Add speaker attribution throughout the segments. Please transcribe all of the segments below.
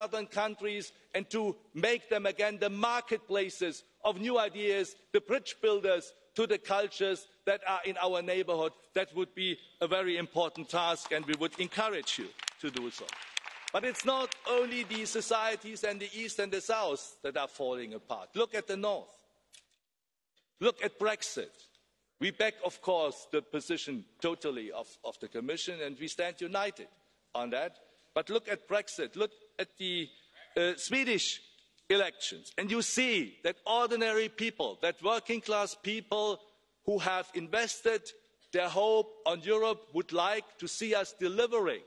Speaker 1: southern countries and to make them again the marketplaces of new ideas, the bridge builders to the cultures that are in our neighbourhood. That would be a very important task, and we would encourage you to do so. But it's not only the societies in the east and the south that are falling apart. Look at the north. Look at Brexit. We back, of course, the position totally of the Commission, and we stand united on that. But look at Brexit. Look at the Swedish elections, and you see that ordinary people, that working class people who have invested their hope on Europe would like to see us delivering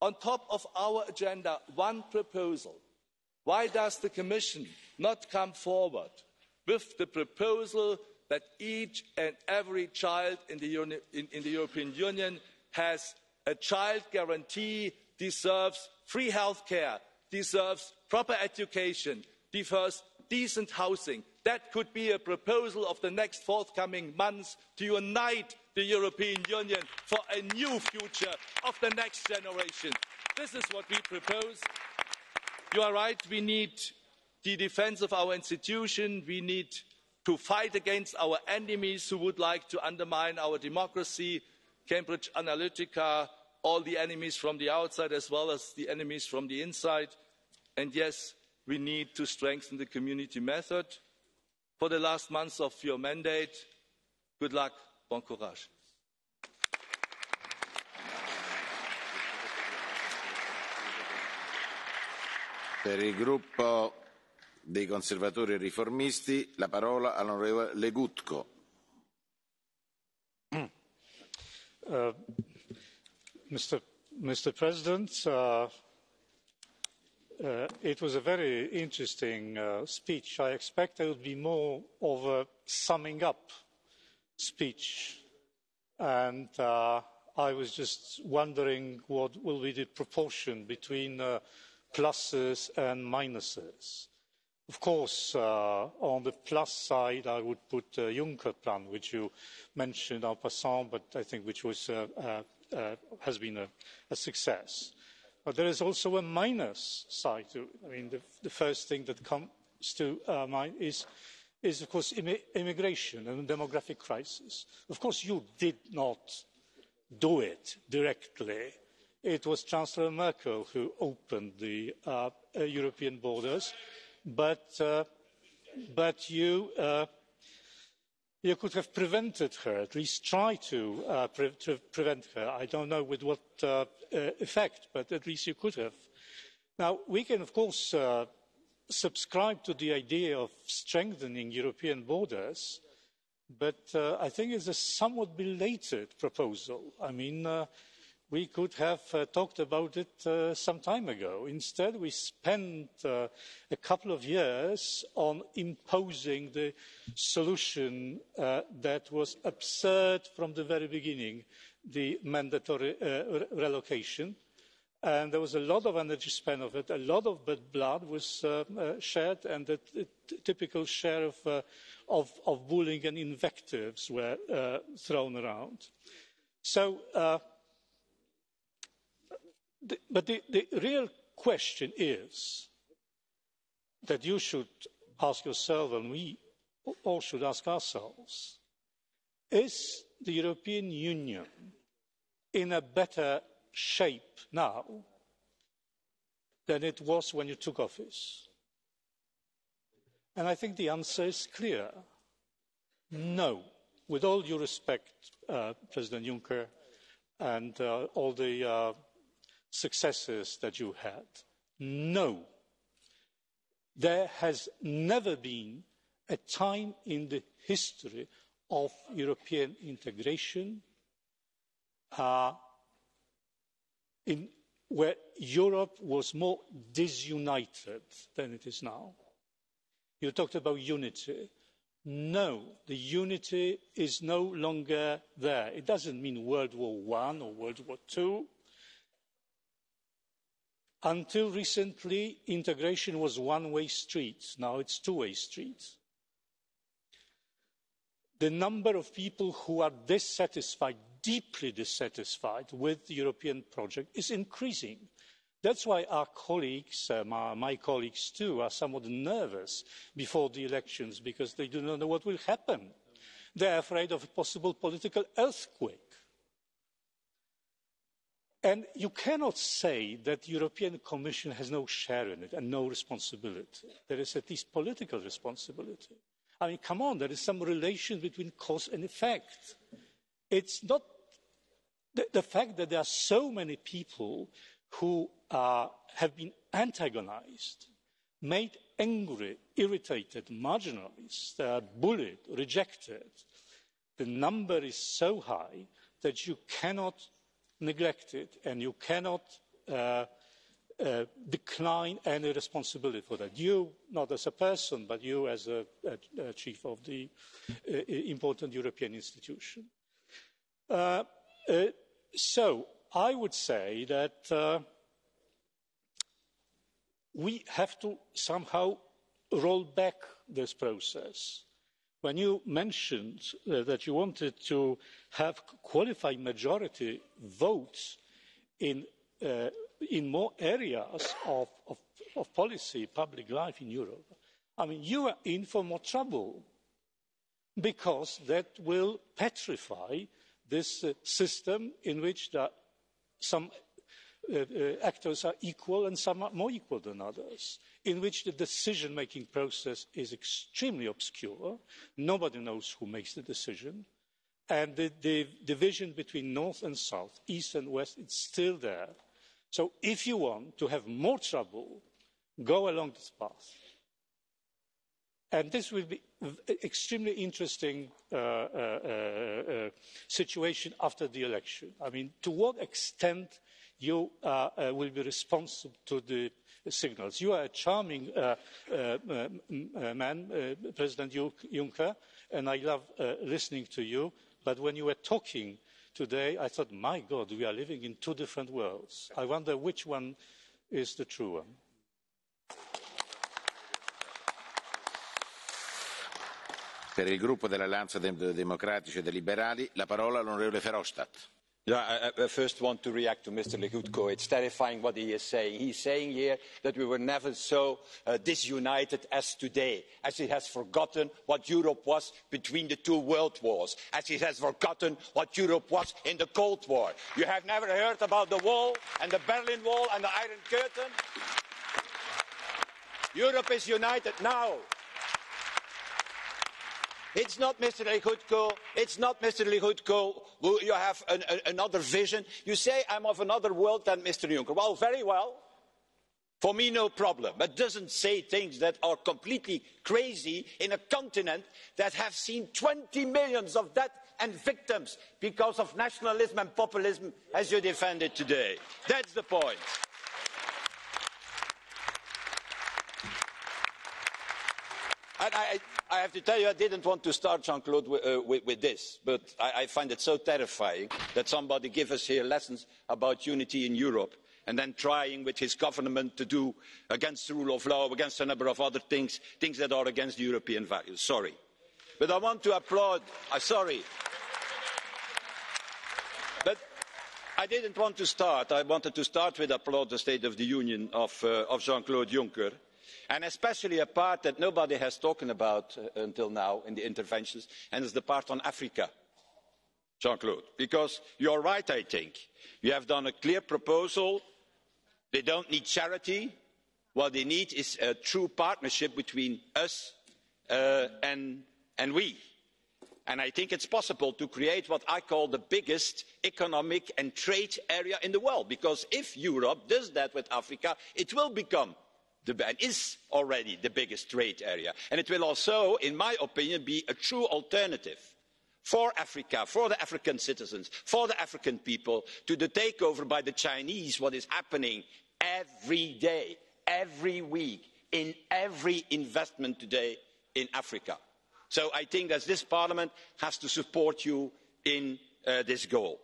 Speaker 1: on top of our agenda one proposal. Why does the Commission not come forward with the proposal that each and every child in the European Union has a child guarantee, deserves free health care, deserves proper education, deserves decent housing? That could be a proposal of the next forthcoming months to unite the European Union for a new future of the next generation. This is what we propose. You are right, we need the defence of our institution. We need to fight against our enemies who would like to undermine our democracy, Cambridge Analytica, all the enemies from the outside as well as the enemies from the inside. And yes, we need to strengthen the community method. For the last months of your mandate, good luck, bon courage.
Speaker 2: Per il gruppo dei conservatori e riformisti la parola all'onorevole Legutko.
Speaker 3: Mr. President, it was a very interesting speech. I expect it would be more of a summing up speech, and I was just wondering what will be the proportion between pluses and minuses. Of course, on the plus side, I would put the Juncker plan, which you mentioned en passant, but I think which was has been a success. But there is also a minus side to it. I mean, the first thing that comes to mind is of course immigration and the demographic crisis. Of course, you did not do it directly. It was Chancellor Merkel who opened the European borders, but you could have prevented her, at least try to prevent her. I don't know with what effect, but at least you could have. Now, we can, of course, subscribe to the idea of strengthening European borders, but I think it's a somewhat belated proposal. I mean, we could have talked about it some time ago. Instead, we spent a couple of years on imposing the solution that was absurd from the very beginning, the mandatory relocation. And there was a lot of energy spent on it, a lot of bad blood was shed, and the typical share of bullying and invectives were thrown around. So, but the real question is that you should ask yourself, and we all should ask ourselves, is the European Union in a better shape now than it was when you took office? And I think the answer is clear. No. With all due respect, President Juncker, and all the successes that you had. No, there has never been a time in the history of European integration where Europe was more disunited than it is now. You talked about unity. No, the unity is no longer there. It doesn't mean World War I or World War II. Until recently, integration was a one-way street. Now it's a two-way street. The number of people who are dissatisfied, deeply dissatisfied with the European project is increasing. That's why our colleagues, my colleagues too, are somewhat nervous before the elections because they do not know what will happen. They are afraid of a possible political earthquake. And you cannot say that the European Commission has no share in it and no responsibility. There is at least political responsibility. I mean, come on, there is some relation between cause and effect. It's not the fact that there are so many people who have been antagonized, made angry, irritated, marginalized, bullied, rejected. The number is so high that you cannot neglect it and you cannot decline any responsibility for that. You, not as a person, but you as a chief of the important European institution. So I would say that we have to somehow roll back this process. When you mentioned that you wanted to have qualified majority votes in more areas of policy, public life in Europe, I mean, you are in for more trouble because that will petrify this system in which some actors are equal and some are more equal than others, in which the decision-making process is extremely obscure. Nobody knows who makes the decision. And the division between North and South, East and West, it's still there. So if you want to have more trouble, go along this path. And this will be an extremely interesting situation after the election. I mean, to what extent you will be responsive to the signals. You are a charming man, President Juncker, and I love listening to you. But when you were talking today, I thought, my God, we are living in two different worlds. I wonder which one is the true one.
Speaker 2: Per il gruppo dell'Alleanza Democratici e dei Liberali, la parola all'onorevole Verhofstadt.
Speaker 4: Yeah, I first want to react to Mr. Legutko. It's terrifying what he is saying. He's saying here that we were never so disunited as today, as he has forgotten what Europe was between the two world wars, as he has forgotten what Europe was in the Cold War. You have never heard about the wall and the Berlin Wall and the Iron Curtain? Europe is united now. It's not Mr. Legutko. It's not Mr. Legutko. You have another vision. You say I'm of another world than Mr. Juncker. Well, very well. For me, no problem. But doesn't say things that are completely crazy in a continent that have seen 20 million of deaths and victims because of nationalism and populism as you defend it today. That's the point. And I have to tell you, I didn't want to start, Jean-Claude, with this, but I find it so terrifying that somebody gives us here lessons about unity in Europe and then trying with his government to do against the rule of law, against a number of other things that are against European values. Sorry. But I want to applaud, sorry. But I didn't want to start. I wanted to start with applaud the State of the Union of Jean-Claude Juncker. And especially a part that nobody has talked about until now in the interventions, and is the part on Africa, Jean-Claude. Because you're right, I think. You have done a clear proposal. They don't need charity. What they need is a true partnership between us and we. And I think it's possible to create what I call the biggest economic and trade area in the world. Because if Europe does that with Africa, it will become and is already the biggest trade area. And it will also, in my opinion, be a true alternative for Africa, for the African citizens, for the African people, to the takeover by the Chinese, what is happening every day, every week, in every investment today in Africa. So I think that this Parliament has to support you in this goal.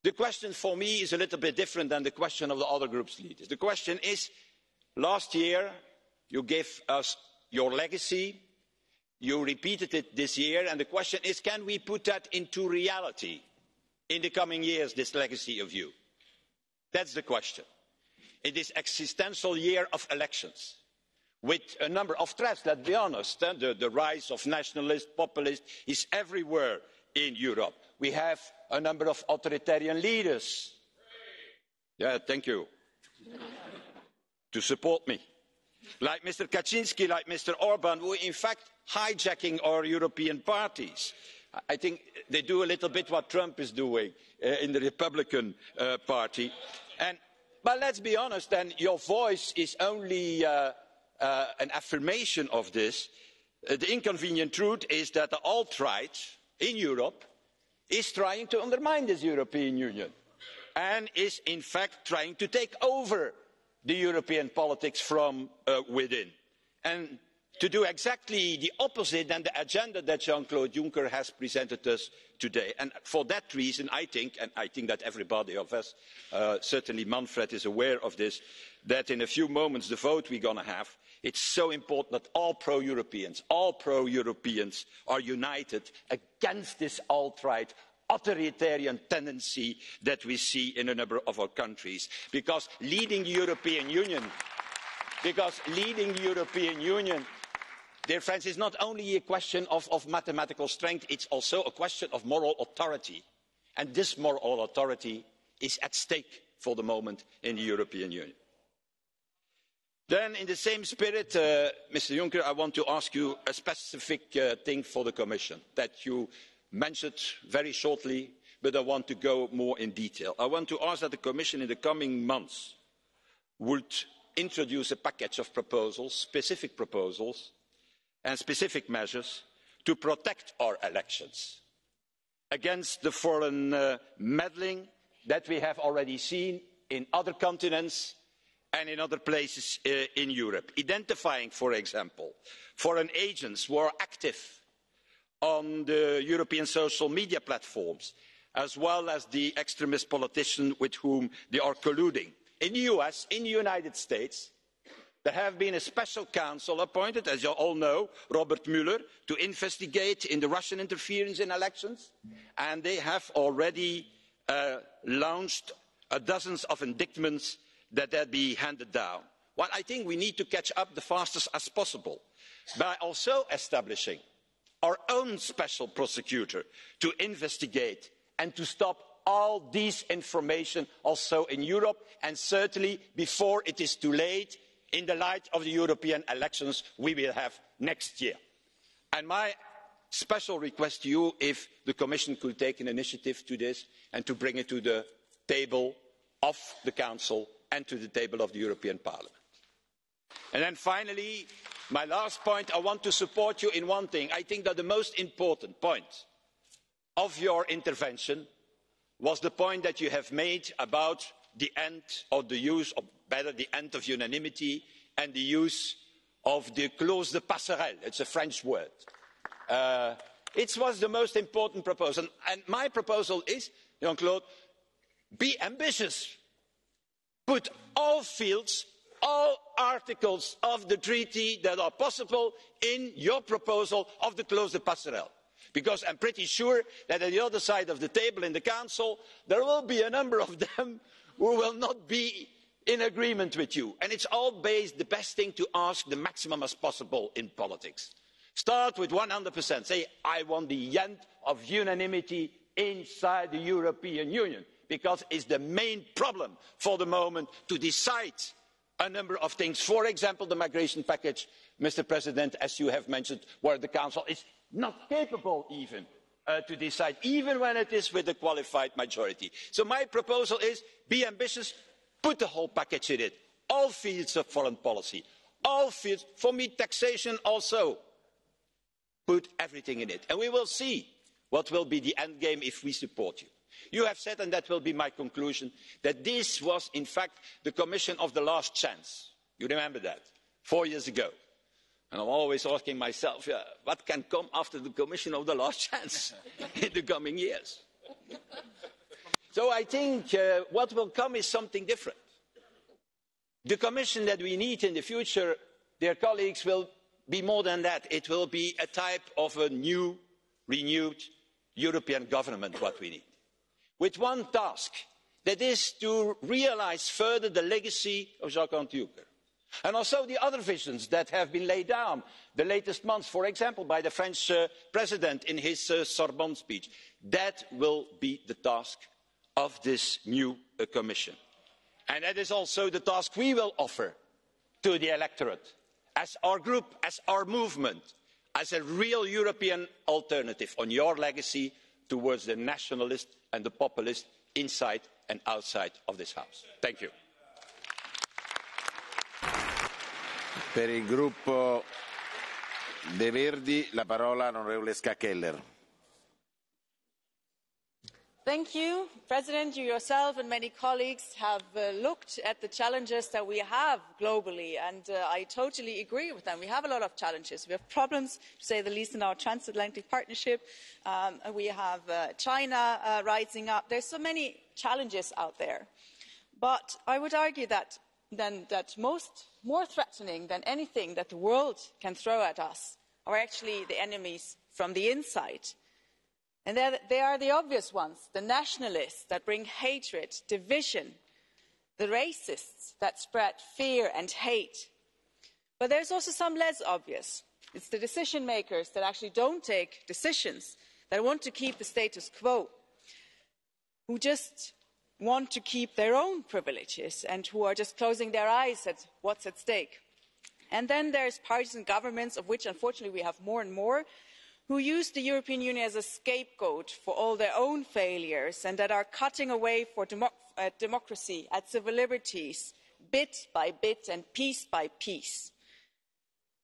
Speaker 4: The question for me is a little bit different than the question of the other groups' leaders. The question is, last year, you gave us your legacy. You repeated it this year. And the question is, can we put that into reality in the coming years, this legacy of you? That's the question. in this existential year of elections, with a number of threats, let's be honest. The rise of nationalists, populists is everywhere in Europe. We have a number of authoritarian leaders. Yeah, thank you. To support me. Like Mr. Kaczynski, like Mr. Orban, who are in fact hijacking our European parties. I think they do a little bit what Trump is doing in the Republican Party. But let's be honest, and your voice is only an affirmation of this. The inconvenient truth is that the alt-right in Europe is trying to undermine this European Union and is in fact trying to take over the European politics from within, and to do exactly the opposite than the agenda that Jean-Claude Juncker has presented us today. And for that reason, I think, and I think that everybody of us, certainly Manfred is aware of this, that in a few moments the vote we're going to have, it's so important that all pro-Europeans are united against this alt-right authoritarian tendency that we see in a number of our countries. Because leading the European Union, dear friends, is not only a question of mathematical strength, it's also a question of moral authority. And this moral authority is at stake for the moment in the European Union. Then, in the same spirit, Mr. Juncker, I want to ask you a specific thing for the Commission that you mentioned very shortly, but I want to go more in detail. I want to ask that the Commission in the coming months would introduce a package of proposals, specific proposals and specific measures to protect our elections against the foreign meddling that we have already seen in other continents and in other places in Europe. Identifying, for example, foreign agents who are active on the European social media platforms, as well as the extremist politicians with whom they are colluding. In the US, in the United States, there has been a special counsel appointed, as you all know, Robert Mueller, to investigate in the Russian interference in elections, and they have already launched dozens of indictments that will be handed down. Well, I think we need to catch up the fastest as possible by also establishing our own special prosecutor to investigate and to stop all disinformation also in Europe, and certainly before it is too late in the light of the European elections we will have next year. And my special request to you, if the Commission could take an initiative to this and to bring it to the table of the Council and to the table of the European Parliament. And then finally, my last point, I want to support you in one thing. I think that the most important point of your intervention was the point that you have made about the end of the use, or better, the end of unanimity and the use of the clause de passerelle. It's a French word. It was the most important proposal. And my proposal is, Jean-Claude, be ambitious. Put all fields, all articles of the treaty that are possible in your proposal of the clause de passerelle. Because I'm pretty sure that at the other side of the table in the Council, there will be a number of them who will not be in agreement with you. And it's all based, the best thing to ask the maximum as possible in politics. Start with 100%. Say, I want the end of unanimity inside the European Union. Because it's the main problem for the moment to decide a number of things. For example, the migration package, Mr. President, as you have mentioned, where the Council is not capable even to decide, even when it is with a qualified majority. So my proposal is, be ambitious, put the whole package in it. All fields of foreign policy, all fields, for me taxation also. Put everything in it. And we will see what will be the end game if we support you. You have said, and that will be my conclusion, that this was in fact the Commission of the last chance. You remember that, 4 years ago. And I'm always asking myself, what can come after the Commission of the last chance in the coming years? So I think what will come is something different. The Commission that we need in the future, dear colleagues, will be more than that. It will be a type of a new, renewed European government, what we need. With one task, That is to realise further the legacy of Jean-Claude Juncker. And also the other visions that have been laid down the latest months, for example, by the French President in his Sorbonne speech. That will be the task of this new Commission. And that is also the task we will offer to the electorate, as our group, as our movement, as a real European alternative on your legacy towards the nationalist and the populist inside and outside of this House. Thank you.
Speaker 2: Per il gruppo dei Verdi la parola all'onorevole Ska Keller.
Speaker 5: Thank you, President. You yourself and many colleagues have looked at the challenges that we have globally, and I totally agree with them. We have a lot of challenges. We have problems, to say the least, in our transatlantic partnership. We have China rising up. There's so many challenges out there. But I would argue that more threatening than anything that the world can throw at us are actually the enemies from the inside. And they are the obvious ones, the nationalists that bring hatred, division, the racists that spread fear and hate. But there's also some less obvious. It's the decision makers that actually don't take decisions, that want to keep the status quo, who just want to keep their own privileges and who are just closing their eyes at what's at stake. And then there's parties and governments, of which unfortunately we have more and more, who use the European Union as a scapegoat for all their own failures and that are cutting away for democracy and civil liberties, bit by bit and piece by piece.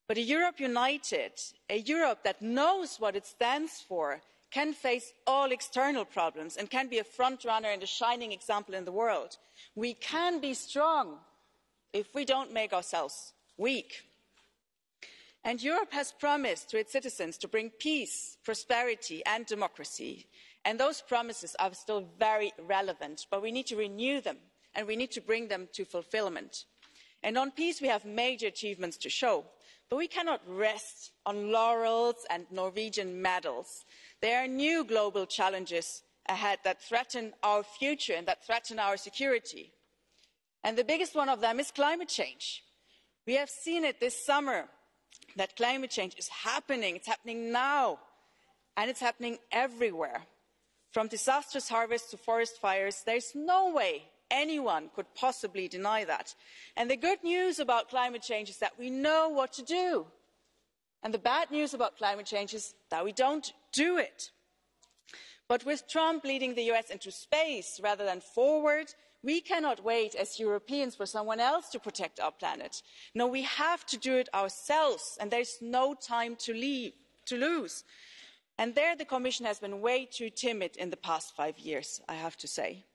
Speaker 5: But a Europe united, a Europe that knows what it stands for, can face all external problems and can be a front runner and a shining example in the world. We can be strong if we don't make ourselves weak. And Europe has promised to its citizens to bring peace, prosperity and democracy. And those promises are still very relevant, but we need to renew them and we need to bring them to fulfilment. And on peace, we have major achievements to show, but we cannot rest on laurels and Norwegian medals. There are new global challenges ahead that threaten our future and that threaten our security. And the biggest one of them is climate change. We have seen it this summer, that climate change is happening. It's happening now, and it's happening everywhere. From disastrous harvests to forest fires, there's no way anyone could possibly deny that. And the good news about climate change is that we know what to do. And the bad news about climate change is that we don't do it. But with Trump leading the US into space rather than forward, we cannot wait as Europeans for someone else to protect our planet. No, we have to do it ourselves, and there's no time to lose. And there the Commission has been way too timid in the past 5 years, I have to say.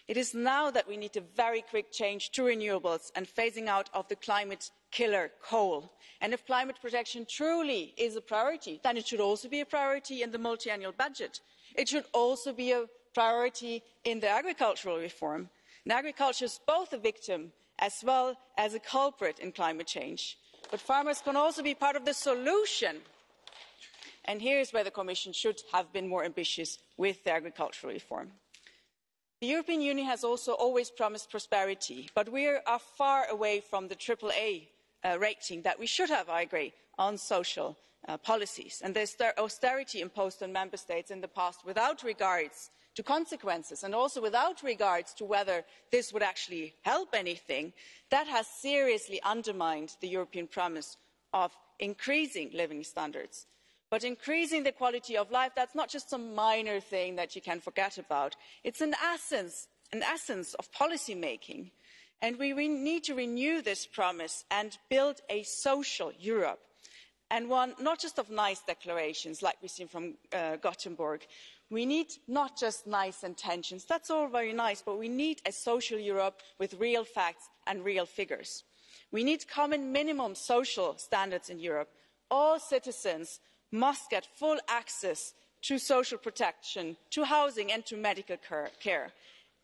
Speaker 5: It is now that we need a very quick change to renewables and phasing out of the climate killer coal. And if climate protection truly is a priority, then it should also be a priority in the multiannual budget. It should also be a priority in the agricultural reform. And agriculture is both a victim as well as a culprit in climate change. But farmers can also be part of the solution. And here's where the Commission should have been more ambitious with the agricultural reform. The European Union has also always promised prosperity, but we are far away from the AAA rating that we should have, I agree, on social policies. And there's austerity imposed on member states in the past without regards to consequences and also without regards to whether this would actually help anything, that has seriously undermined the European promise of increasing living standards. But increasing the quality of life, that's not just some minor thing that you can forget about. It's an essence of policy making. And we need to renew this promise and build a social Europe. And one not just of nice declarations like we've seen from Gothenburg. We need not just nice intentions, that's all very nice, but we need a social Europe with real facts and real figures. We need common minimum social standards in Europe. All citizens must get full access to social protection, to housing and to medical care.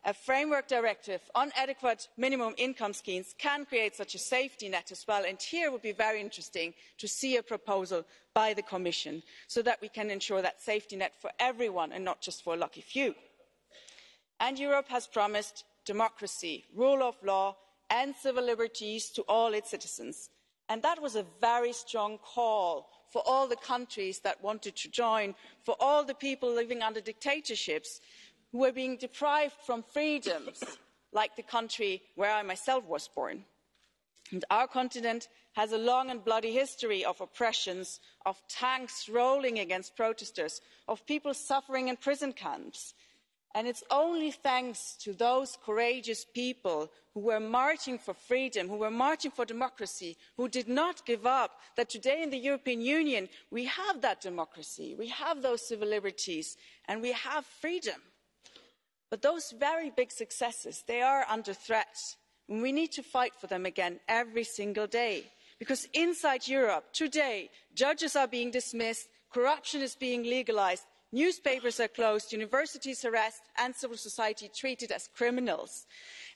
Speaker 5: A framework directive on adequate minimum income schemes can create such a safety net as well, and here it would be very interesting to see a proposal by the Commission so that we can ensure that safety net for everyone and not just for a lucky few. And Europe has promised democracy, rule of law and civil liberties to all its citizens. And that was a very strong call for all the countries that wanted to join, for all the people living under dictatorships who were being deprived from freedoms, like the country where I myself was born. And our continent has a long and bloody history of oppressions, of tanks rolling against protesters, of people suffering in prison camps. And it's only thanks to those courageous people who were marching for freedom, who were marching for democracy, who did not give up, that today in the European Union we have that democracy, we have those civil liberties, and we have freedom. But those very big successes, they are under threat. And we need to fight for them again every single day. Because inside Europe, today, judges are being dismissed, corruption is being legalized, newspapers are closed, universities harassed, and civil society treated as criminals.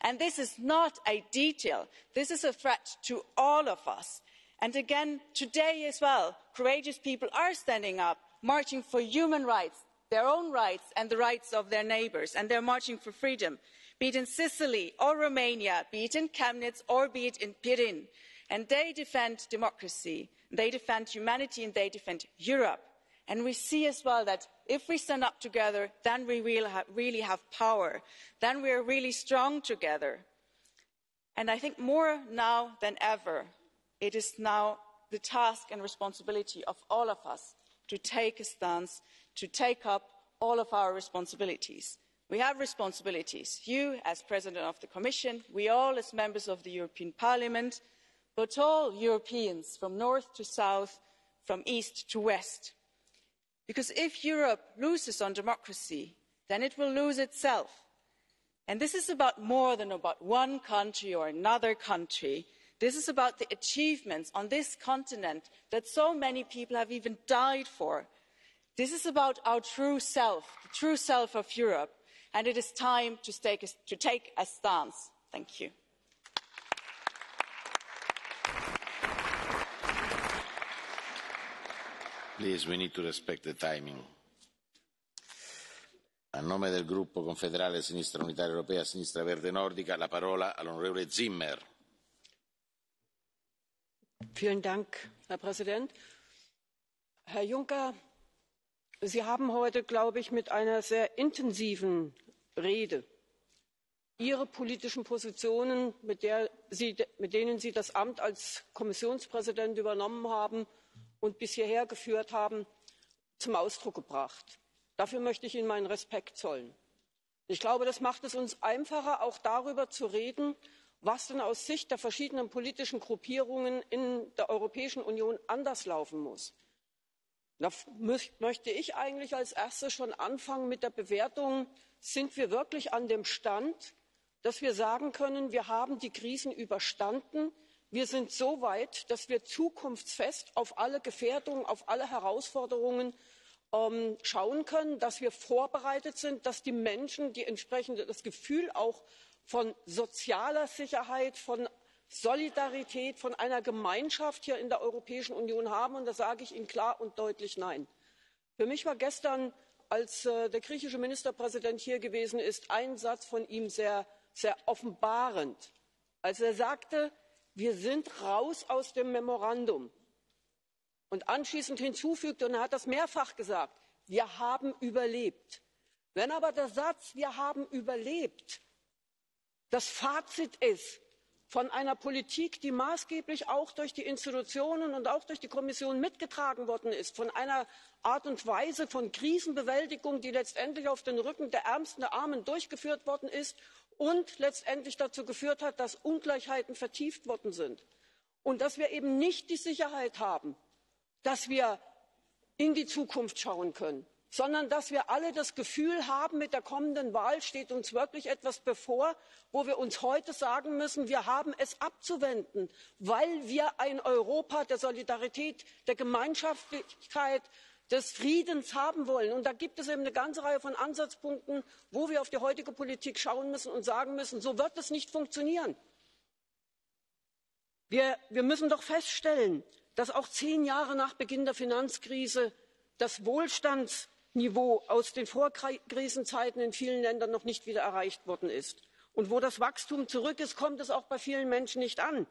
Speaker 5: And this is not a detail. This is a threat to all of us. And again, today as well, courageous people are standing up, marching for human rights, their own rights and the rights of their neighbours, and they're marching for freedom, be it in Sicily or Romania, be it in Chemnitz or be it in Pirin. And they defend democracy, they defend humanity, and they defend Europe. And we see as well that if we stand up together, then we really have power. Then we are really strong together. And I think more now than ever, it is now the task and responsibility of all of us to take a stance, to take up all of our responsibilities. We have responsibilities, you as President of the Commission, we all as members of the European Parliament, but all Europeans from north to south, from east to west. Because if Europe loses on democracy, then it will lose itself. And this is about more than about one country or another country. This is about the achievements on this continent that so many people have even died for. This is about our true self, the true self of Europe. And it is time to take a stance. Thank you.
Speaker 2: Please, we need to respect the timing. A nome del gruppo confederale Sinistra Unitaria Europea, Sinistra Verde Nordica, la parola all'onorevole Zimmer.
Speaker 6: Vielen Dank, Herr Präsident. Herr Juncker, Sie haben heute, glaube ich, mit einer sehr intensiven Rede Ihre politischen Positionen, mit denen Sie das Amt als Kommissionspräsident übernommen haben und bis hierher geführt haben, zum Ausdruck gebracht. Dafür möchte ich Ihnen meinen Respekt zollen. Ich glaube, das macht es uns einfacher, auch darüber zu reden, was denn aus Sicht der verschiedenen politischen Gruppierungen in der Europäischen Union anders laufen muss. Da möchte ich eigentlich als erstes schon anfangen mit der Bewertung, sind wir wirklich an dem Stand, dass wir sagen können, wir haben die Krisen überstanden, wir sind so weit, dass wir zukunftsfest auf alle Gefährdungen, auf alle Herausforderungen schauen können, dass wir vorbereitet sind, dass die Menschen das Gefühl auch von sozialer Sicherheit, von Solidarität, von einer Gemeinschaft hier in der Europäischen Union haben. Und da sage ich Ihnen klar und deutlich Nein. Für mich war gestern, als der griechische Ministerpräsident hier gewesen ist, ein Satz von ihm sehr, sehr offenbarend, als er sagte, wir sind raus aus dem Memorandum. Und anschließend hinzufügte, und er hat das mehrfach gesagt, wir haben überlebt. Wenn aber der Satz, wir haben überlebt, das Fazit ist von einer Politik, die maßgeblich auch durch die Institutionen und auch durch die Kommission mitgetragen worden ist, von einer Art und Weise von Krisenbewältigung, die letztendlich auf den Rücken der Ärmsten der Armen durchgeführt worden ist und letztendlich dazu geführt hat, dass Ungleichheiten vertieft worden sind. Und dass wir eben nicht die Sicherheit haben, dass wir in die Zukunft schauen können, sondern dass wir alle das Gefühl haben, mit der kommenden Wahl steht uns wirklich etwas bevor, wo wir uns heute sagen müssen, wir haben es abzuwenden, weil wir ein Europa der Solidarität, der Gemeinschaftlichkeit, des Friedens haben wollen. Und da gibt es eben eine ganze Reihe von Ansatzpunkten, wo wir auf die heutige Politik schauen müssen und sagen müssen, so wird es nicht funktionieren. Wir müssen doch feststellen, dass auch 10 Jahre nach Beginn der Finanzkrise das Niveau aus den Vorkrisenzeiten in vielen Ländern noch nicht wieder erreicht worden ist. Und wo das Wachstum zurück ist, kommt es auch bei vielen Menschen nicht an.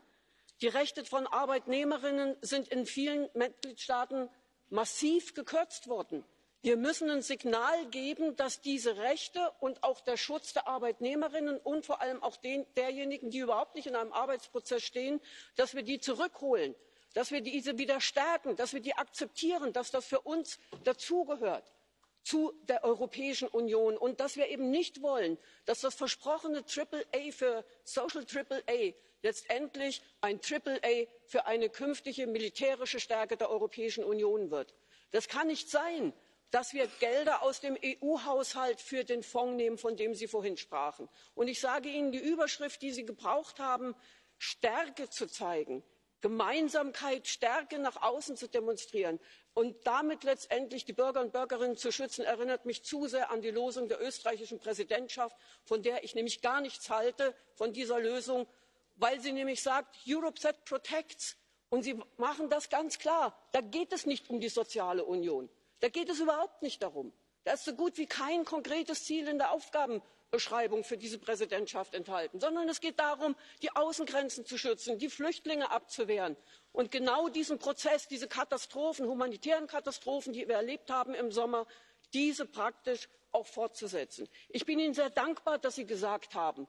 Speaker 6: Die Rechte von Arbeitnehmerinnen sind in vielen Mitgliedstaaten massiv gekürzt worden. Wir müssen ein Signal geben, dass diese Rechte und auch der Schutz der Arbeitnehmerinnen und vor allem auch derjenigen, die überhaupt nicht in einem Arbeitsprozess stehen, dass wir die zurückholen, dass wir diese wieder stärken, dass wir die akzeptieren, dass das für uns dazugehört zu der Europäischen Union und dass wir eben nicht wollen, dass das versprochene Triple A für Social Triple A letztendlich ein Triple A für eine künftige militärische Stärke der Europäischen Union wird. Das kann nicht sein, dass wir Gelder aus dem EU-Haushalt für den Fonds nehmen, von dem Sie vorhin sprachen. Und ich sage Ihnen, die Überschrift, die Sie gebraucht haben, Stärke zu zeigen, Gemeinsamkeit, Stärke nach außen zu demonstrieren und damit letztendlich die Bürger und Bürgerinnen zu schützen, erinnert mich zu sehr an die Losung der österreichischen Präsidentschaft, von der ich nämlich gar nichts halte, von dieser Lösung, weil sie nämlich sagt, Europe that protects. Und Sie machen das ganz klar. Da geht es nicht um die soziale Union. Da geht es überhaupt nicht darum. Da ist so gut wie kein konkretes Ziel in der Aufgabenbeschreibung für diese Präsidentschaft enthalten, sondern es geht darum, die Außengrenzen zu schützen, die Flüchtlinge abzuwehren und genau diesen Prozess, diese Katastrophen, humanitären Katastrophen, die wir erlebt haben im Sommer, diese praktisch auch fortzusetzen. Ich bin Ihnen sehr dankbar, dass Sie gesagt haben,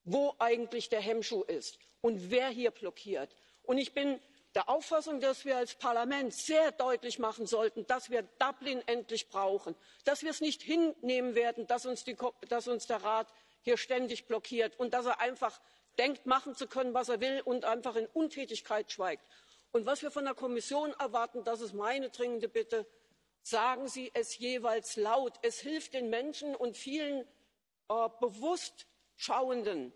Speaker 6: wo eigentlich der Hemmschuh ist und wer hier blockiert. Und ich bin der Auffassung, dass wir als Parlament sehr deutlich machen sollten, dass wir Dublin endlich brauchen, dass wir es nicht hinnehmen werden, dass uns der Rat hier ständig blockiert und dass er einfach denkt, machen zu können, was er will und einfach in Untätigkeit schweigt. Und was wir von der Kommission erwarten, das ist meine dringende Bitte, sagen Sie es jeweils laut. Es hilft den Menschen und vielen bewusst Schauenden,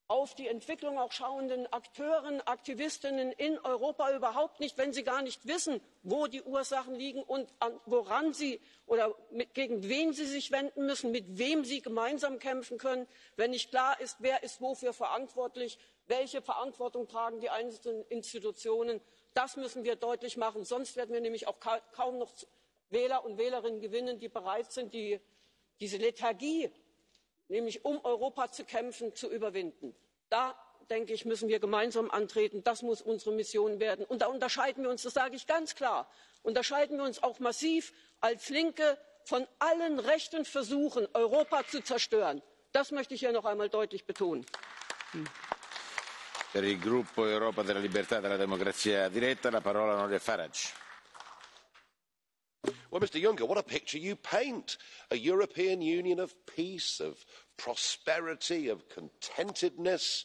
Speaker 6: auf die Entwicklung auch schauenden Akteuren, Aktivistinnen in Europa überhaupt nicht, wenn sie gar nicht wissen, wo die Ursachen liegen und woran sie oder gegen wen sie sich wenden müssen, mit wem sie gemeinsam kämpfen können, wenn nicht klar ist, wer ist wofür verantwortlich, welche Verantwortung tragen die einzelnen Institutionen. Das müssen wir deutlich machen, sonst werden wir nämlich auch kaum noch Wähler und Wählerinnen gewinnen, die bereit sind, diese Lethargie, nämlich um Europa zu kämpfen, zu überwinden. Da, denke ich, müssen wir gemeinsam antreten. Das muss unsere Mission werden. Und da unterscheiden wir uns, das sage ich ganz klar, unterscheiden wir uns auch massiv als Linke von allen rechten Versuchen, Europa zu zerstören. Das möchte ich hier noch einmal deutlich betonen.
Speaker 2: Per il gruppo Europa della Libertà e della Democrazia Diretta, la parola all'onorevole Farage.
Speaker 7: Well, Mr Juncker, what a picture you paint. A European Union of peace, of prosperity, of contentedness.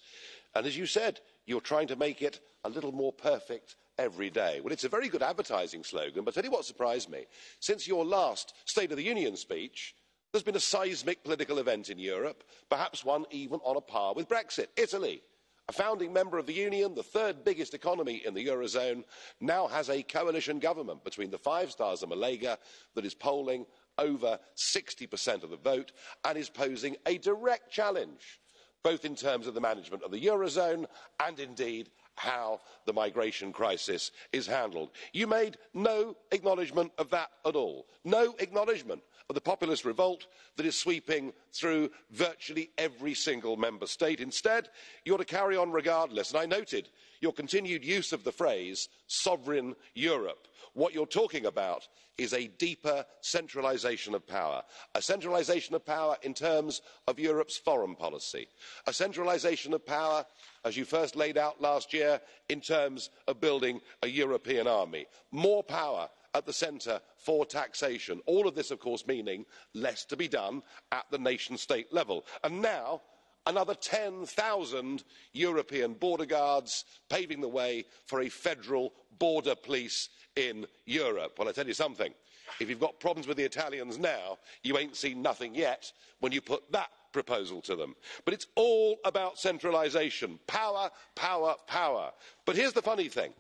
Speaker 7: And as you said, you're trying to make it a little more perfect every day. Well, it's a very good advertising slogan, but tell you what surprised me. Since your last State of the Union speech, there's been a seismic political event in Europe, perhaps one even on a par with Brexit. Italy, a founding member of the Union, the third biggest economy in the Eurozone, now has a coalition government between the Five Stars and Lega that is polling over 60% of the vote and is posing a direct challenge, both in terms of the management of the Eurozone and indeed how the migration crisis is handled. You made no acknowledgement of that at all. No acknowledgement of the populist revolt that is sweeping through virtually every single member state. Instead, you're to carry on regardless. And I noted your continued use of the phrase sovereign Europe. What you're talking about is a deeper centralisation of power, a centralisation of power in terms of Europe's foreign policy, a centralisation of power, as you first laid out last year, in terms of building a European army, more power at the centre for taxation. All of this, of course, meaning less to be done at the nation-state level. And now, another 10,000 European border guards paving the way for a federal border police in Europe. Well, I tell you something, if you've got problems with the Italians now, you ain't seen nothing yet when you put that proposal to them. But it's all about centralisation. Power, power, power. But here's the funny thing.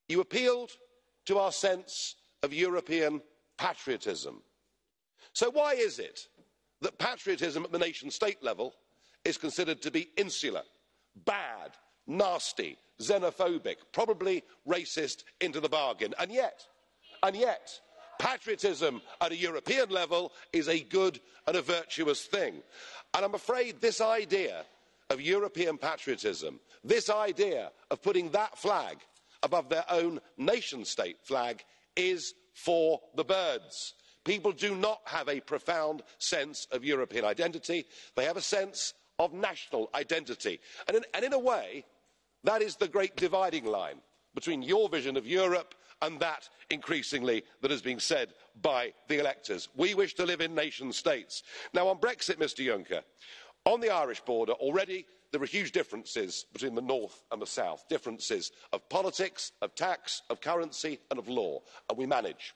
Speaker 7: You appealed to our sense of European patriotism. So why is it that patriotism at the nation-state level is considered to be insular, bad, nasty, xenophobic, probably racist into the bargain? And yet, Patriotism at a European level is a good and a virtuous thing. And I'm afraid this idea of European patriotism, this idea of putting that flag above their own nation-state flag, is for the birds. People do not have a profound sense of European identity. They have a sense of national identity. And in a way, that is the great dividing line between your vision of Europe and that, increasingly, that is being said by the electors. We wish to live in nation states. Now, on Brexit, Mr Juncker, on the Irish border, already there are huge differences between the north and the south, differences of politics, of tax, of currency and of law, and we manage.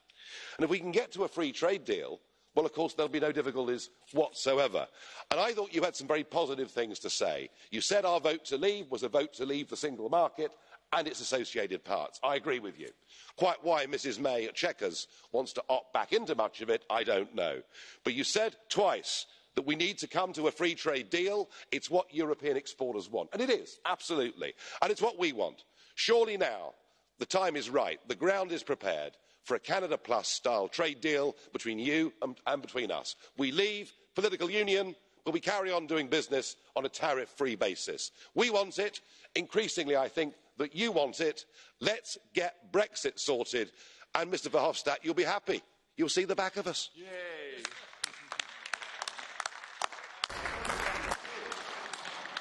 Speaker 7: And if we can get to a free trade deal, well, of course, there'll be no difficulties whatsoever. And I thought you had some very positive things to say. You said our vote to leave was a vote to leave the single market and its associated parts. I agree with you. Quite why Mrs May at Chequers wants to opt back into much of it, I don't know. But you said twice that we need to come to a free trade deal. It's what European exporters want. And it is, absolutely. And it's what we want. Surely now the time is right. The ground is prepared for a Canada Plus style trade deal between you and between us. We leave political union, but we carry on doing business on a tariff-free basis. We want it. Increasingly, I think that you want it. Let's get Brexit sorted. And Mr Verhofstadt, you'll be happy. You'll see the back of us.
Speaker 1: Yay.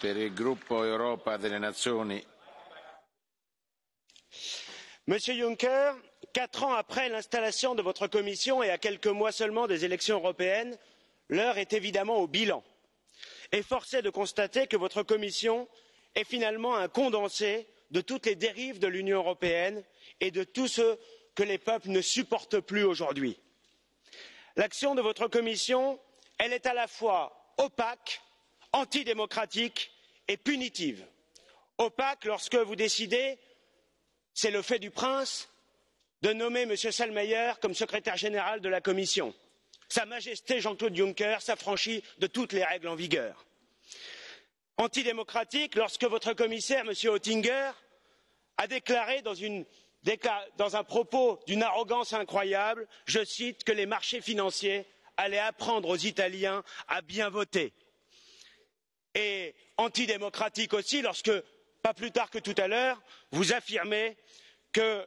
Speaker 2: Per il gruppo Europa delle Nazioni.
Speaker 8: Monsieur Juncker, 4 ans après l'installation de votre Commission et à quelques mois seulement des élections européennes, l'heure est évidemment au bilan. Et force est de constater que votre Commission est finalement un condensé de toutes les dérives de l'Union européenne et de tout ce que les peuples ne supportent plus aujourd'hui. L'action de votre Commission, elle est à la fois opaque, antidémocratique et punitive. Opaque lorsque vous décidez, c'est le fait du prince, de nommer M. Selmayr comme secrétaire général de la Commission. Sa Majesté Jean-Claude Juncker s'affranchit de toutes les règles en vigueur. Antidémocratique lorsque votre commissaire, M. Oettinger, a déclaré dans un propos d'une arrogance incroyable, je cite, que les marchés financiers allaient apprendre aux Italiens à bien voter. Et antidémocratique aussi lorsque, pas plus tard que tout à l'heure, vous affirmez que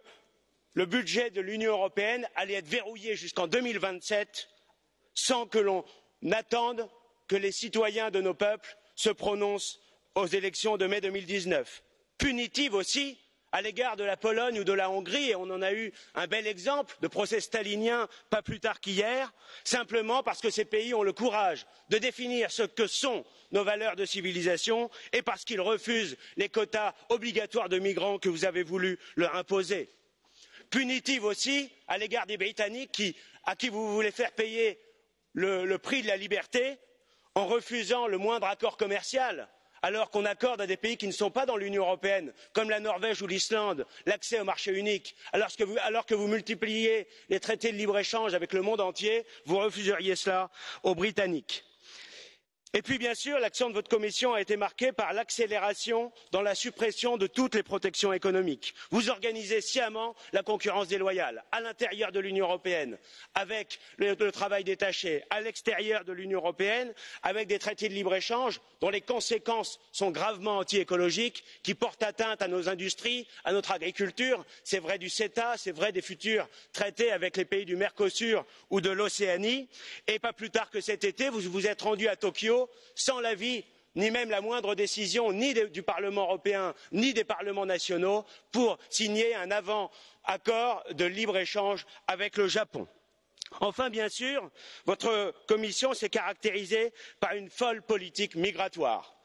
Speaker 8: le budget de l'Union européenne allait être verrouillé jusqu'en 2027 sans que l'on attende que les citoyens de nos peuples se prononcent aux élections de mai 2019. Punitive aussi à l'égard de la Pologne ou de la Hongrie, et on en a eu un bel exemple de procès stalinien pas plus tard qu'hier, simplement parce que ces pays ont le courage de définir ce que sont nos valeurs de civilisation et parce qu'ils refusent les quotas obligatoires de migrants que vous avez voulu leur imposer. Punitive aussi à l'égard des Britanniques à qui vous voulez faire payer le prix de la liberté en refusant le moindre accord commercial, alors qu'on accorde à des pays qui ne sont pas dans l'Union européenne, comme la Norvège ou l'Islande, l'accès au marché unique, alors que vous multipliez les traités de libre-échange avec le monde entier, vous refuseriez cela aux Britanniques. Et puis, bien sûr, l'action de votre Commission a été marquée par l'accélération dans la suppression de toutes les protections économiques. Vous organisez sciemment la concurrence déloyale à l'intérieur de l'Union européenne, avec le travail détaché, à l'extérieur de l'Union européenne, avec des traités de libre-échange dont les conséquences sont gravement anti-écologiques, qui portent atteinte à nos industries, à notre agriculture. C'est vrai du CETA, c'est vrai des futurs traités avec les pays du Mercosur ou de l'Océanie. Et pas plus tard que cet été, vous vous êtes rendu à Tokyo sans l'avis ni même la moindre décision ni du Parlement européen ni des parlements nationaux pour signer un avant-accord de libre-échange avec le Japon. Enfin, bien sûr, votre Commission s'est caractérisée par une folle politique migratoire.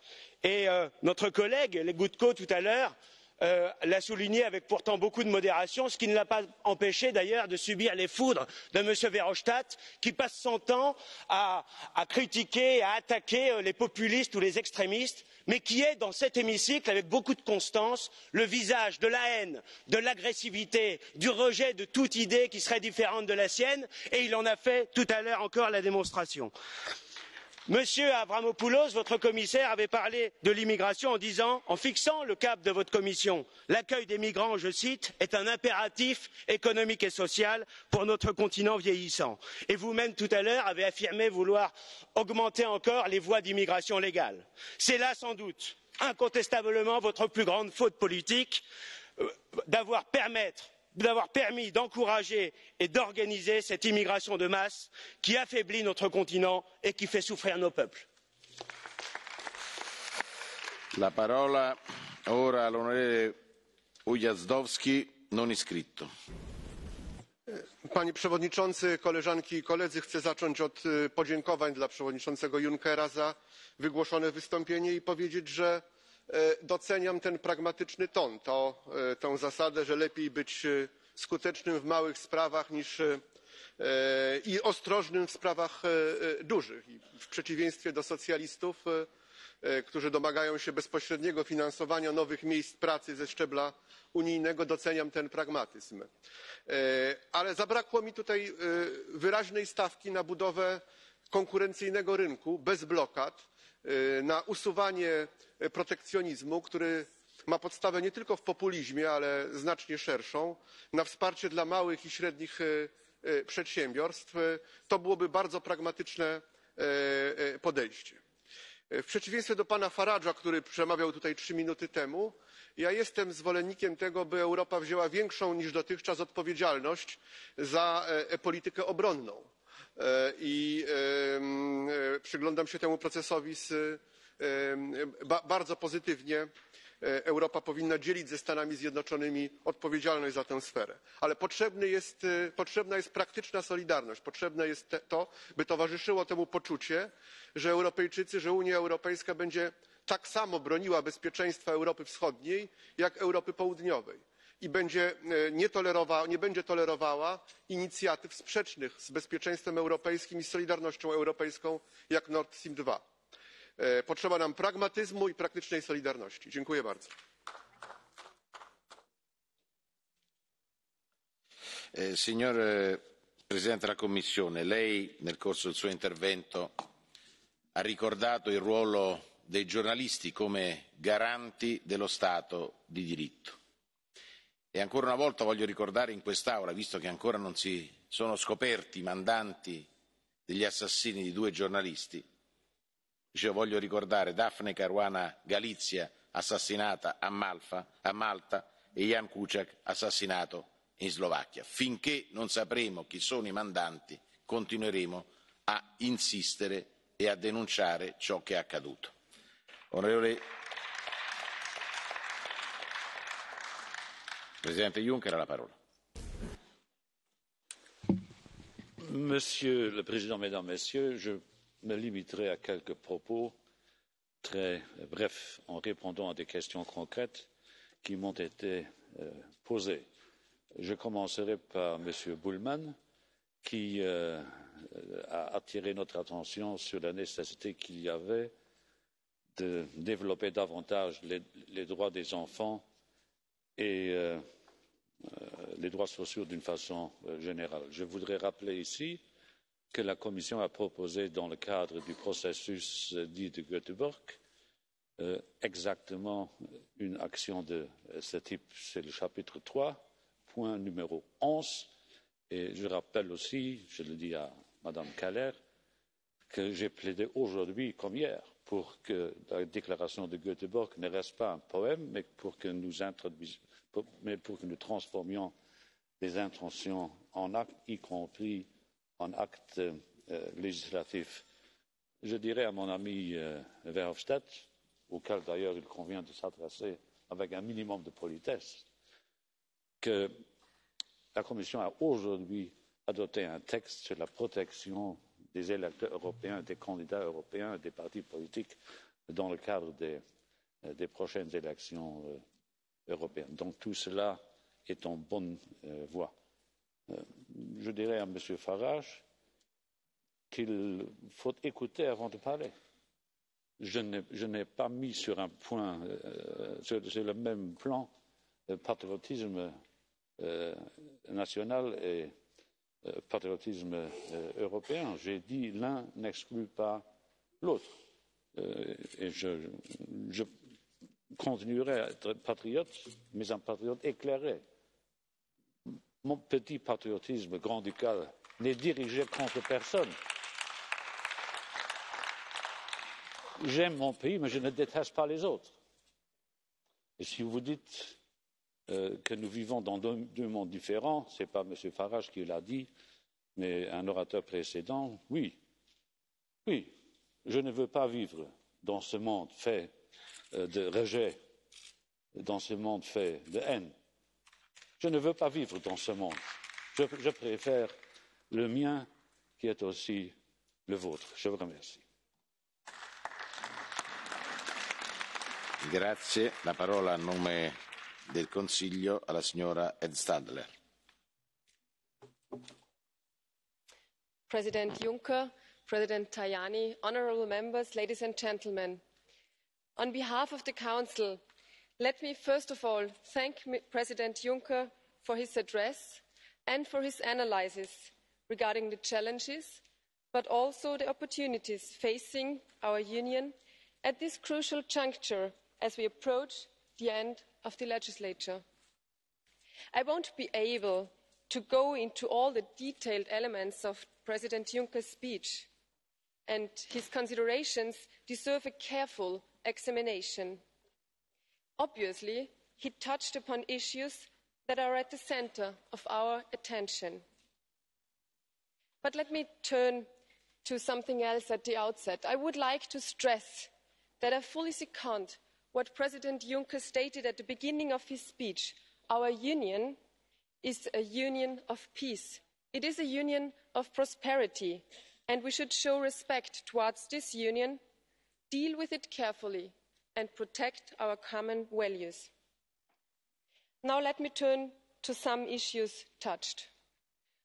Speaker 8: Et notre collègue Legutko tout à l'heure l'a souligné avec pourtant beaucoup de modération, ce qui ne l'a pas empêché d'ailleurs de subir les foudres de M. Verhofstadt, qui passe son temps à critiquer, à attaquer les populistes ou les extrémistes, mais qui est dans cet hémicycle avec beaucoup de constance le visage de la haine, de l'agressivité, du rejet de toute idée qui serait différente de la sienne, et il en a fait tout à l'heure encore la démonstration. Monsieur Avramopoulos, votre commissaire, avait parlé de l'immigration en disant, en fixant le cap de votre commission, l'accueil des migrants, je cite, est un impératif économique et social pour notre continent vieillissant. Et vous-même, tout à l'heure, avez affirmé vouloir augmenter encore les voies d'immigration légale. C'est là, sans doute, incontestablement, votre plus grande faute politique, d'avoir permis d'encourager et d'organiser cette immigration de masse qui affaiblit notre continent et qui fait souffrir nos peuples.
Speaker 2: La parola ora all'onorevole Ujazdowski, non iscritto.
Speaker 9: Panie Przewodniczący, koleżanki i koledzy, chcę zacząć od podziękowań dla przewodniczącego Junckera za wygłoszone wystąpienie i powiedzieć, że doceniam ten pragmatyczny ton, tę zasadę, że lepiej być skutecznym w małych sprawach i ostrożnym w sprawach dużych. I w przeciwieństwie do socjalistów, którzy domagają się bezpośredniego finansowania nowych miejsc pracy ze szczebla unijnego, doceniam ten pragmatyzm. Ale zabrakło mi tutaj wyraźnej stawki na budowę konkurencyjnego rynku bez blokad, na usuwanie protekcjonizmu, który ma podstawę nie tylko w populizmie, ale znacznie szerszą, na wsparcie dla małych i średnich przedsiębiorstw. To byłoby bardzo pragmatyczne podejście. W przeciwieństwie do pana Farage'a, który przemawiał tutaj 3 minuty temu, ja jestem zwolennikiem tego, by Europa wzięła większą niż dotychczas odpowiedzialność za politykę obronną. I przyglądam się temu procesowi bardzo pozytywnie. Europa powinna dzielić ze Stanami Zjednoczonymi odpowiedzialność za tę sferę. Ale potrzebna jest praktyczna solidarność. Potrzebne jest to, by towarzyszyło temu poczucie, że Europejczycy, że Unia Europejska będzie tak samo broniła bezpieczeństwa Europy Wschodniej, jak Europy Południowej. I nie będzie tolerowała inicjatyw sprzecznych z bezpieczeństwem europejskim i z solidarnością europejską, jak Nord Stream 2. Potrzeba nam pragmatyzmu i praktycznej solidarności. Dziękuję bardzo.
Speaker 2: Signor Presidente della Commissione, lei nel corso del suo intervento ha ricordato il ruolo dei giornalisti come garanti dello Stato di diritto. E ancora una volta voglio ricordare in quest'Aula, visto che ancora non si sono scoperti i mandanti degli assassini di 2 giornalisti, voglio ricordare Daphne Caruana Galizia, assassinata a Malta, e Jan Kuciak, assassinato in Slovacchia. Finché non sapremo chi sono i mandanti, continueremo a insistere e a denunciare ciò che è accaduto. Onorevole Presidente Juncker ha la parola.
Speaker 10: Monsieur le Président, Mesdames, Messieurs, je me limiterai à quelques propos très brefs en répondant à des questions concrètes qui m'ont été posées. Je commencerai par M. Bullmann, qui a attiré notre attention sur la nécessité qu'il y avait de développer davantage les droits des enfants et les droits sociaux d'une façon générale. Je voudrais rappeler ici que la Commission a proposé dans le cadre du processus dit de Göteborg exactement une action de ce type. C'est le chapitre 3, point numéro 11. Et je rappelle aussi, je le dis à Madame Keller, que j'ai plaidé aujourd'hui comme hier pour que la déclaration de Göteborg ne reste pas un poème, mais pour que nous transformions des intentions en actes, y compris en actes législatifs. Je dirais à mon ami Verhofstadt, auquel d'ailleurs il convient de s'adresser avec un minimum de politesse, que la Commission a aujourd'hui adopté un texte sur la protection des électeurs européens, des candidats européens et des partis politiques dans le cadre des prochaines élections européennes. Donc tout cela est en bonne voie. Je dirais à M. Farage qu'il faut écouter avant de parler. Je n'ai pas mis sur un point, sur le même plan, patriotisme national et patriotisme européen. J'ai dit l'un n'exclut pas l'autre. Et je continuerai à être patriote, mais un patriote éclairé. Mon petit patriotisme grand-ducal n'est dirigé contre personne. J'aime mon pays, mais je ne déteste pas les autres. Et si vous dites que nous vivons dans deux mondes différents, ce n'est pas M. Farage qui l'a dit, mais un orateur précédent, oui, je ne veux pas vivre dans ce monde fait de rejet, dans ce monde fait de haine. Je ne veux pas vivre dans ce monde. Je préfère le mien qui est aussi le vôtre. Je vous remercie.
Speaker 2: Grazie. La parola a nome del Consiglio alla signora Edstadler.
Speaker 11: President Juncker, President Tajani, honourable members, ladies and gentlemen. On behalf of the Council, let me first of all thank President Juncker for his address and for his analysis regarding the challenges, but also the opportunities facing our Union at this crucial juncture as we approach the end of the legislature. I won't be able to go into all the detailed elements of President Juncker's speech, and his considerations deserve a careful examination. Obviously, he touched upon issues that are at the centre of our attention. But let me turn to something else at the outset. I would like to stress that I fully second what President Juncker stated at the beginning of his speech. Our union is a union of peace. It is a union of prosperity, and we should show respect towards this union, deal with it carefully, and protect our common values. Now let me turn to some issues touched.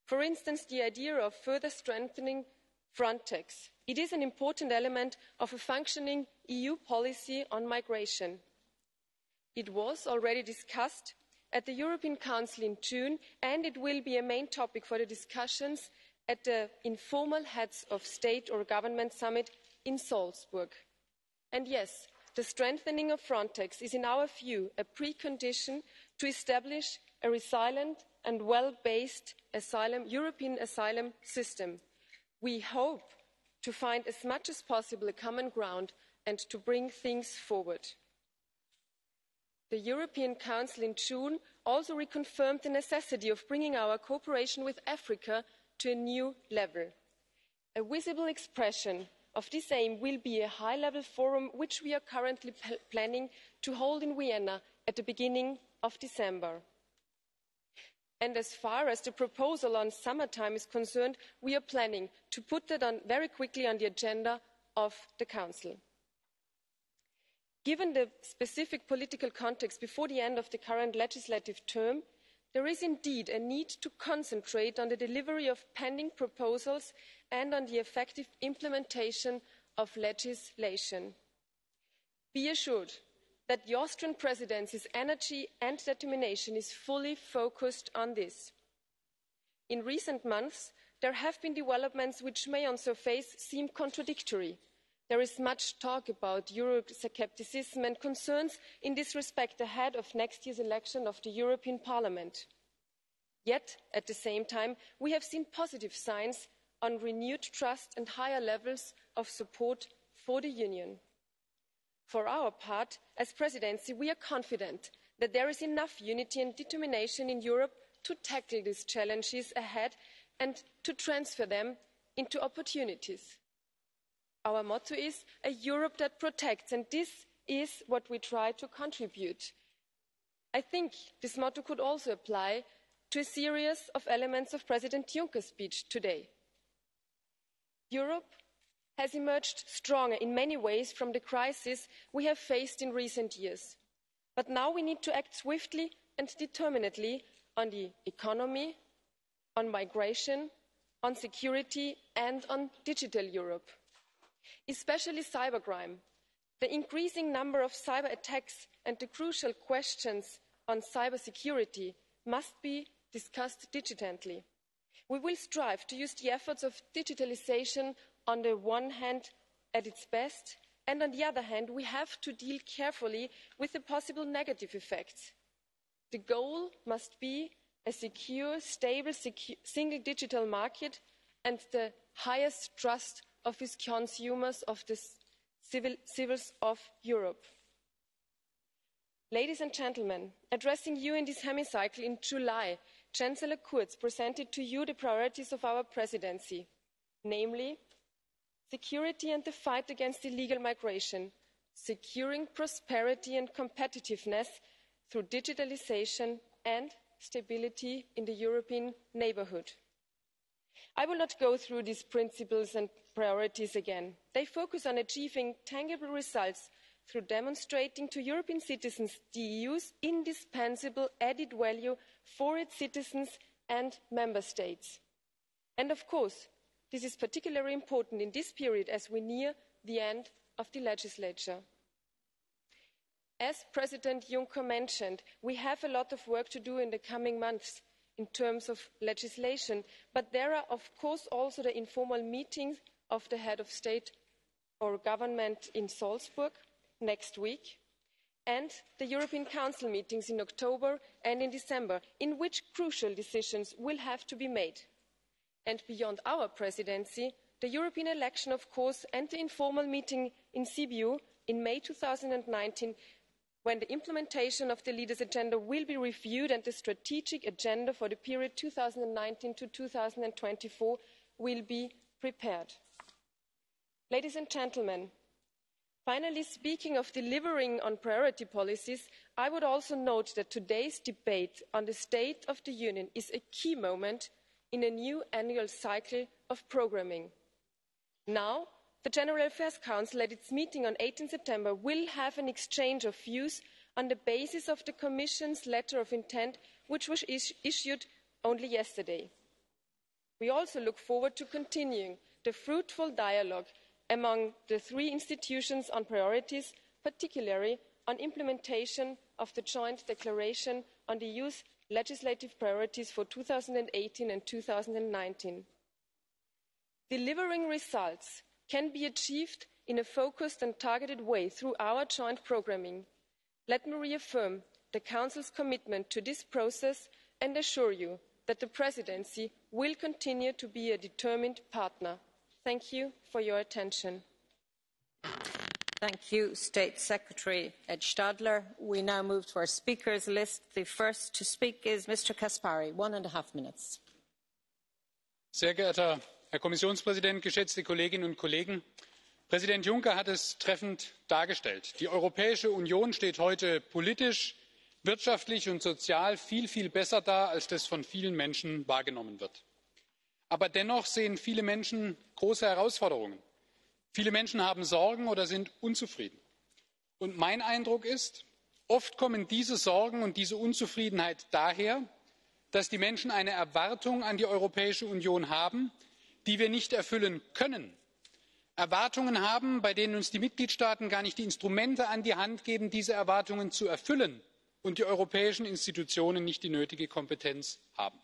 Speaker 11: For instance, the idea of further strengthening Frontex. It is an important element of a functioning EU policy on migration. It was already discussed at the European Council in June, and it will be a main topic for the discussions at the informal Heads of State or Government Summit in Salzburg. And yes, the strengthening of Frontex is, in our view, a precondition to establish a resilient and well-based European asylum system. We hope to find as much as possible a common ground and to bring things forward. The European Council in June also reconfirmed the necessity of bringing our cooperation with Africa to a new level. A visible expression of this aim will be a high-level forum which we are currently planning to hold in Vienna at the beginning of December. And as far as the proposal on summertime is concerned, we are planning to put that very quickly on the agenda of the Council. Given the specific political context before the end of the current legislative term, there is indeed a need to concentrate on the delivery of pending proposals and on the effective implementation of legislation. Be assured that the Austrian presidency's energy and determination is fully focused on this. In recent months, there have been developments which may on surface seem contradictory. There is much talk about Euroscepticism and concerns in this respect ahead of next year's election of the European Parliament. Yet, at the same time, we have seen positive signs on renewed trust and higher levels of support for the Union. For our part, as Presidency, we are confident that there is enough unity and determination in Europe to tackle these challenges ahead and to transfer them into opportunities. Our motto is a Europe that protects, and this is what we try to contribute. I think this motto could also apply to a series of elements of President Juncker's speech today. Europe has emerged stronger in many ways from the crisis we have faced in recent years. But now we need to act swiftly and determinedly on the economy, on migration, on security and on digital Europe. Especially cybercrime, the increasing number of cyber attacks and the crucial questions on cybersecurity must be discussed diligently. We will strive to use the efforts of digitalisation on the one hand at its best, and on the other hand, we have to deal carefully with the possible negative effects. The goal must be a secure, stable, single digital market and the highest trust of its consumers, of the civils of Europe. Ladies and gentlemen, addressing you in this hemicycle in July, Chancellor Kurz presented to you the priorities of our presidency, namely security and the fight against illegal migration, securing prosperity and competitiveness through digitalisation and stability in the European neighbourhood. I will not go through these principles and priorities again. They focus on achieving tangible results through demonstrating to European citizens the EU's indispensable added value for its citizens and member states. And of course, this is particularly important in this period as we near the end of the legislature. As President Juncker mentioned, we have a lot of work to do in the coming months in terms of legislation, but there are of course also the informal meetings of the head of state or government in Salzburg next week, and the European Council meetings in October and in December, in which crucial decisions will have to be made. And beyond our presidency, the European election, of course, and the informal meeting in Sibiu in May 2019, when the implementation of the leaders' agenda will be reviewed and the strategic agenda for the period 2019 to 2024 will be prepared. Ladies and gentlemen, finally, speaking of delivering on priority policies, I would also note that today's debate on the State of the Union is a key moment in a new annual cycle of programming. Now, the General Affairs Council at its meeting on 18 September will have an exchange of views on the basis of the Commission's letter of intent, which was issued only yesterday. We also look forward to continuing the fruitful dialogue among the three institutions on priorities, particularly on implementation of the joint declaration on the EU's legislative priorities for 2018 and 2019. Delivering results can be achieved in a focused and targeted way through our joint programming. Let me reaffirm the Council's commitment to this process and assure you that the Presidency will continue to be a determined partner. Thank you for your attention.
Speaker 12: Thank you, State Secretary Ed Stadler. We now move to our speakers list. The first to speak is Mr. Caspary, 1.5 minutes.
Speaker 13: Sehr geehrter Herr Kommissionspräsident, geschätzte Kolleginnen und Kollegen! Präsident Juncker hat es treffend dargestellt. Die Europäische Union steht heute politisch, wirtschaftlich und sozial viel, viel besser da, als das von vielen Menschen wahrgenommen wird. Aber dennoch sehen viele Menschen große Herausforderungen. Viele Menschen haben Sorgen oder sind unzufrieden. Und mein Eindruck ist, oft kommen diese Sorgen und diese Unzufriedenheit daher, dass die Menschen eine Erwartung an die Europäische Union haben, die wir nicht erfüllen können. Erwartungen haben, bei denen uns die Mitgliedstaaten gar nicht die Instrumente an die Hand geben, diese Erwartungen zu erfüllen, und die europäischen Institutionen nicht die nötige Kompetenz haben.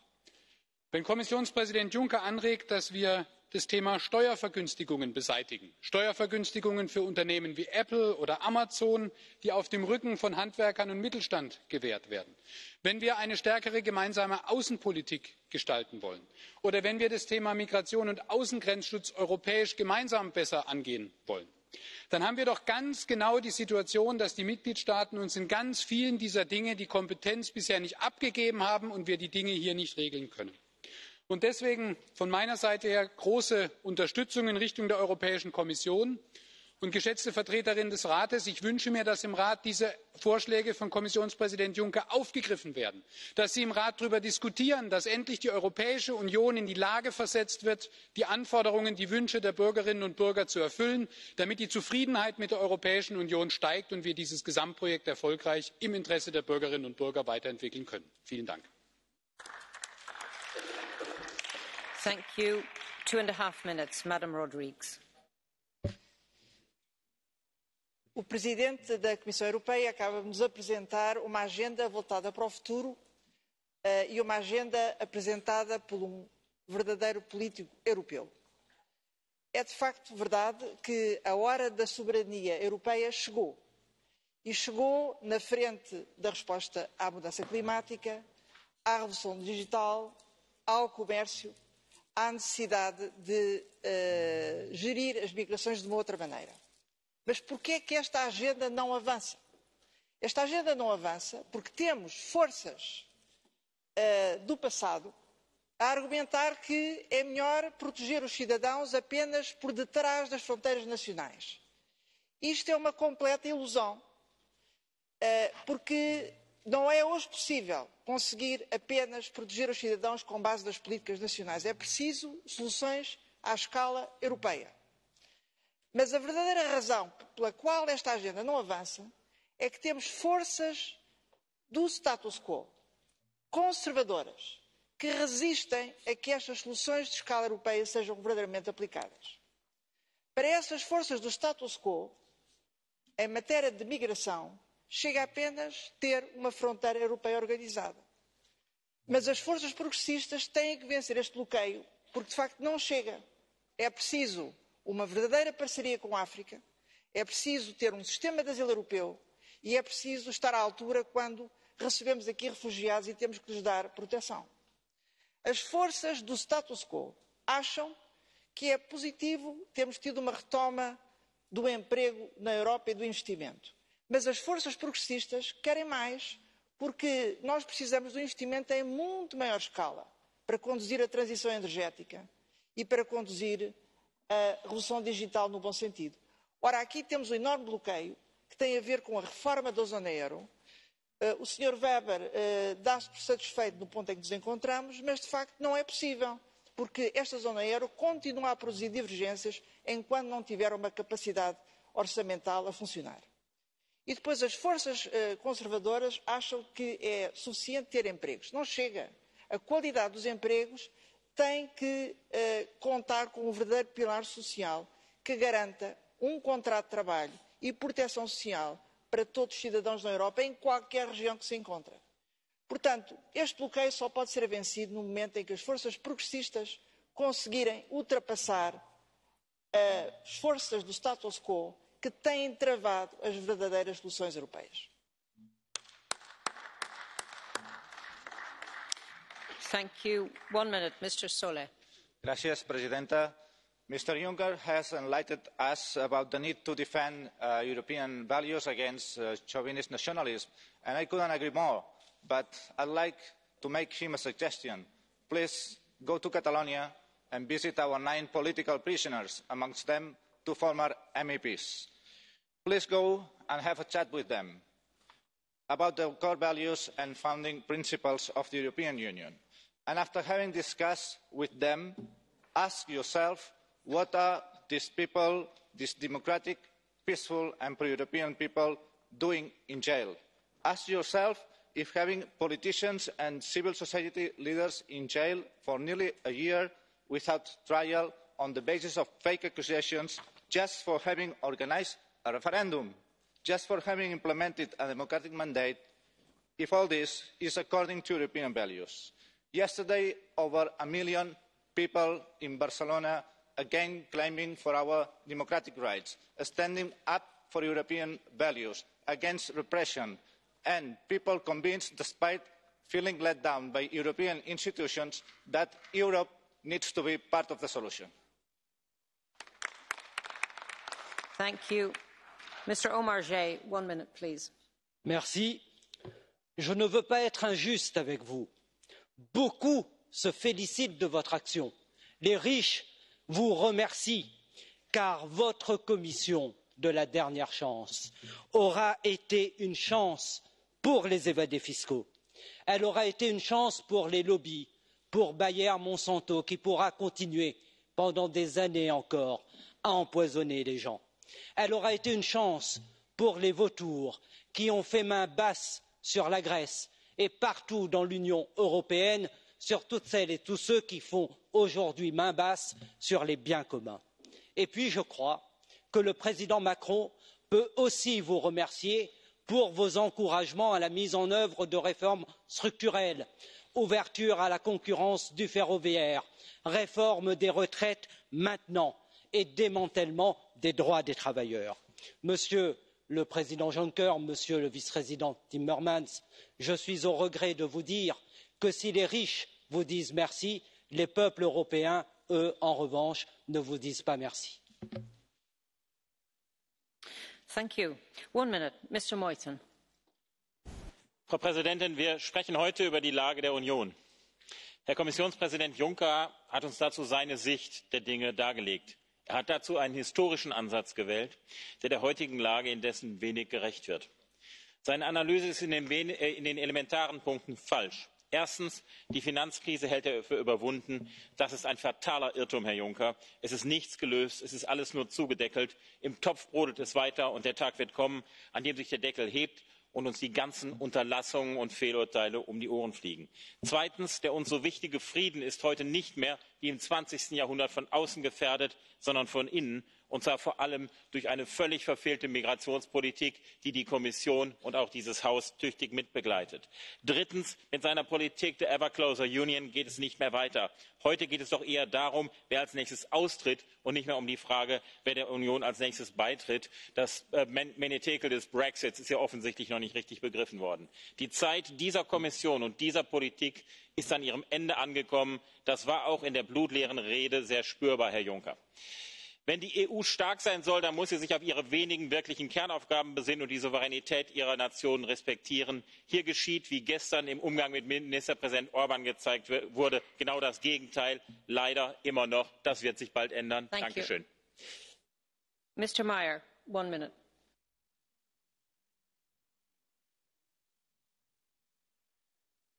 Speaker 13: Wenn Kommissionspräsident Juncker anregt, dass wir das Thema Steuervergünstigungen beseitigen, Steuervergünstigungen für Unternehmen wie Apple oder Amazon, die auf dem Rücken von Handwerkern und Mittelstand gewährt werden, wenn wir eine stärkere gemeinsame Außenpolitik gestalten wollen oder wenn wir das Thema Migration und Außengrenzschutz europäisch gemeinsam besser angehen wollen, dann haben wir doch ganz genau die Situation, dass die Mitgliedstaaten uns in ganz vielen dieser Dinge die Kompetenz bisher nicht abgegeben haben und wir die Dinge hier nicht regeln können. Und deswegen von meiner Seite her große Unterstützung in Richtung der Europäischen Kommission. Und geschätzte Vertreterin des Rates, ich wünsche mir, dass im Rat diese Vorschläge von Kommissionspräsident Juncker aufgegriffen werden, dass Sie im Rat darüber diskutieren, dass endlich die Europäische Union in die Lage versetzt wird, die Anforderungen, die Wünsche der Bürgerinnen und Bürger zu erfüllen, damit die Zufriedenheit mit der Europäischen Union steigt und wir dieses Gesamtprojekt erfolgreich im Interesse der Bürgerinnen und Bürger weiterentwickeln können. Vielen Dank.
Speaker 12: Thank you. 2.5 minutes, Madam Rodrigues.
Speaker 14: O Presidente da Comissão Europeia acaba de nos apresentar uma agenda voltada para o futuro e uma agenda apresentada por verdadeiro político europeu. é de facto verdade que a hora da soberania europeia chegou. E chegou na frente da resposta à mudança climática, à revolução digital, ao comércio, à necessidade de gerir as migrações de uma outra maneira. Mas porquê é que esta agenda não avança? Esta agenda não avança porque temos forças do passado a argumentar que é melhor proteger os cidadãos apenas por detrás das fronteiras nacionais. Isto é uma completa ilusão, porque não é hoje possível conseguir apenas proteger os cidadãos com base nas políticas nacionais. É preciso soluções à escala europeia. Mas a verdadeira razão pela qual esta agenda não avança é que temos forças do status quo, conservadoras, que resistem a que estas soluções de escala europeia sejam verdadeiramente aplicadas. Para essas forças do status quo, em matéria de migração, chega apenas ter uma fronteira europeia organizada. Mas as forças progressistas têm que vencer este bloqueio, porque de facto não chega. É preciso uma verdadeira parceria com a África, é preciso ter um sistema de asilo europeu e é preciso estar à altura quando recebemos aqui refugiados e temos que lhes dar proteção. As forças do status quo acham que é positivo termos tido uma retoma do emprego na Europa e do investimento. Mas as forças progressistas querem mais, porque nós precisamos de um investimento em muito maior escala para conduzir a transição energética e para conduzir a revolução digital no bom sentido. Ora, aqui temos um enorme bloqueio que tem a ver com a reforma da zona euro. O Sr. Weber dá-se por satisfeito no ponto em que nos encontramos, mas de facto não é possível, porque esta zona euro continua a produzir divergências enquanto não tiver uma capacidade orçamental a funcionar. E depois as forças conservadoras acham que é suficiente ter empregos. Não chega. A qualidade dos empregos tem que contar com um verdadeiro pilar social que garanta um contrato de trabalho e proteção social para todos os cidadãos na Europa, em qualquer região que se encontre. Portanto, este bloqueio só pode ser vencido no momento em que as forças progressistas conseguirem ultrapassar as forças do status quo que têm travado as verdadeiras soluções europeias.
Speaker 15: Gracias, Presidenta. Mr. Juncker has enlightened us about the need to defend European values against chauvinist nationalism, and I couldn't agree more. But I'd like to make him a suggestion. Please go to Catalonia and visit our 9 political prisoners, amongst them 2 former MEPs. Please go and have a chat with them about the core values and founding principles of the European Union. And after having discussed with them, ask yourself, what are these people, these democratic, peaceful and pro-European people, doing in jail? Ask yourself if having politicians and civil society leaders in jail for nearly a year without trial on the basis of fake accusations, just for having organised a referendum, just for having implemented a democratic mandate, if all this is according to European values. Yesterday, over 1 million people in Barcelona again claiming for our democratic rights, standing up for European values, against repression, and people convinced, despite feeling let down by European institutions, that Europe needs to be part of the solution.
Speaker 12: Thank you. Mr. Omarjee, 1 minute, please.
Speaker 16: Merci. Je ne veux pas être injuste avec vous. Beaucoup se félicitent de votre action. Les riches vous remercient, car votre commission de la dernière chance aura été une chance pour les évadés fiscaux. Elle aura été une chance pour les lobbies, pour Bayer Monsanto, qui pourra continuer pendant des années encore à empoisonner les gens. Elle aura été une chance pour les vautours qui ont fait main basse sur la Grèce et partout dans l'Union européenne sur toutes celles et tous ceux qui font aujourd'hui main basse sur les biens communs. Et puis je crois que le président Macron peut aussi vous remercier pour vos encouragements à la mise en œuvre de réformes structurelles, ouverture à la concurrence du ferroviaire, réforme des retraites maintenant et démantèlement des droits des travailleurs. Monsieur le président Juncker, monsieur le vice-président Timmermans, je suis au regret de vous dire que si les riches vous disent merci, les peuples européens, eux, en revanche, ne vous disent pas merci.
Speaker 17: Frau Präsidentin, wir sprechen heute über die Lage der Union. Herr Kommissionspräsident Juncker hat uns dazu seine Sicht der Dinge dargelegt. Er hat dazu einen historischen Ansatz gewählt, der heutigen Lage indessen wenig gerecht wird. Seine Analyse ist in den elementaren Punkten falsch. Erstens, die Finanzkrise hält er für überwunden. Das ist ein fataler Irrtum, Herr Juncker. Es ist nichts gelöst, es ist alles nur zugedeckelt. Im Topf brodelt es weiter und der Tag wird kommen, an dem sich der Deckel hebt und uns die ganzen Unterlassungen und Fehlurteile um die Ohren fliegen. Zweitens, der uns so wichtige Frieden ist heute nicht mehr wie im 20. Jahrhundert von außen gefährdet, sondern von innen, und zwar vor allem durch eine völlig verfehlte Migrationspolitik, die die Kommission und auch dieses Haus tüchtig mitbegleitet. Drittens, mit seiner Politik der Ever Closer Union geht es nicht mehr weiter. Heute geht es doch eher darum, wer als nächstes austritt und nicht mehr um die Frage, wer der Union als nächstes beitritt. Das Menetekel des Brexits ist ja offensichtlich noch nicht richtig begriffen worden. Die Zeit dieser Kommission und dieser Politik ist an ihrem Ende angekommen. Das war auch in der blutleeren Rede sehr spürbar, Herr Juncker. Wenn die EU stark sein soll, dann muss sie sich auf ihre wenigen wirklichen Kernaufgaben besinnen und die Souveränität ihrer Nationen respektieren. Hier geschieht, wie gestern im Umgang mit Ministerpräsident Orban gezeigt wurde, genau das Gegenteil. Leider immer noch. Das wird sich bald ändern. Dankeschön.
Speaker 12: Mr. Meyer, 1 minute.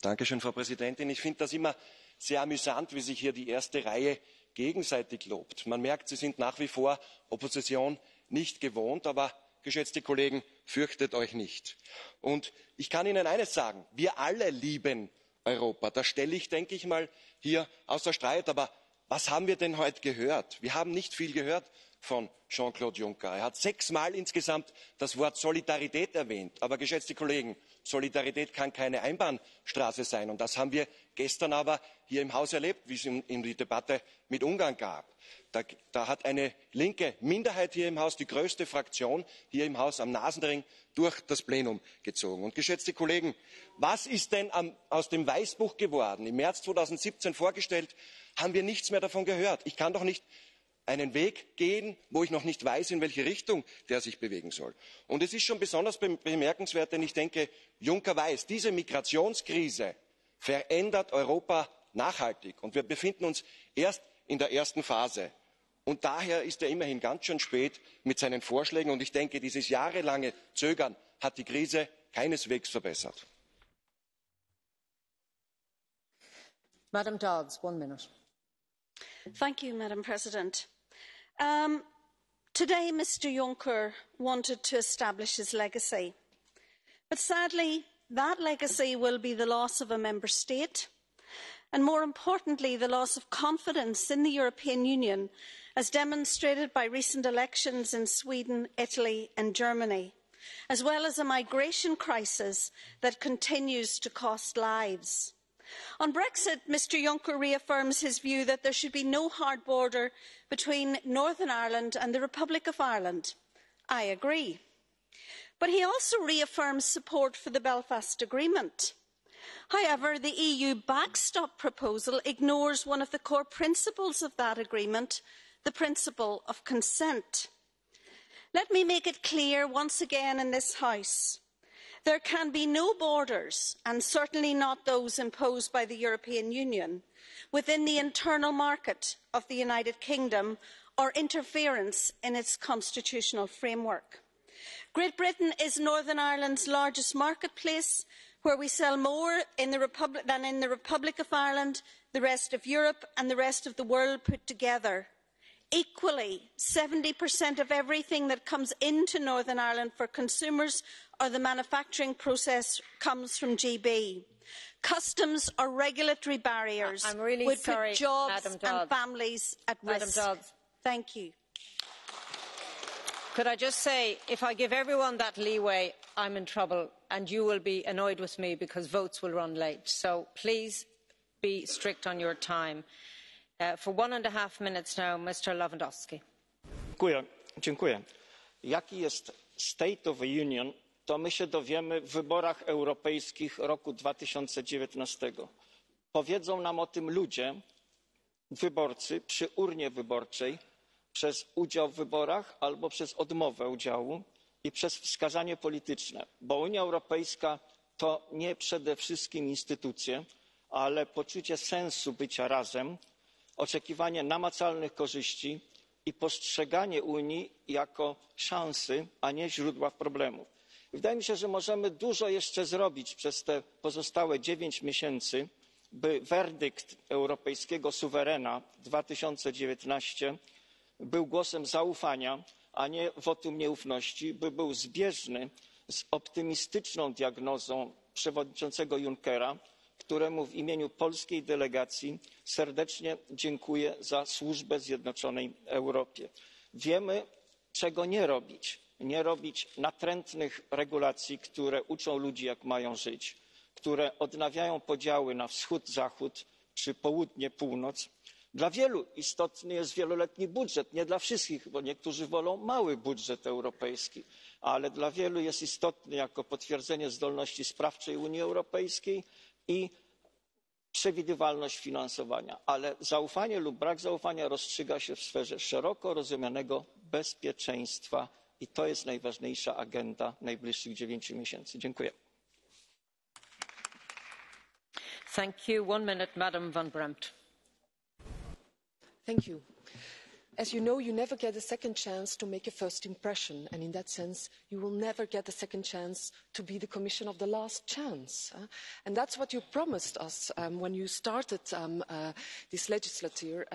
Speaker 18: Dankeschön, Frau Präsidentin. Ich finde das immer sehr amüsant, wie sich hier die erste Reihe gegenseitig lobt. Man merkt, Sie sind nach wie vor Opposition nicht gewohnt, aber geschätzte Kollegen, fürchtet euch nicht. Und ich kann Ihnen eines sagen, wir alle lieben Europa. Das stelle ich, denke ich mal, hier außer Streit. Aber was haben wir denn heute gehört? Wir haben nicht viel gehört von Jean-Claude Juncker. Er hat 6-mal insgesamt das Wort Solidarität erwähnt. Aber geschätzte Kollegen, Solidarität kann keine Einbahnstraße sein. Und das haben wir gestern aber hier im Haus erlebt, wie es in die Debatte mit Ungarn gab. Da hat eine linke Minderheit hier im Haus, die größte Fraktion hier im Haus, am Nasenring durch das Plenum gezogen. Und geschätzte Kollegen, was ist denn aus dem Weißbuch geworden? Im März 2017 vorgestellt, haben wir nichts mehr davon gehört. Ich kann doch nicht einen Weg gehen, wo ich noch nicht weiß, in welche Richtung der sich bewegen soll. Und es ist schon besonders bemerkenswert, denn ich denke, Juncker weiß, diese Migrationskrise verändert Europa nachhaltig. Und wir befinden uns erst in der ersten Phase. Und daher ist er immerhin ganz schön spät mit seinen Vorschlägen. Und ich denke, dieses jahrelange Zögern hat die Krise keineswegs verbessert.
Speaker 12: Madam Dodds, 1 minute.
Speaker 19: Thank you, Madam President. Today, Mr. Juncker wanted to establish his legacy. But sadly, that legacy will be the loss of a member state, and more importantly, the loss of confidence in the European Union, as demonstrated by recent elections in Sweden, Italy and Germany, as well as a migration crisis that continues to cost lives. On Brexit, Mr Juncker reaffirms his view that there should be no hard border between Northern Ireland and the Republic of Ireland. I agree. But he also reaffirms support for the Belfast Agreement. However, the EU backstop proposal ignores one of the core principles of that agreement, the principle of consent. Let me make it clear once again in this House. There can be no borders, and certainly not those imposed by the European Union, within the internal market of the United Kingdom or interference in its constitutional framework. Great Britain is Northern Ireland's largest marketplace, where we sell more than in the Republic of Ireland, the rest of Europe and the rest of the world put together. Equally, 70% of everything that comes into Northern Ireland for consumers or the manufacturing process comes from GB. Customs or regulatory barriers would put jobs and families at risk. Thank you.
Speaker 12: Could I just say, if I give everyone that leeway, I'm in trouble and you will be annoyed with me because votes will run late. So please be strict on your time. For 1.5 minutes now, Mr Lewandowski.
Speaker 20: Dziękuję. Jaki jest State of the Union, to my się dowiemy w wyborach europejskich roku 2019. Powiedzą nam o tym ludzie, wyborcy przy urnie wyborczej przez udział w wyborach albo przez odmowę udziału i przez wskazanie polityczne, bo Unia Europejska to nie przede wszystkim instytucje, ale poczucie sensu bycia razem, oczekiwanie namacalnych korzyści i postrzeganie Unii jako szansy, a nie źródła problemów. Wydaje mi się, że możemy dużo jeszcze zrobić przez te pozostałe 9 miesięcy, by werdykt europejskiego suwerena 2019 był głosem zaufania, a nie wotum nieufności, by był zbieżny z optymistyczną diagnozą przewodniczącego Junckera, któremu w imieniu polskiej delegacji serdecznie dziękuję za służbę Zjednoczonej Europie. Wiemy, czego nie robić. Nie robić natrętnych regulacji, które uczą ludzi, jak mają żyć, które odnawiają podziały na wschód-zachód czy południe-północ. Dla wielu istotny jest wieloletni budżet, nie dla wszystkich, bo niektórzy wolą mały budżet europejski, ale dla wielu jest istotny jako potwierdzenie zdolności sprawczej Unii Europejskiej i przewidywalność finansowania. Ale zaufanie lub brak zaufania rozstrzyga się w sferze szeroko rozumianego bezpieczeństwa i to jest najważniejsza agenda najbliższych 9 miesięcy. Dziękuję.
Speaker 12: Thank you. 1 minute, Madam Van Bremt.
Speaker 21: Thank you. As you know, you never get a second chance to make a first impression, and in that sense, you will never get a second chance to be the Commission of the last chance. And that's what you promised us when you started this legislature.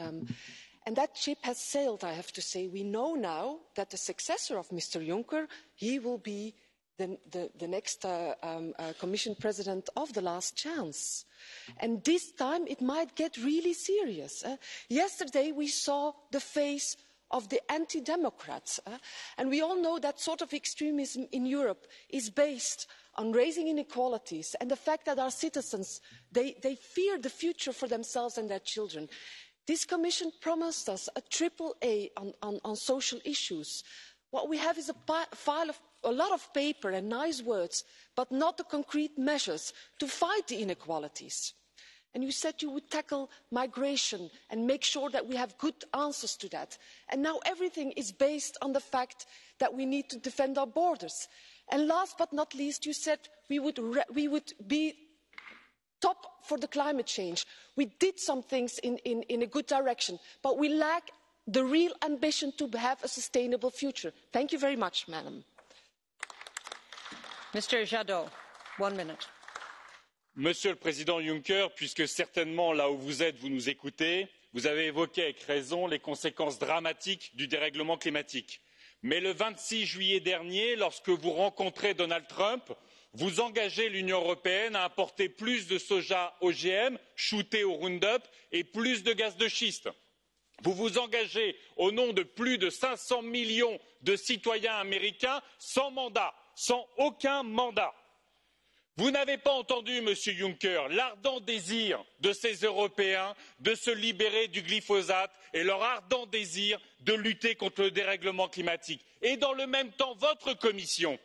Speaker 21: And that ship has sailed, I have to say. We know now that the successor of Mr. Juncker, he will be the next Commission President of the last chance. And this time it might get really serious. Yesterday we saw the face of the anti-democrats. And we all know that sort of extremism in Europe is based on raising inequalities and the fact that our citizens, they fear the future for themselves and their children. This Commission promised us a triple A on social issues. What we have is a lot of paper and nice words, but not the concrete measures to fight the inequalities. And you said you would tackle migration and make sure that we have good answers to that. And now everything is based on the fact that we need to defend our borders. And last but not least, you said we would be top for the climate change. We did some things in a good direction, but we lack the real ambition to have a sustainable future. Thank you very much, Madam.
Speaker 12: Mr. Jadot, 1 minute.
Speaker 22: Monsieur le Président Juncker, puisque certainement là où vous êtes, vous nous écoutez, vous avez évoqué avec raison les conséquences dramatiques du dérèglement climatique. Mais le 26 juillet dernier, lorsque vous rencontrez Donald Trump, vous engagez l'Union européenne à importer plus de soja OGM, shooté au Roundup, et plus de gaz de schiste. Vous vous engagez au nom de plus de 500 millions de citoyens américains sans mandat, sans aucun mandat. Vous n'avez pas entendu, Monsieur Juncker, l'ardent désir de ces Européens de se libérer du glyphosate et leur ardent désir de lutter contre le dérèglement climatique. Et dans le même temps, votre Commission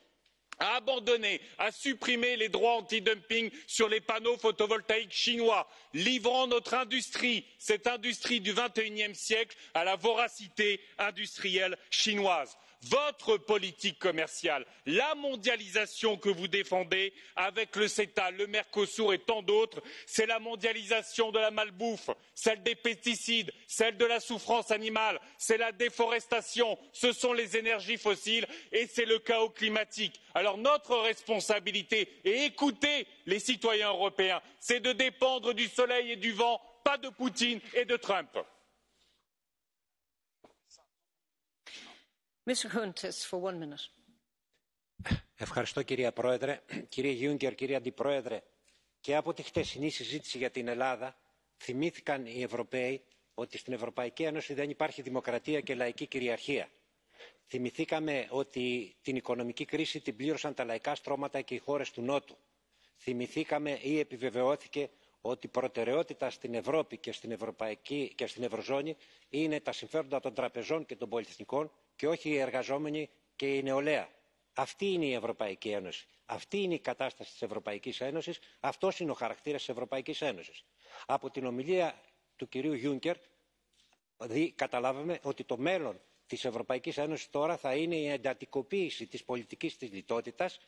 Speaker 22: a abandonné, a supprimé les droits antidumping sur les panneaux photovoltaïques chinois, livrant notre industrie, cette industrie du XXIe siècle, à la voracité industrielle chinoise. Votre politique commerciale, la mondialisation que vous défendez avec le CETA, le Mercosur et tant d'autres, c'est la mondialisation de la malbouffe, celle des pesticides, celle de la souffrance animale, c'est la déforestation, ce sont les énergies fossiles et c'est le chaos climatique. Alors notre responsabilité, et écoutez les citoyens européens, c'est de dépendre du soleil et du vent, pas de Poutine et de Trump.
Speaker 23: Ευχαριστώ κυρία Πρόεδρε. Κύριε Γιούγκερ, κύριε Αντιπρόεδρε, και από τη χτεσινή συζήτηση για την Ελλάδα θυμήθηκαν οι Ευρωπαίοι ότι στην Ευρωπαϊκή Ένωση δεν υπάρχει δημοκρατία και λαϊκή κυριαρχία. Θυμηθήκαμε ότι την οικονομική κρίση την πλήρωσαν τα λαϊκά στρώματα και οι χώρες του Νότου. Θυμηθήκαμε ή επιβεβαιώθηκε ότι η προτεραιότητα στην Ευρώπη και στην Ευρωζώνη είναι τα συμφέροντα των τραπεζών και των πολυεθνικών και όχι οι εργαζόμενοι και η νεολαία. Αυτή είναι η Ευρωπαϊκή Ένωση. Αυτή είναι η κατάσταση της Ευρωπαϊκής Ένωσης. Αυτός είναι ο χαρακτήρας της Ευρωπαϊκής Ένωσης. Από την ομιλία του κυρίου Γιούνκερ καταλάβαμε ότι το μέλλον της Ευρωπαϊκής Ένωσης τώρα θα είναι η εντατικοποίηση της πολιτικής της λιτότητας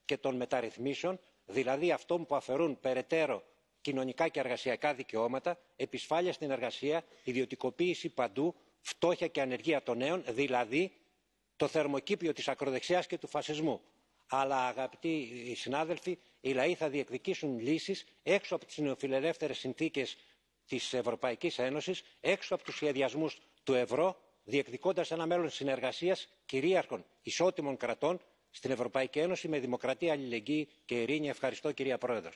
Speaker 23: και των μεταρρυθμίσεων, δηλαδή αυτών που αφαιρούν περαιτέρω κοινωνικά και εργασιακά δικαιώματα, επισφάλεια στην εργασία, ιδιωτικοποίηση παντού, φτώχεια και ανεργία των νέων, δηλαδή το θερμοκήπιο της ακροδεξιάς και του φασισμού. Αλλά αγαπητοί συνάδελφοι, οι λαοί θα διεκδικήσουν λύσεις έξω από τις νεοφιλελεύθερες συνθήκες της Ευρωπαϊκής Ένωσης, έξω από τους σχεδιασμούς του ευρώ, διεκδικώντας ένα μέλλον συνεργασίας κυρίαρχων ισότιμων κρατών στην Ευρωπαϊκή Ένωση με δημοκρατία, αλληλεγγύη και ειρήνη. Ευχαριστώ, κυρία Πρόεδρε.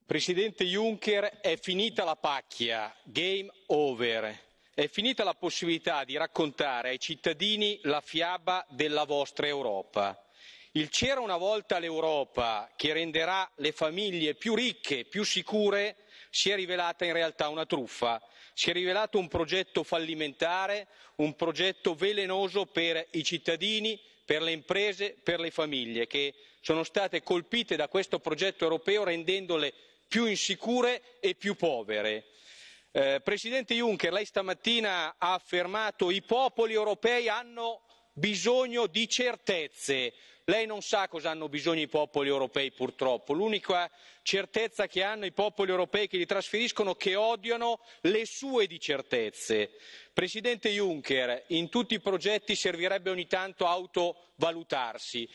Speaker 3: Presidente Juncker, è finita la pacchia, game over. È finita la possibilità di raccontare ai cittadini la fiaba della vostra Europa. Il c'era una volta l'Europa che renderà le famiglie più ricche, più sicure, si è rivelata in realtà una truffa. Si è rivelato un progetto fallimentare, un progetto velenoso per i cittadini, per le imprese, per le famiglie che sono state colpite da questo progetto europeo rendendole più insicure e più povere. Presidente Juncker, lei stamattina ha affermato i popoli europei hanno bisogno di certezze. Lei non sa cosa hanno bisogno i popoli europei purtroppo. L'unica certezza che hanno i popoli europei che li trasferiscono è che odiano le sue di certezze. Presidente Juncker, in tutti i progetti servirebbe ogni tanto autovalutarsi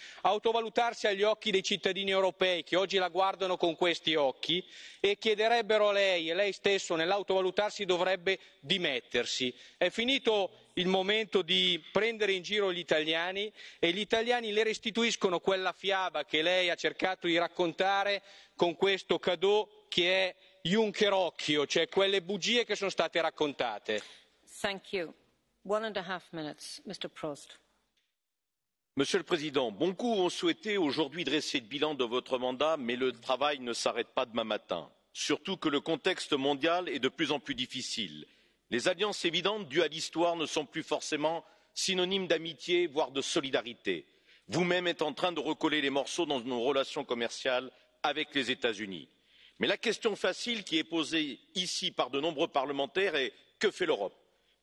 Speaker 3: agli occhi dei cittadini europei che oggi la guardano con questi occhi e chiederebbero a lei e lei stesso nell'autovalutarsi dovrebbe dimettersi. È finito il momento di prendere in giro gli italiani e gli italiani le restituiscono quella fiaba che lei ha cercato di raccontare con questo cadeau che è Junckerocchio, cioè quelle bugie che sono state raccontate.
Speaker 4: Monsieur le Président, beaucoup ont souhaité aujourd'hui dresser le bilan de votre mandat, mais le travail ne s'arrête pas demain matin. Surtout que le contexte mondial est de plus en plus difficile. Les alliances évidentes dues à l'histoire ne sont plus forcément synonymes d'amitié, voire de solidarité. Vous-même êtes en train de recoller les morceaux dans nos relations commerciales avec les États-Unis. Mais la question facile qui est posée ici par de nombreux parlementaires est que fait l'Europe?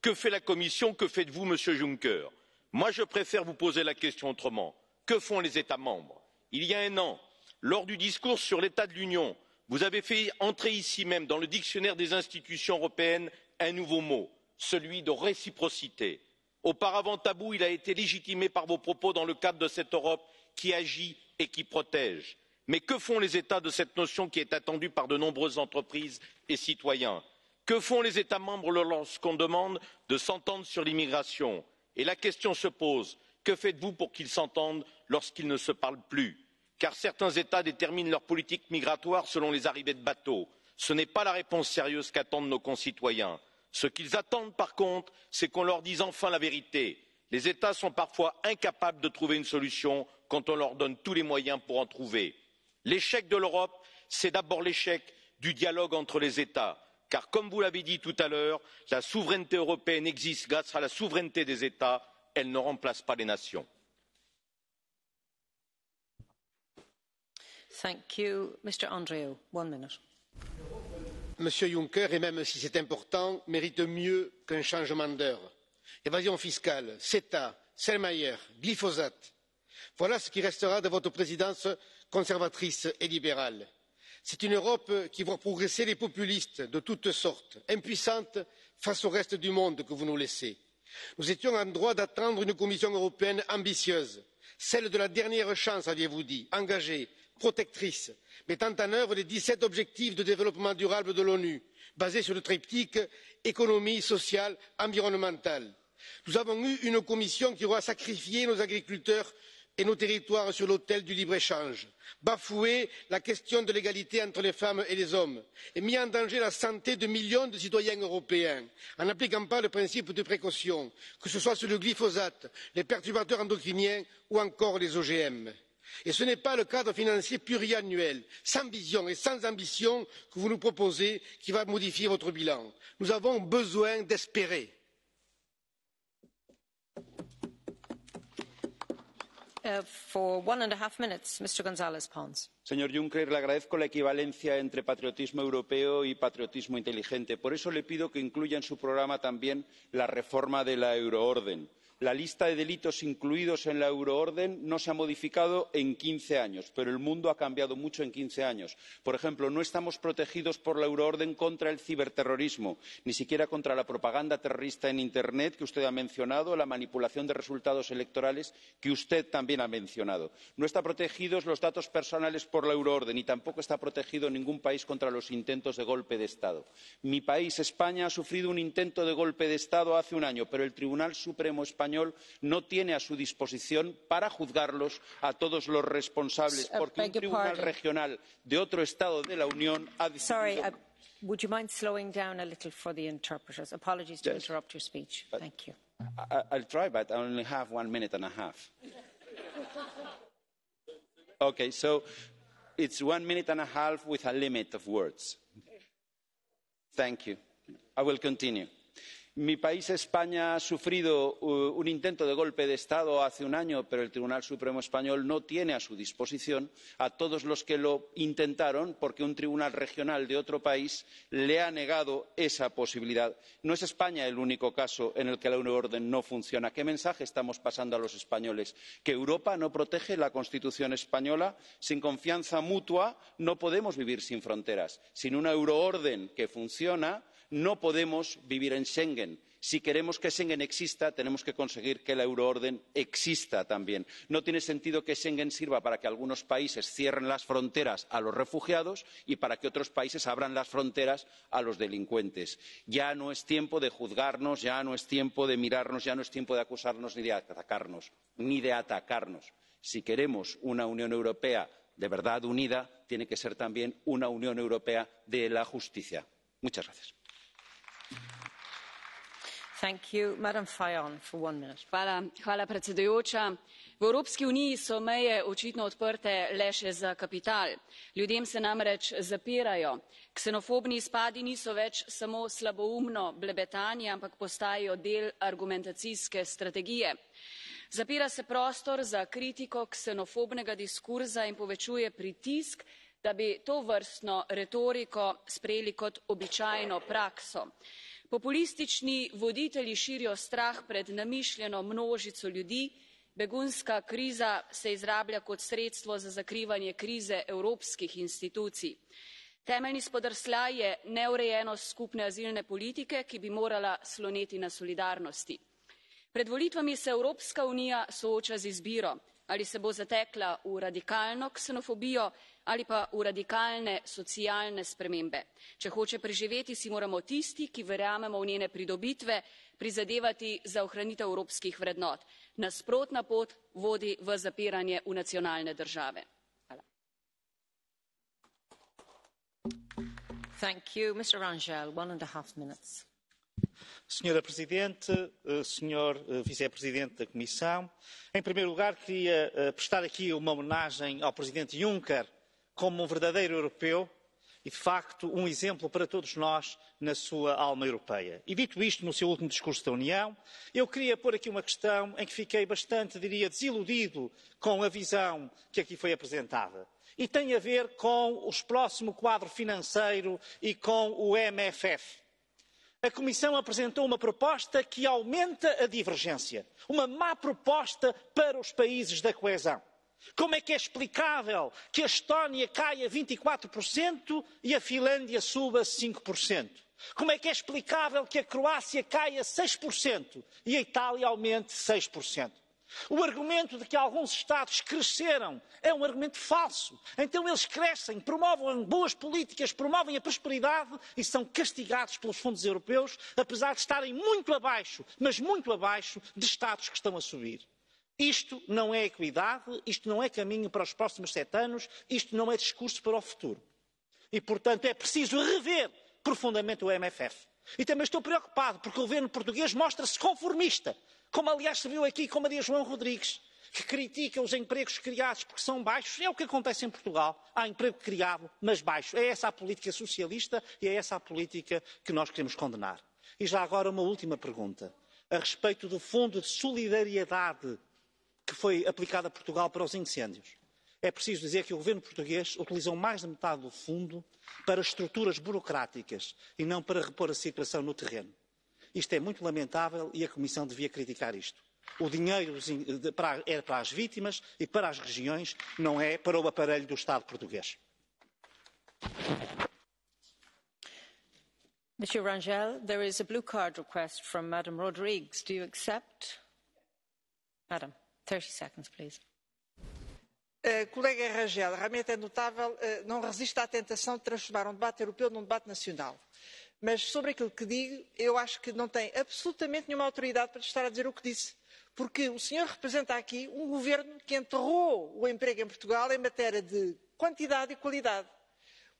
Speaker 4: Que fait la Commission? Que faites-vous, Monsieur Juncker? Moi, je préfère vous poser la question autrement. Que font les États membres? Il y a un an, lors du discours sur l'état de l'Union, vous avez fait entrer ici même dans le dictionnaire des institutions européennes un nouveau mot, celui de réciprocité. Auparavant tabou, il a été légitimé par vos propos dans le cadre de cette Europe qui agit et qui protège. Mais que font les États de cette notion qui est attendue par de nombreuses entreprises et citoyens? Que font les États membres lorsqu'on demande de s'entendre sur l'immigration? Et la question se pose, que faites-vous pour qu'ils s'entendent lorsqu'ils ne se parlent plus? Car certains États déterminent leur politique migratoire selon les arrivées de bateaux. Ce n'est pas la réponse sérieuse qu'attendent nos concitoyens. Ce qu'ils attendent par contre, c'est qu'on leur dise enfin la vérité. Les États sont parfois incapables de trouver une solution quand on leur donne tous les moyens pour en trouver. L'échec de l'Europe, c'est d'abord l'échec du dialogue entre les États. Car comme vous l'avez dit tout à l'heure, la souveraineté européenne existe grâce à la souveraineté des États, elle ne remplace pas les nations.
Speaker 5: Monsieur Juncker, et même si c'est important, mérite mieux qu'un changement d'heure. Évasion fiscale, CETA, Selmayr, glyphosate. Voilà ce qui restera de votre présidence conservatrice et libérale. C'est une Europe qui voit progresser les populistes de toutes sortes, impuissante face au reste du monde que vous nous laissez. Nous étions en droit d'attendre une Commission européenne ambitieuse, celle de la dernière chance, aviez-vous dit, engagée, protectrice, mettant en œuvre les 17 objectifs de développement durable de l'ONU, basés sur le triptyque économie, sociale, environnementale. Nous avons eu une Commission qui aura sacrifié nos agriculteurs et nos territoires sur l'autel du libre échange, bafoué la question de l'égalité entre les femmes et les hommes et mis en danger la santé de millions de citoyens européens en n'appliquant pas le principe de précaution, que ce soit sur le glyphosate, les perturbateurs endocriniens ou encore les OGM. Et ce n'est pas le cadre financier pluriannuel, sans vision et sans ambition que vous nous proposez qui va modifier votre bilan. Nous avons besoin d'espérer.
Speaker 12: For 1.5 minutes, Mr. González Pons.
Speaker 1: Señor Juncker, le agradezco la equivalencia entre patriotismo europeo y patriotismo inteligente. Por eso le pido que incluya en su programa también la reforma de la euroorden. La lista de delitos incluidos en la euroorden no se ha modificado en 15 años, pero el mundo ha cambiado mucho en 15 años. Por ejemplo, no estamos protegidos por la euroorden contra el ciberterrorismo, ni siquiera contra la propaganda terrorista en Internet, que usted ha mencionado, la manipulación de resultados electorales, que usted también ha mencionado. No están protegidos los datos personales por la euroorden y tampoco está protegido ningún país contra los intentos de golpe de Estado. Mi país, España, ha sufrido un intento de golpe de Estado hace un año, pero el Tribunal Supremo español no tiene a su disposición para juzgarlos a todos los responsables, porque un tribunal regional de otro Estado de la Unión ha decidido...
Speaker 12: Sorry, would you mind slowing down a little for the interpreters? Apologies to interrupt your speech. Thank you.
Speaker 1: I'll try, but I only have 1.5 minutes. Okay, so it's 1.5 minutes with a limit of words. Thank you. I will continue. Mi país, España, ha sufrido un intento de golpe de Estado hace un año, pero el Tribunal Supremo español no tiene a su disposición a todos los que lo intentaron, porque un tribunal regional de otro país le ha negado esa posibilidad. No es España el único caso en el que la euroorden no funciona. ¿Qué mensaje estamos pasando a los españoles? ¿Que Europa no protege la Constitución española? Sin confianza mutua no podemos vivir sin fronteras. Sin una euroorden que funciona, no podemos vivir en Schengen. Si queremos que Schengen exista, tenemos que conseguir que la euroorden exista también. No tiene sentido que Schengen sirva para que algunos países cierren las fronteras a los refugiados y para que otros países abran las fronteras a los delincuentes. Ya no es tiempo de juzgarnos, ya no es tiempo de mirarnos, ya no es tiempo de acusarnos ni de atacarnos. Si queremos una Unión Europea de verdad unida, tiene que ser también una Unión Europea de la justicia. Muchas gracias.
Speaker 6: Hvala predsedujoča. V Evropski uniji so meje očitno odprte le še za kapital. Ljudem se namreč zapirajo. Ksenofobni izpadi niso več samo slaboumno blebetanje, ampak postajajo del argumentacijske strategije. Zapira se prostor za kritiko ksenofobnega diskurza in povečuje pritisk, da bi tovrstno retoriko sprejeli kot običajno prakso. Populistični voditelji širijo strah pred namišljeno množico ljudi, begunska kriza se izrablja kot sredstvo za zakrivanje krize evropskih institucij. Temeljni spodrsljaj je neurejenost skupne azilne politike, ki bi morala sloneti na solidarnosti. Pred volitvami se Evropska unija sooča z izbiro, ali se bo zatekla v radikalno ksenofobijo ali pa v radikalne socialne spremembe. Če hoče preživeti, si moramo tisti, ki verjamemo v njene pridobitve, prizadevati za ohranitev evropskih vrednot. Nasprotna pot vodi v zapiranje v nacionalne države. Hvala.
Speaker 7: Senhora Presidente, Senhor Vice-Presidente da Comissão, em primeiro lugar queria prestar aqui uma homenagem ao Presidente Juncker como um verdadeiro europeu e, de facto, um exemplo para todos nós na sua alma europeia. E dito isto, no seu último discurso da União, eu queria pôr aqui uma questão em que fiquei bastante, diria, desiludido com a visão que aqui foi apresentada. E tem a ver com o próximo quadro financeiro e com o MFF. A Comissão apresentou uma proposta que aumenta a divergência, uma má proposta para os países da coesão. Como é que é explicável que a Estónia caia 24% e a Finlândia suba 5%? Como é que é explicável que a Croácia caia 6% e a Itália aumente 6%? O argumento de que alguns Estados cresceram é um argumento falso. Então eles crescem, promovem boas políticas, promovem a prosperidade e são castigados pelos fundos europeus, apesar de estarem muito abaixo, mas muito abaixo, de Estados que estão a subir. Isto não é equidade, isto não é caminho para os próximos 7 anos, isto não é discurso para o futuro. E, portanto, é preciso rever profundamente o MFF. E também estou preocupado porque o governo português mostra-se conformista, como aliás se viu aqui com Maria João Rodrigues, que critica os empregos criados porque são baixos. É o que acontece em Portugal. Há emprego criado, mas baixo. É essa a política socialista e é essa a política que nós queremos condenar. E já agora uma última pergunta. A respeito do Fundo de Solidariedade que foi aplicado a Portugal para os incêndios. É preciso dizer que o governo português utilizou mais de metade do fundo para estruturas burocráticas e não para repor a situação no terreno. Isto é muito lamentável e a Comissão devia criticar isto. O dinheiro é para as vítimas e para as regiões, não é para o aparelho do Estado português.
Speaker 12: Mr. Rangel, there is a blue card request from Madam Rodrigues. Do you accept? Madam, 30 seconds, please.
Speaker 14: Colega Rangel, realmente é notável, não resiste à tentação de transformar um debate europeu num debate nacional. Mas sobre aquilo que digo, eu acho que não tem absolutamente nenhuma autoridade para estar a dizer o que disse. Porque o senhor representa aqui um governo que enterrou o emprego em Portugal em matéria de quantidade e qualidade.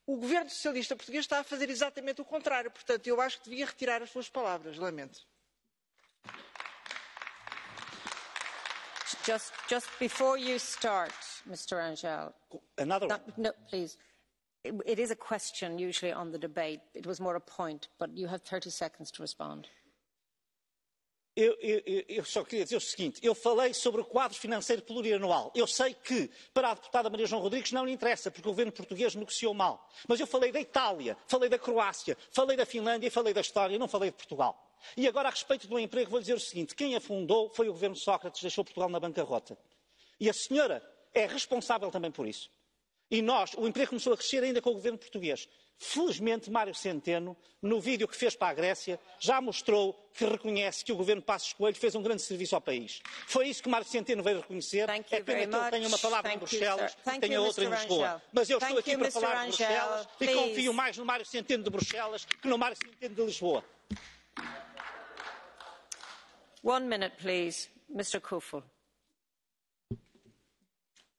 Speaker 14: O governo socialista português está a fazer exatamente o contrário. Portanto, eu acho que devia retirar as suas palavras. Lamento.
Speaker 12: Just before you start, Mr. Rangel. No, please. It is a question usually on the debate. It was more a point, but you have 30 seconds to respond.
Speaker 7: Eu só queria dizer o seguinte, eu falei sobre o quadro financeiro plurianual. Eu sei que para a deputada Maria João Rodrigues não lhe interessa, porque o governo português negociou mal. Mas eu falei da Itália, falei da Croácia, falei da Finlândia e falei da história, não falei de Portugal. E agora, a respeito do emprego, vou dizer o seguinte, quem afundou foi o governo Sócrates, deixou Portugal na bancarrota. E a senhora é responsável também por isso. E nós, o emprego começou a crescer ainda com o governo português. Felizmente, Mário Centeno, no vídeo que fez para a Grécia, já mostrou que reconhece que o governo Passos Coelho fez um grande serviço ao país. Foi isso que Mário Centeno veio reconhecer. É pena que ele tenha uma palavra em Bruxelas e tenha outra em Lisboa. Mas eu estou aqui para falar de Bruxelas e confio mais no Mário Centeno de Bruxelas que no Mário Centeno de Lisboa.
Speaker 12: 1 minute, please. Mr. Kofod.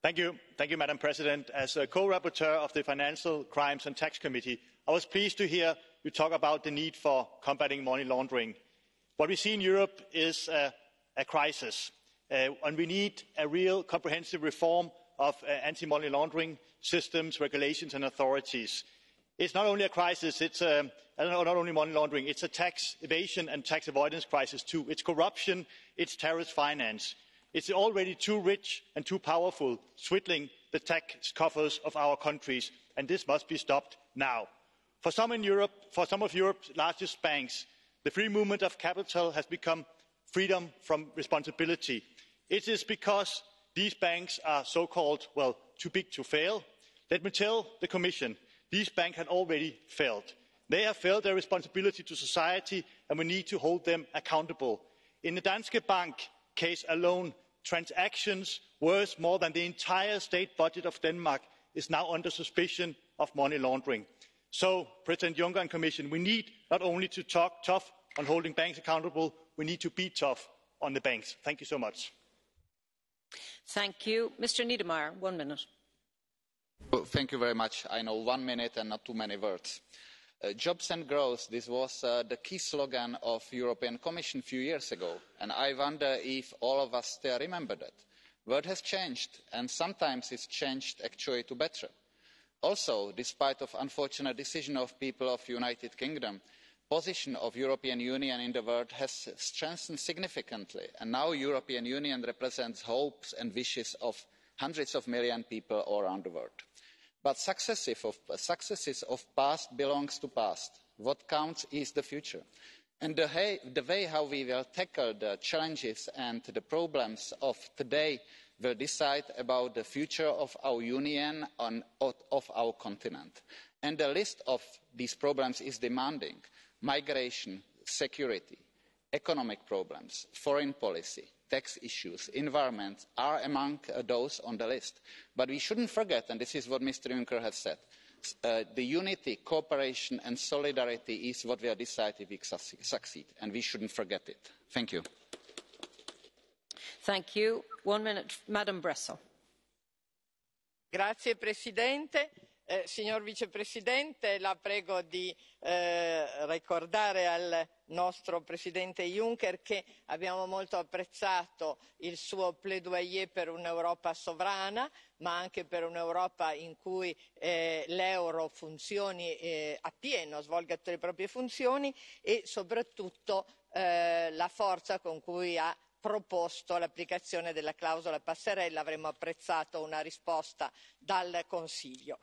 Speaker 8: Thank you, Madam President. As a co-rapporteur of the Financial Crimes and Tax Committee, I was pleased to hear you talk about the need for combating money laundering. What we see in Europe is a crisis, and we need a real comprehensive reform of anti-money laundering systems, regulations and authorities. It's not only a crisis, it's not only money laundering, it's a tax evasion and tax avoidance crisis too. It's corruption, it's terrorist finance. It's already too rich and too powerful, swindling the tax coffers of our countries, and this must be stopped now. For some of Europe's largest banks, the free movement of capital has become freedom from responsibility. It is because these banks are so-called, well, too big to fail. Let me tell the Commission, these banks have already failed. They have failed their responsibility to society, and we need to hold them accountable. In the Danske Bank case alone, transactions worth more than the entire state budget of Denmark is now under suspicion of money laundering. So, President Juncker and Commission, we need not only to talk tough on holding banks accountable, we need to be tough on the banks. Thank you so much.
Speaker 12: Thank you. Mr. Niedermayer, 1 minute.
Speaker 9: Well, thank you very much. I know 1 minute and not too many words. Jobs and growth, this was the key slogan of the European Commission a few years ago, and I wonder if all of us still remember that. The world has changed, and sometimes it's changed actually to better. Also, despite of unfortunate decision of people of the United Kingdom, position of European Union in the world has strengthened significantly, and now European Union represents hopes and wishes of hundreds of millions of people all around the world. But successes of past belongs to past. What counts is the future. And the way how we will tackle the challenges and the problems of today will decide about the future of our union and of our continent. And the list of these problems is demanding. Migration, security, economic problems, foreign policy, tax issues, environment are among those on the list. But we shouldn't forget, and this is what Mr. Juncker has said, the unity, cooperation and solidarity is what will decide if we succeed, and we shouldn't forget it. Thank you.
Speaker 2: Signor Presidente, signor Vicepresidente, la prego di ricordare al nostro Presidente Juncker che abbiamo molto apprezzato il suo plaidoyer per un'Europa sovrana, ma anche per un'Europa in cui l'euro funzioni appieno, svolga tutte le proprie funzioni e soprattutto la forza con cui ha proposto l'applicazione della clausola passerella. Avremmo apprezzato una risposta dal Consiglio.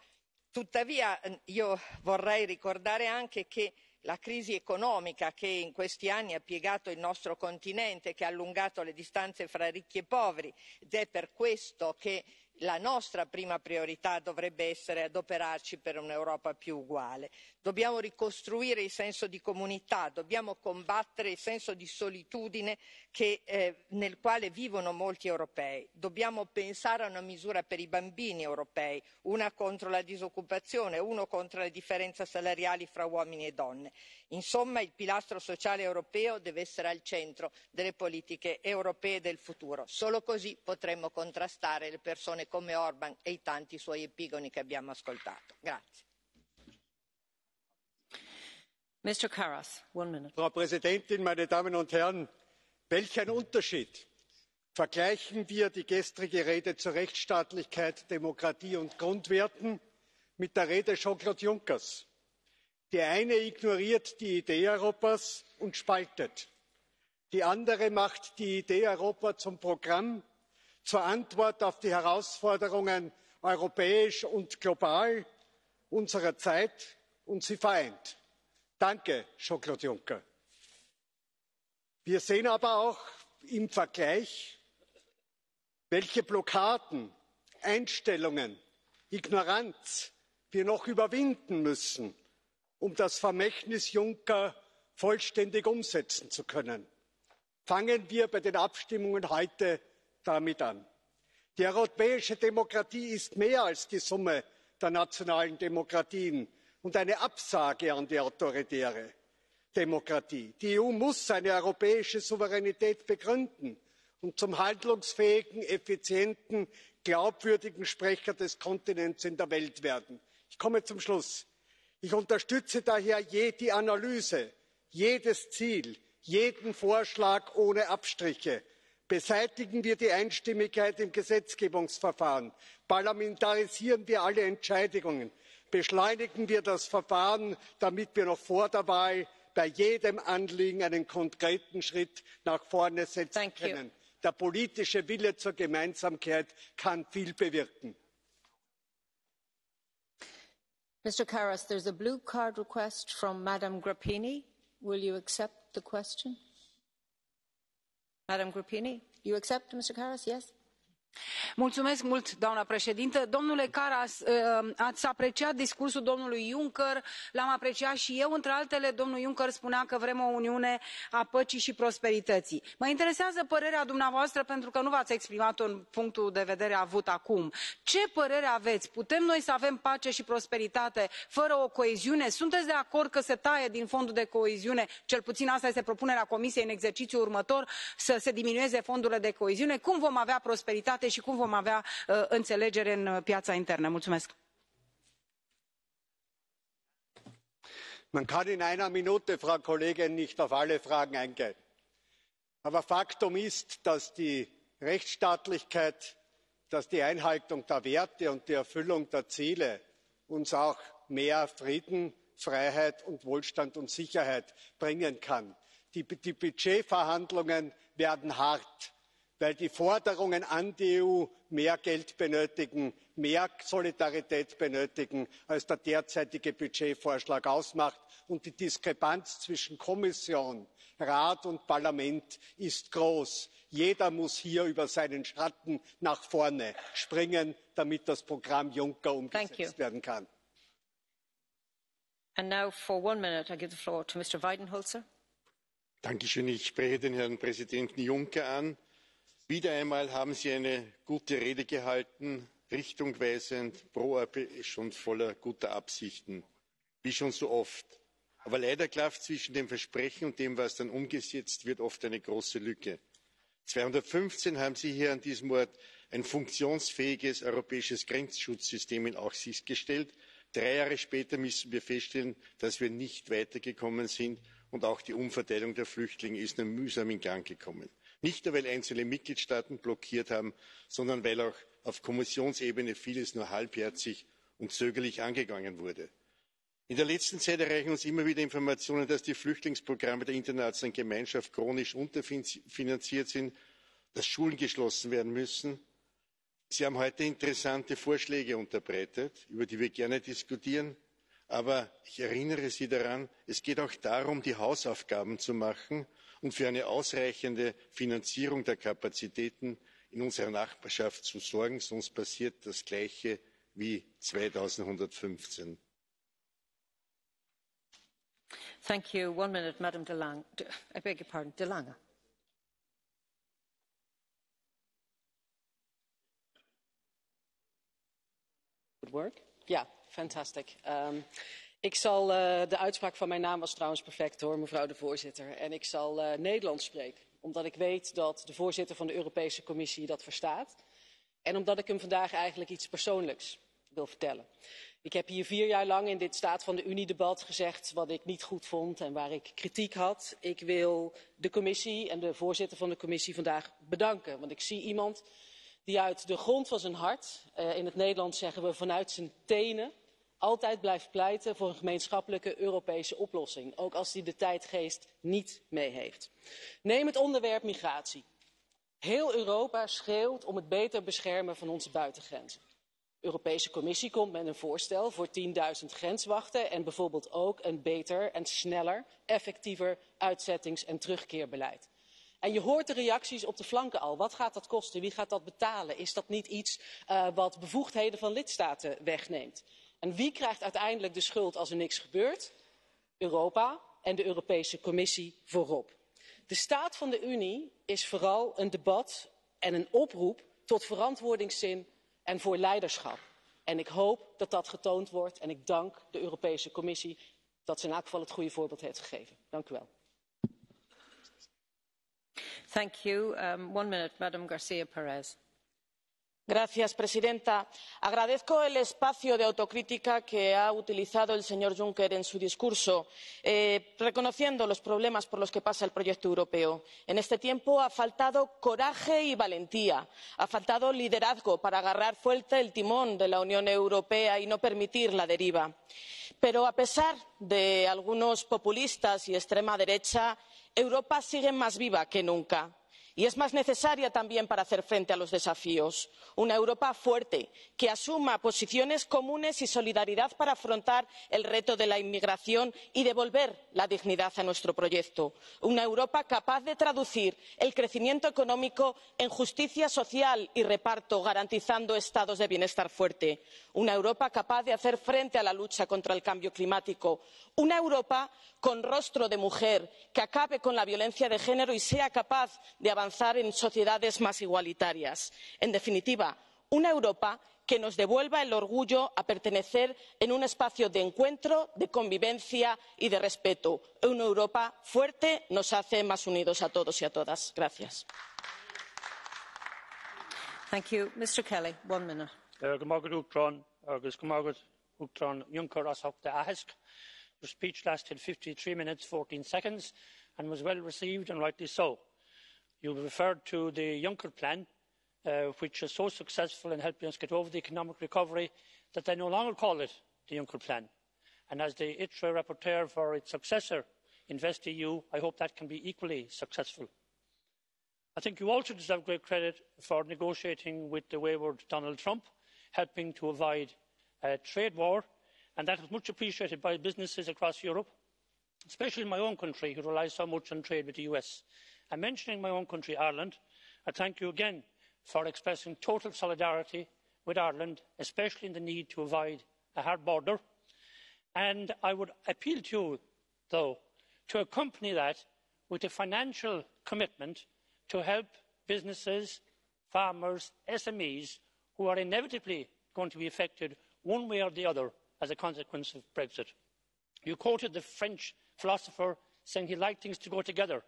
Speaker 2: Tuttavia io vorrei ricordare anche che la crisi economica che in questi anni ha piegato il nostro continente, che ha allungato le distanze fra ricchi e poveri, ed è per questo che la nostra prima priorità dovrebbe essere adoperarci per un'Europa più uguale. Dobbiamo ricostruire il senso di comunità, dobbiamo combattere il senso di solitudine nel quale vivono molti europei. Dobbiamo pensare a una misura per i bambini europei, una contro la disoccupazione, uno contro le differenze salariali fra uomini e donne. Insomma, il pilastro sociale europeo deve essere al centro delle politiche europee del futuro. Solo così potremo contrastare le persone come Orban e i tanti suoi epigoni che abbiamo ascoltato. Grazie.
Speaker 10: Frau Präsidentin, meine Damen und Herren! Welch ein Unterschied! Vergleichen wir die gestrige Rede zur Rechtsstaatlichkeit, Demokratie und Grundwerten mit der Rede Jean-Claude Junckers. Die eine ignoriert die Idee Europas und spaltet. Die andere macht die Idee Europa zum Programm, zur Antwort auf die Herausforderungen europäisch und global unserer Zeit, und sie vereint. Danke, Jean-Claude Juncker. Wir sehen aber auch im Vergleich, welche Blockaden, Einstellungen, Ignoranz wir noch überwinden müssen, um das Vermächtnis Juncker vollständig umsetzen zu können. Fangen wir bei den Abstimmungen heute damit an. Die europäische Demokratie ist mehr als die Summe der nationalen Demokratien und eine Absage an die autoritäre Demokratie. Die EU muss eine europäische Souveränität begründen und zum handlungsfähigen, effizienten, glaubwürdigen Sprecher des Kontinents in der Welt werden. Ich komme zum Schluss. Ich unterstütze daher die Analyse, jedes Ziel, jeden Vorschlag ohne Abstriche. Beseitigen wir die Einstimmigkeit im Gesetzgebungsverfahren, parlamentarisieren wir alle Entscheidungen, beschleunigen wir das Verfahren, damit wir noch vor der Wahl bei jedem Anliegen einen konkreten Schritt nach vorne setzen können. Der politische Wille zur Gemeinsamkeit kann viel bewirken.
Speaker 12: Mr. Karas, there's a blue card request from Madam Grappini. Will you accept the question? Madam Grappini, you accept, Mr. Karas? Yes?
Speaker 11: Mulțumesc mult, doamnă președintă. Domnule Karas, ați apreciat discursul domnului Juncker, l-am apreciat și eu. Între altele, domnul Juncker spunea că vrem o uniune a păcii și prosperității. Mă interesează părerea dumneavoastră, pentru că nu v-ați exprimat-o în punctul de vedere avut acum. Ce părere aveți? Putem noi să avem pace și prosperitate fără o coeziune? Sunteți de acord că se taie din fondul de coeziune, cel puțin asta este propunerea Comisiei în exercițiul următor, să se diminueze fondurile de coeziune? Cum vom avea prosperitate și cum vom avea înțelegere în piața internă? Mulțumesc.
Speaker 10: Man kann in einer Minute, Frau Kollegin, nicht auf alle Fragen eingehen. Aber Faktum ist, dass die Rechtsstaatlichkeit, dass die Einhaltung der Werte und die Erfüllung der Ziele uns auch mehr Frieden, Freiheit und Wohlstand und Sicherheit bringen kann. Die Budgetverhandlungen werden hart, weil die Forderungen an die EU mehr Geld benötigen, mehr Solidarität benötigen, als der derzeitige Budgetvorschlag ausmacht. Und die Diskrepanz zwischen Kommission, Rat und Parlament ist groß. Jeder muss hier über seinen Schatten nach vorne springen, damit das Programm Juncker umgesetzt werden kann.
Speaker 12: And now for 1 minute, I give the floor to Mr. Weidenholzer.
Speaker 24: Dankeschön. Ich spreche den Herrn Präsidenten Juncker an. Wieder einmal haben Sie eine gute Rede gehalten, richtungweisend, proeuropäisch und voller guter Absichten, wie schon so oft. Aber leider klafft zwischen dem Versprechen und dem, was dann umgesetzt wird, oft eine große Lücke. 2015 haben Sie hier an diesem Ort ein funktionsfähiges europäisches Grenzschutzsystem in Aussicht gestellt. 3 Jahre später müssen wir feststellen, dass wir nicht weitergekommen sind, und auch die Umverteilung der Flüchtlinge ist nur mühsam in Gang gekommen. Nicht nur, weil einzelne Mitgliedstaaten blockiert haben, sondern weil auch auf Kommissionsebene vieles nur halbherzig und zögerlich angegangen wurde. In der letzten Zeit erreichen uns immer wieder Informationen, dass die Flüchtlingsprogramme der internationalen Gemeinschaft chronisch unterfinanziert sind, dass Schulen geschlossen werden müssen. Sie haben heute interessante Vorschläge unterbreitet, über die wir gerne diskutieren. Aber ich erinnere Sie daran, es geht auch darum, die Hausaufgaben zu machen und für eine ausreichende Finanzierung der Kapazitäten in unserer Nachbarschaft zu sorgen, sonst passiert das Gleiche wie 2115.
Speaker 12: Thank you. 1 minute, Madam De Lange. I beg your pardon, De Lange.
Speaker 13: Good work? Ja, fantastic. Ik zal, de uitspraak van mijn naam was trouwens perfect hoor, mevrouw de voorzitter. En ik zal Nederlands spreken, omdat ik weet dat de voorzitter van de Europese Commissie dat verstaat. En omdat ik hem vandaag eigenlijk iets persoonlijks wil vertellen. Ik heb hier 4 jaar lang in dit Staat van de Unie-debat gezegd wat ik niet goed vond en waar ik kritiek had. Ik wil de commissie en de voorzitter van de commissie vandaag bedanken. Want ik zie iemand die uit de grond van zijn hart, in het Nederlands zeggen we vanuit zijn tenen, altijd blijft pleiten voor een gemeenschappelijke Europese oplossing. Ook als hij de tijdgeest niet mee heeft. Neem het onderwerp migratie. Heel Europa schreeuwt om het beter beschermen van onze buitengrenzen. De Europese Commissie komt met een voorstel voor 10.000 grenswachten en bijvoorbeeld ook een beter en sneller, effectiever uitzettings- en terugkeerbeleid. En je hoort de reacties op de flanken al. Wat gaat dat kosten? Wie gaat dat betalen? Is dat niet iets wat bevoegdheden van lidstaten wegneemt? En wie krijgt uiteindelijk de schuld als er niks gebeurt? Europa en de Europese Commissie voorop. De staat van de Unie is vooral een debat en een oproep tot verantwoordingszin en voor leiderschap. En ik hoop dat dat getoond wordt en ik dank de Europese Commissie dat ze in elk geval het goede voorbeeld heeft gegeven. Dank u wel.
Speaker 12: Thank you. 1 minute, Madam García Pérez.
Speaker 15: Señora presidenta, agradezco el espacio de autocrítica que ha utilizado el señor Juncker en su discurso, reconociendo los problemas por los que pasa el proyecto europeo. En este tiempo ha faltado coraje y valentía, ha faltado liderazgo para agarrar fuerte el timón de la Unión Europea y no permitir la deriva. Pero a pesar de algunos populistas y extrema derecha, Europa sigue más viva que nunca. Y es más necesaria también para hacer frente a los desafíos. Una Europa fuerte, que asuma posiciones comunes y solidaridad para afrontar el reto de la inmigración y devolver la dignidad a nuestro proyecto. Una Europa capaz de traducir el crecimiento económico en justicia social y reparto, garantizando estados de bienestar fuertes. Una Europa capaz de hacer frente a la lucha contra el cambio climático. Una Europa con rostro de mujer, que acabe con la violencia de género y sea capaz de avanzar en sociedades más igualitarias. En definitiva, una Europa que nos devuelva el orgullo a pertenecer en un espacio de encuentro, de convivencia y de respeto. Una Europa fuerte nos hace más unidos a todos y a todas. Gracias.
Speaker 12: Thank you. Mr. Kelly, 1 minute.
Speaker 16: Your speech lasted 53 minutes 14 seconds and was well received, and rightly so. You referred to the Juncker plan, which is so successful in helping us get over the economic recovery that they no longer call it the Juncker plan. And as the ITRE rapporteur for its successor, InvestEU, I hope that can be equally successful. I think you also deserve great credit for negotiating with the wayward Donald Trump, helping to avoid a trade war. And that was much appreciated by businesses across Europe, especially in my own country, who relies so much on trade with the US. And mentioning my own country, Ireland, I thank you again for expressing total solidarity with Ireland, especially in the need to avoid a hard border. And I would appeal to you, though, to accompany that with a financial commitment to help businesses, farmers, SMEs, who are inevitably going to be affected one way or the other as a consequence of Brexit. You quoted the French philosopher saying he liked things to go together.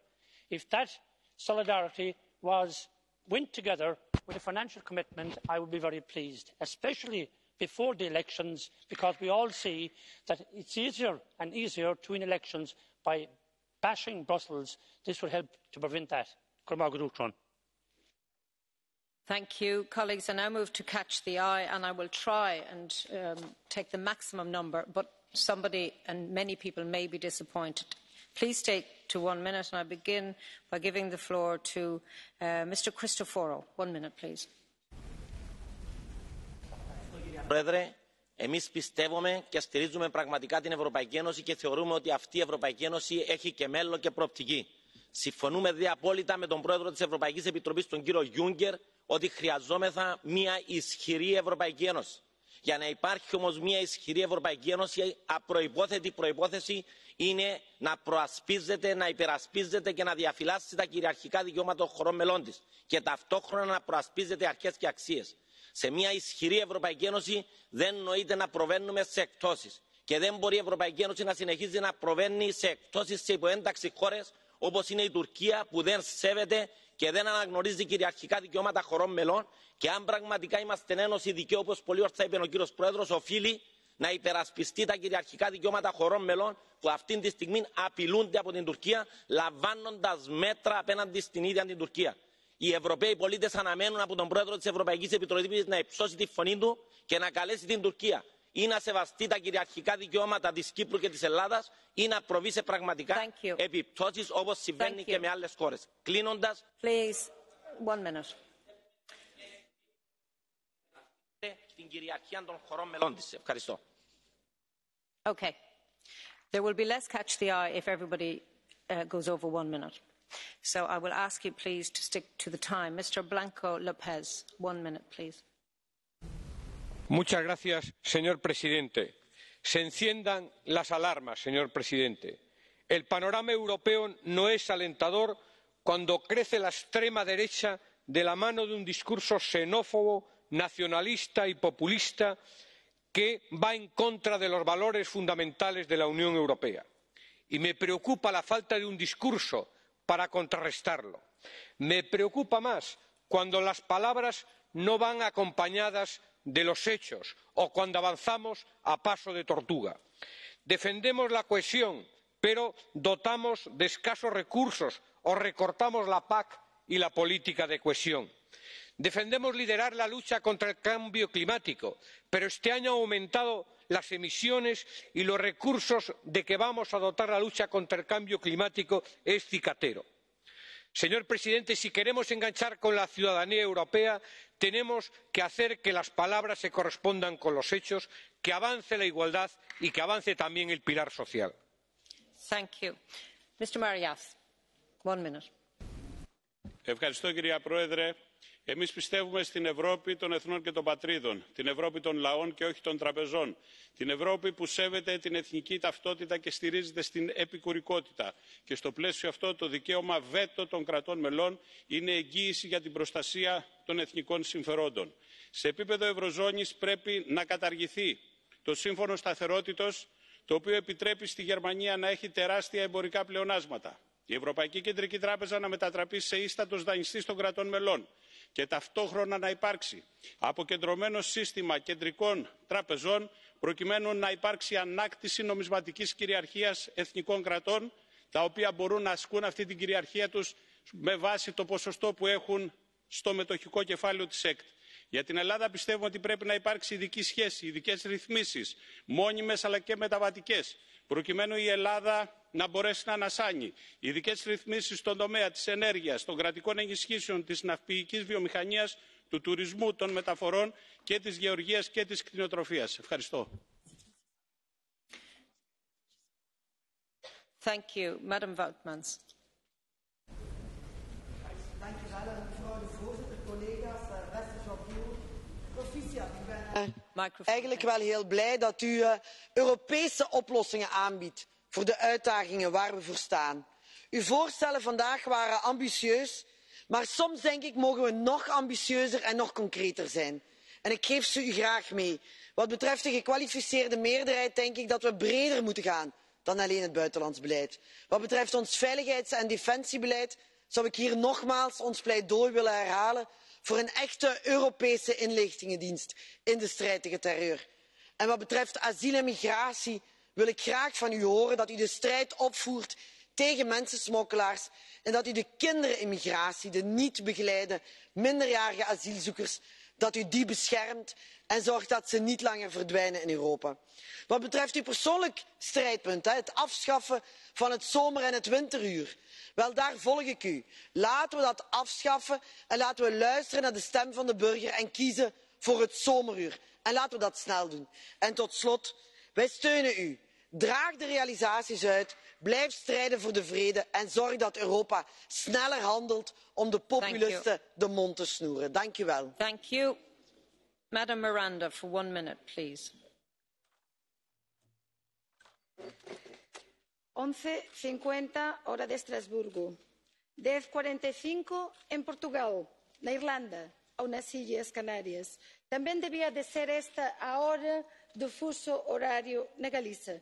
Speaker 16: If that solidarity went together with a financial commitment, I would be very pleased, especially before the elections, because we all see that it's easier and easier to win elections by bashing Brussels. This will help to prevent that.
Speaker 12: Thank you. Colleagues, I now move to catch the eye, and I will try and take the maximum number, but somebody and many people may be disappointed. Please stay to 1 minute, and I begin by giving the floor to Mr. Cristoforo. 1 minute, please.
Speaker 17: Πρόεδρε, εμείς πιστεύουμε και στηρίζουμε πραγματικά την Ευρωπαϊκή Ένωση και θεωρούμε ότι αυτή η Ευρωπαϊκή Ένωση έχει και μέλλον και προοπτική. Συμφωνούμε απόλυτα με τον πρόεδρο της Ευρωπαϊκής Επιτροπής, τον κύριο Juncker, ότι χρειαζόμεθα μια ισχυρή Ευρωπαϊκή Ένωση. Για να υπάρχει όμως μια ισχυρή Ευρωπαϊκή Ένωση, απροϋπόθετη προϋπόθεση είναι να προασπίζεται, να υπερασπίζεται και να διαφυλάσσει τα κυριαρχικά δικαιώματα των χωρών μελών της και ταυτόχρονα να προασπίζεται αρχές και αξίες. Σε μια ισχυρή Ευρωπαϊκή Ένωση δεν νοείται να προβαίνουμε σε εκπτώσεις και δεν μπορεί η Ευρωπαϊκή Ένωση να συνεχίζει να προβαίνει σε εκπτώσεις σε υποένταξη χώρες όπως είναι η Τουρκία, που δεν σέβεται και δεν αναγνωρίζει κυριαρχικά δικαιώματα χωρών μελών, και αν πραγματικά είμαστε ένωση δικαίου, όπως πολύ ορθά είπε ο κύριος Πρόεδρος, οφείλει να υπερασπιστεί τα κυριαρχικά δικαιώματα χωρών μελών που αυτή τη στιγμή απειλούνται από την Τουρκία, λαμβάνοντας μέτρα απέναντι στην ίδια την Τουρκία. Οι Ευρωπαίοι πολίτες αναμένουν από τον Πρόεδρο της Ευρωπαϊκής Επιτροπής να υψώσει τη φωνή του και να καλέσει την Τουρκία ή να σεβαστεί τα κυριαρχικά δικαιώματα της Κύπρου και της Ελλάδας ή να προβεί σε πραγματικά επιπτώσεις όπως συμβαίνει και με άλλες χώρες. Κλείνοντας, την κυριαρχία των χωρών μελών της. Ευχαριστώ.
Speaker 12: Okay. There will be less catch the eye if everybody goes over 1 minute. So I will ask you please to stick to the time. Mr. Blanco Lopez, 1 minute, please.
Speaker 3: Muchas gracias, señor presidente. Se enciendan las alarmas, señor presidente. El panorama europeo no es alentador cuando crece la extrema derecha de la mano de un discurso xenófobo, nacionalista y populista que va en contra de los valores fundamentales de la Unión Europea. Y me preocupa la falta de un discurso para contrarrestarlo. Me preocupa más cuando las palabras no van acompañadas de los hechos o cuando avanzamos a paso de tortuga. Defendemos la cohesión, pero dotamos de escasos recursos o recortamos la PAC y la política de cohesión. Defendemos liderar la lucha contra el cambio climático, pero este año han aumentado las emisiones y los recursos de que vamos a dotar la lucha contra el cambio climático es cicatero. Señor presidente, si queremos enganchar con la ciudadanía europea, tenemos que hacer que las palabras se correspondan con los hechos, que avance la igualdad y que avance también el pilar social.
Speaker 12: Thank you. Mr. Marias, 1 minute.
Speaker 22: Ευχαριστώ, κυρία Πρόεδρε. Εμείς πιστεύουμε στην Ευρώπη των εθνών και των πατρίδων, την Ευρώπη των λαών και όχι των τραπεζών, την Ευρώπη που σέβεται την εθνική ταυτότητα και στηρίζεται στην επικουρικότητα. Και στο πλαίσιο αυτό το δικαίωμα βέτο των κρατών μελών είναι εγγύηση για την προστασία των εθνικών συμφερόντων. Σε επίπεδο Ευρωζώνης πρέπει να καταργηθεί το σύμφωνο σταθερότητος, το οποίο επιτρέπει στη Γερμανία να έχει τεράστια εμπορικά πλεονάσματα. Η Ευρωπαϊκή Κεντρική Τράπεζα να μετατραπεί σε ίστατος δανειστής των κρατών μελών και ταυτόχρονα να υπάρξει αποκεντρωμένο σύστημα κεντρικών τραπεζών προκειμένου να υπάρξει ανάκτηση νομισματικής κυριαρχίας εθνικών κρατών, τα οποία μπορούν να ασκούν αυτή την κυριαρχία τους με βάση το ποσοστό που έχουν στο μετοχικό κεφάλαιο της ΕΚΤ. Για την Ελλάδα πιστεύουμε ότι πρέπει να υπάρξει ειδική σχέση, ειδικές ρυθμίσεις, μόνιμες αλλά και μεταβατικές, προκειμένου η Ελλάδα να μπορέσει να ανασάνει, ειδικές ρυθμίσεις στον τομέα της ενέργειας, των κρατικών ενισχύσεων, της ναυπηγικής βιομηχανίας, του τουρισμού, των μεταφορών και της γεωργίας και της κτηνοτροφίας. Ευχαριστώ.
Speaker 12: Thank you. Madam Woutmans.
Speaker 18: Eigenlijk wel heel blij dat u Europese oplossingen aanbiedt voor de uitdagingen waar we voor staan. Uw voorstellen vandaag waren ambitieus, maar soms denk ik mogen we nog ambitieuzer en nog concreter zijn. En ik geef ze u graag mee. Wat betreft de gekwalificeerde meerderheid denk ik dat we breder moeten gaan dan alleen het buitenlands beleid. Wat betreft ons veiligheids en defensiebeleid zou ik hier nogmaals ons pleidooi willen herhalen voor een echte Europese inlichtingendienst in de strijd tegen terreur. En wat betreft asiel en migratie wil ik graag van u horen dat u de strijd opvoert tegen mensensmokkelaars en dat u de kinderen in migratie, de niet begeleide minderjarige asielzoekers, dat u die beschermt en zorgt dat ze niet langer verdwijnen in Europa. Wat betreft uw persoonlijk strijdpunt, het afschaffen van het zomer- en het winteruur, wel, daar volg ik u. Laten we dat afschaffen en laten we luisteren naar de stem van de burger en kiezen voor het zomeruur. En laten we dat snel doen. En tot slot, wij steunen u. Draag de realisaties uit, blijf strijden voor de vrede en zorg dat Europa sneller handelt om de populisten de mond te snoeren. Dank u wel.
Speaker 12: Thank you. Madam Miranda, for 1 minute, please.
Speaker 19: 11:50 hora de Estrasburgo, 10:45 en Portugal, na Irlanda ou nas Ilhas Canárias. Também devia de ser esta a hora do fuso horário na Galiza.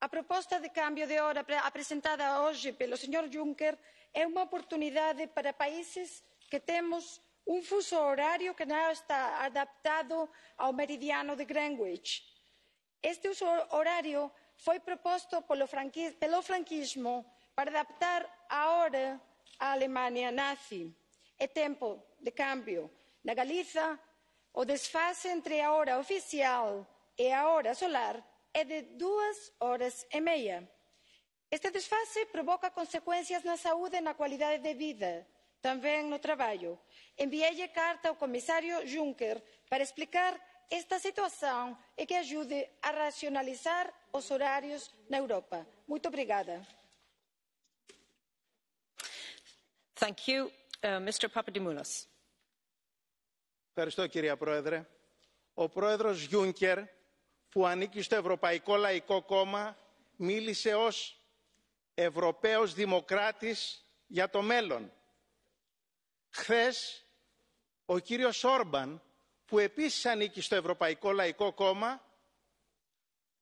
Speaker 19: A proposta de cambio de hora apresentada hoje pelo Sr. Juncker é uma oportunidade para países que temos fuso horário que não está adaptado ao meridiano de Greenwich. Este uso horário foi proposto pelo franquismo para adaptar a hora à Alemanha nazi. É tempo de cambio. Na Galiza, o desfase entre a hora oficial e a hora solar é de 2 horas e meia. Este desfase provoca consequências na saúde e na qualidade de vida, também no trabalho. Enviei carta ao comissário Juncker para explicar esta situação e que ajude a racionalizar os horários na Europa. Muito obrigada.
Speaker 12: Thank you. Mr. Papadimoulis.
Speaker 20: Ευχαριστώ, κυρία Πρόεδρε. Ο πρόεδρος Γιούνκερ, που ανήκει στο Ευρωπαϊκό Λαϊκό Κόμμα, μίλησε ως Ευρωπαίος Δημοκράτης για το μέλλον. Χθες, ο κύριος Όρμπαν, που επίσης ανήκει στο Ευρωπαϊκό Λαϊκό Κόμμα,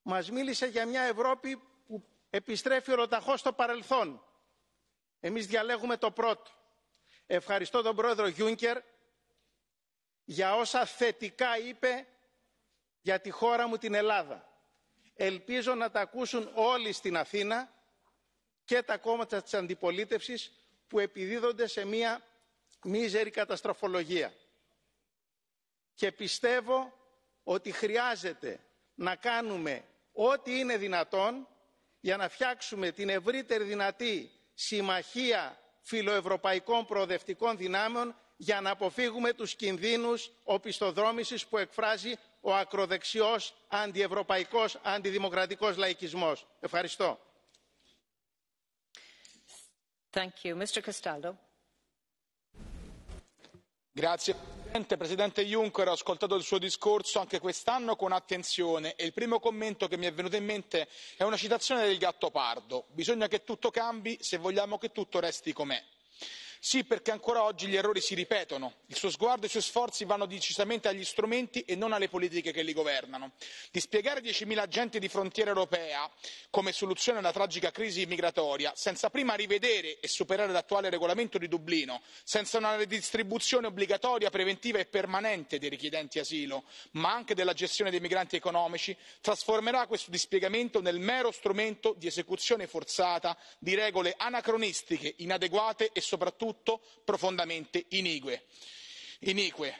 Speaker 20: μας μίλησε για μια Ευρώπη που επιστρέφει ολοταχώς στο παρελθόν. Εμείς διαλέγουμε το πρώτο. Ευχαριστώ τον πρόεδρο Γιούνκερ για όσα θετικά είπε για τη χώρα μου την Ελλάδα. Ελπίζω να τα ακούσουν όλοι στην Αθήνα και τα κόμματα της αντιπολίτευσης που επιδίδονται σε μια μίζερη καταστροφολογία. Και πιστεύω ότι χρειάζεται να κάνουμε ό,τι είναι δυνατόν για να φτιάξουμε την ευρύτερη δυνατή συμμαχία φιλοευρωπαϊκών προοδευτικών δυνάμεων για να αποφύγουμε τους κινδύνους οπισθοδρόμησης που εκφράζει ο ακροδεξιός, αντιευρωπαϊκός, αντιδημοκρατικός λαϊκισμός. Ευχαριστώ.
Speaker 12: Thank you. Mr. Castaldo.
Speaker 21: Grazie Presidente. Presidente Juncker, ho ascoltato il suo discorso anche quest'anno con attenzione e il primo commento che mi è venuto in mente è una citazione del Gattopardo. Bisogna che tutto cambi se vogliamo che tutto resti com'è. Sì, perché ancora oggi gli errori si ripetono. Il suo sguardo e i suoi sforzi vanno decisamente agli strumenti e non alle politiche che li governano. Dispiegare 10.000 agenti di frontiera europea come soluzione alla tragica crisi migratoria, senza prima rivedere e superare l'attuale regolamento di Dublino, senza una redistribuzione obbligatoria, preventiva e permanente dei richiedenti asilo, ma anche della gestione dei migranti economici, trasformerà questo dispiegamento nel mero strumento di esecuzione forzata di regole anacronistiche, inadeguate e soprattutto profondamente inique.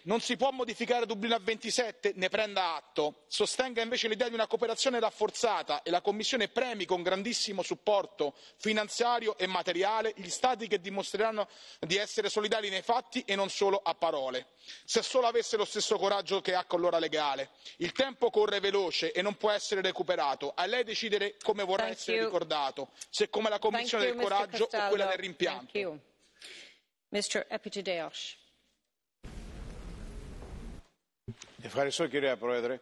Speaker 21: Non si può modificare Dublino a 27, ne prenda atto. Sostenga invece l'idea di una cooperazione rafforzata e la Commissione premi con grandissimo supporto finanziario e materiale gli Stati che dimostreranno di essere solidali nei fatti e non solo a parole. Se solo avesse lo stesso coraggio che ha con l'ora legale. Il tempo corre veloce e non può essere recuperato. A lei decidere come vorrà essere ricordato, se come la Commissione del coraggio o quella del rimpianto.
Speaker 23: Ευχαριστώ, κυρία Πρόεδρε.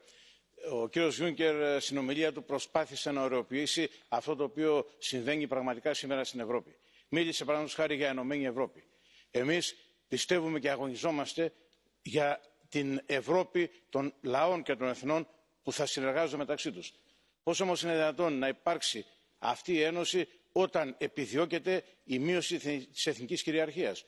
Speaker 23: Ο κύριος Γιούνκερ στην ομιλία του προσπάθησε να ωρεοποιήσει αυτό το οποίο συμβαίνει πραγματικά σήμερα στην Ευρώπη. Μίλησε παραδείγματος χάρη για ενωμένη Ευρώπη. Εμείς πιστεύουμε και αγωνιζόμαστε για την Ευρώπη των λαών και των εθνών που θα συνεργάζονται μεταξύ τους. Πώς όμως είναι δυνατόν να υπάρξει αυτή η ένωση όταν επιδιώκεται η μείωση της εθνικής κυριαρχίας,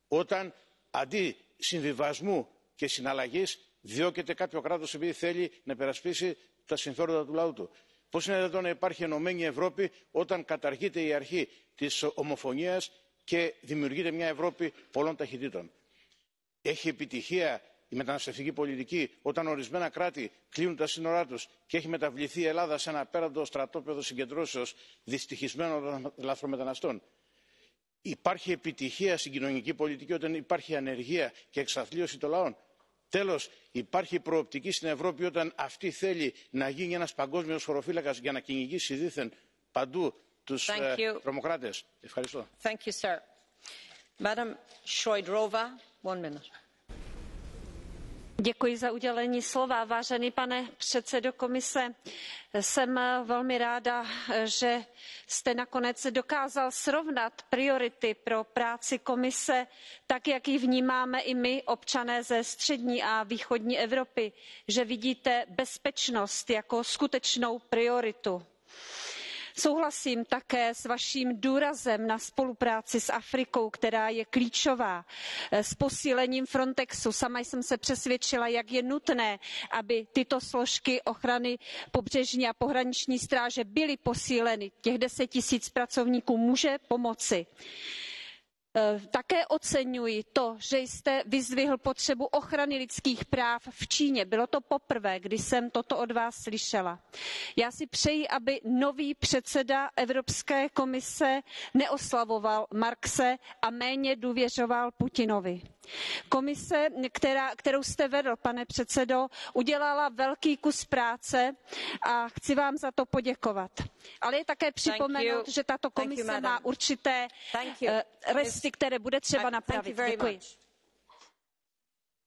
Speaker 23: όταν αντί συμβιβασμού και συναλλαγής διώκεται κάποιο κράτος επειδή θέλει να υπερασπίσει τα συμφέροντα του λαού του. Πώς είναι δυνατόν να υπάρχει ενωμένη Ευρώπη όταν καταργείται η αρχή της ομοφωνίας και δημιουργείται μια Ευρώπη πολλών ταχυτήτων? Έχει επιτυχία η μεταναστευτική πολιτική όταν ορισμένα κράτη κλείνουν τα σύνορά τους και έχει μεταβληθεί η Ελλάδα σε ένα απέραντο στρατόπεδο συγκεντρώσεως δυστυχισμένων λαθρομεταναστών? Υπάρχει επιτυχία στην κοινωνική πολιτική όταν υπάρχει ανεργία και εξαθλίωση των λαών? Τέλος, υπάρχει προοπτική στην Ευρώπη όταν αυτή θέλει να γίνει ένας παγκόσμιος χωροφύλακας για να κυνηγήσει δήθεν παντού τους τρομοκράτες? Ευχαριστώ.
Speaker 12: Thank you, sir. Madam Šojdrová, 1 minute.
Speaker 1: Děkuji za udělení slova. Vážený pane předsedo komise, jsem velmi ráda, že jste nakonec dokázal srovnat priority pro práci komise tak, jak ji vnímáme i my, občané ze střední a východní Evropy, že vidíte bezpečnost jako skutečnou prioritu. Souhlasím také s vaším důrazem na spolupráci s Afrikou, která je klíčová, s posílením Frontexu. Sama jsem se přesvědčila, jak je nutné, aby tyto složky ochrany pobřežní a pohraniční stráže byly posíleny. Těch 10 000 pracovníků může pomoci. Také oceňuji to, že jste vyzdvihl potřebu ochrany lidských práv v Číně. Bylo to poprvé, kdy jsem toto od vás slyšela. Já si přeji, aby nový předseda Evropské komise neoslavoval Marxe a méně důvěřoval Putinovi. Komise, kterou jste vedl, pane předsedo, udělala velký kus práce a chci vám za to poděkovat. Ale je také připomenout, že tato komise má určité resty, které bude třeba napravit. Děkuji.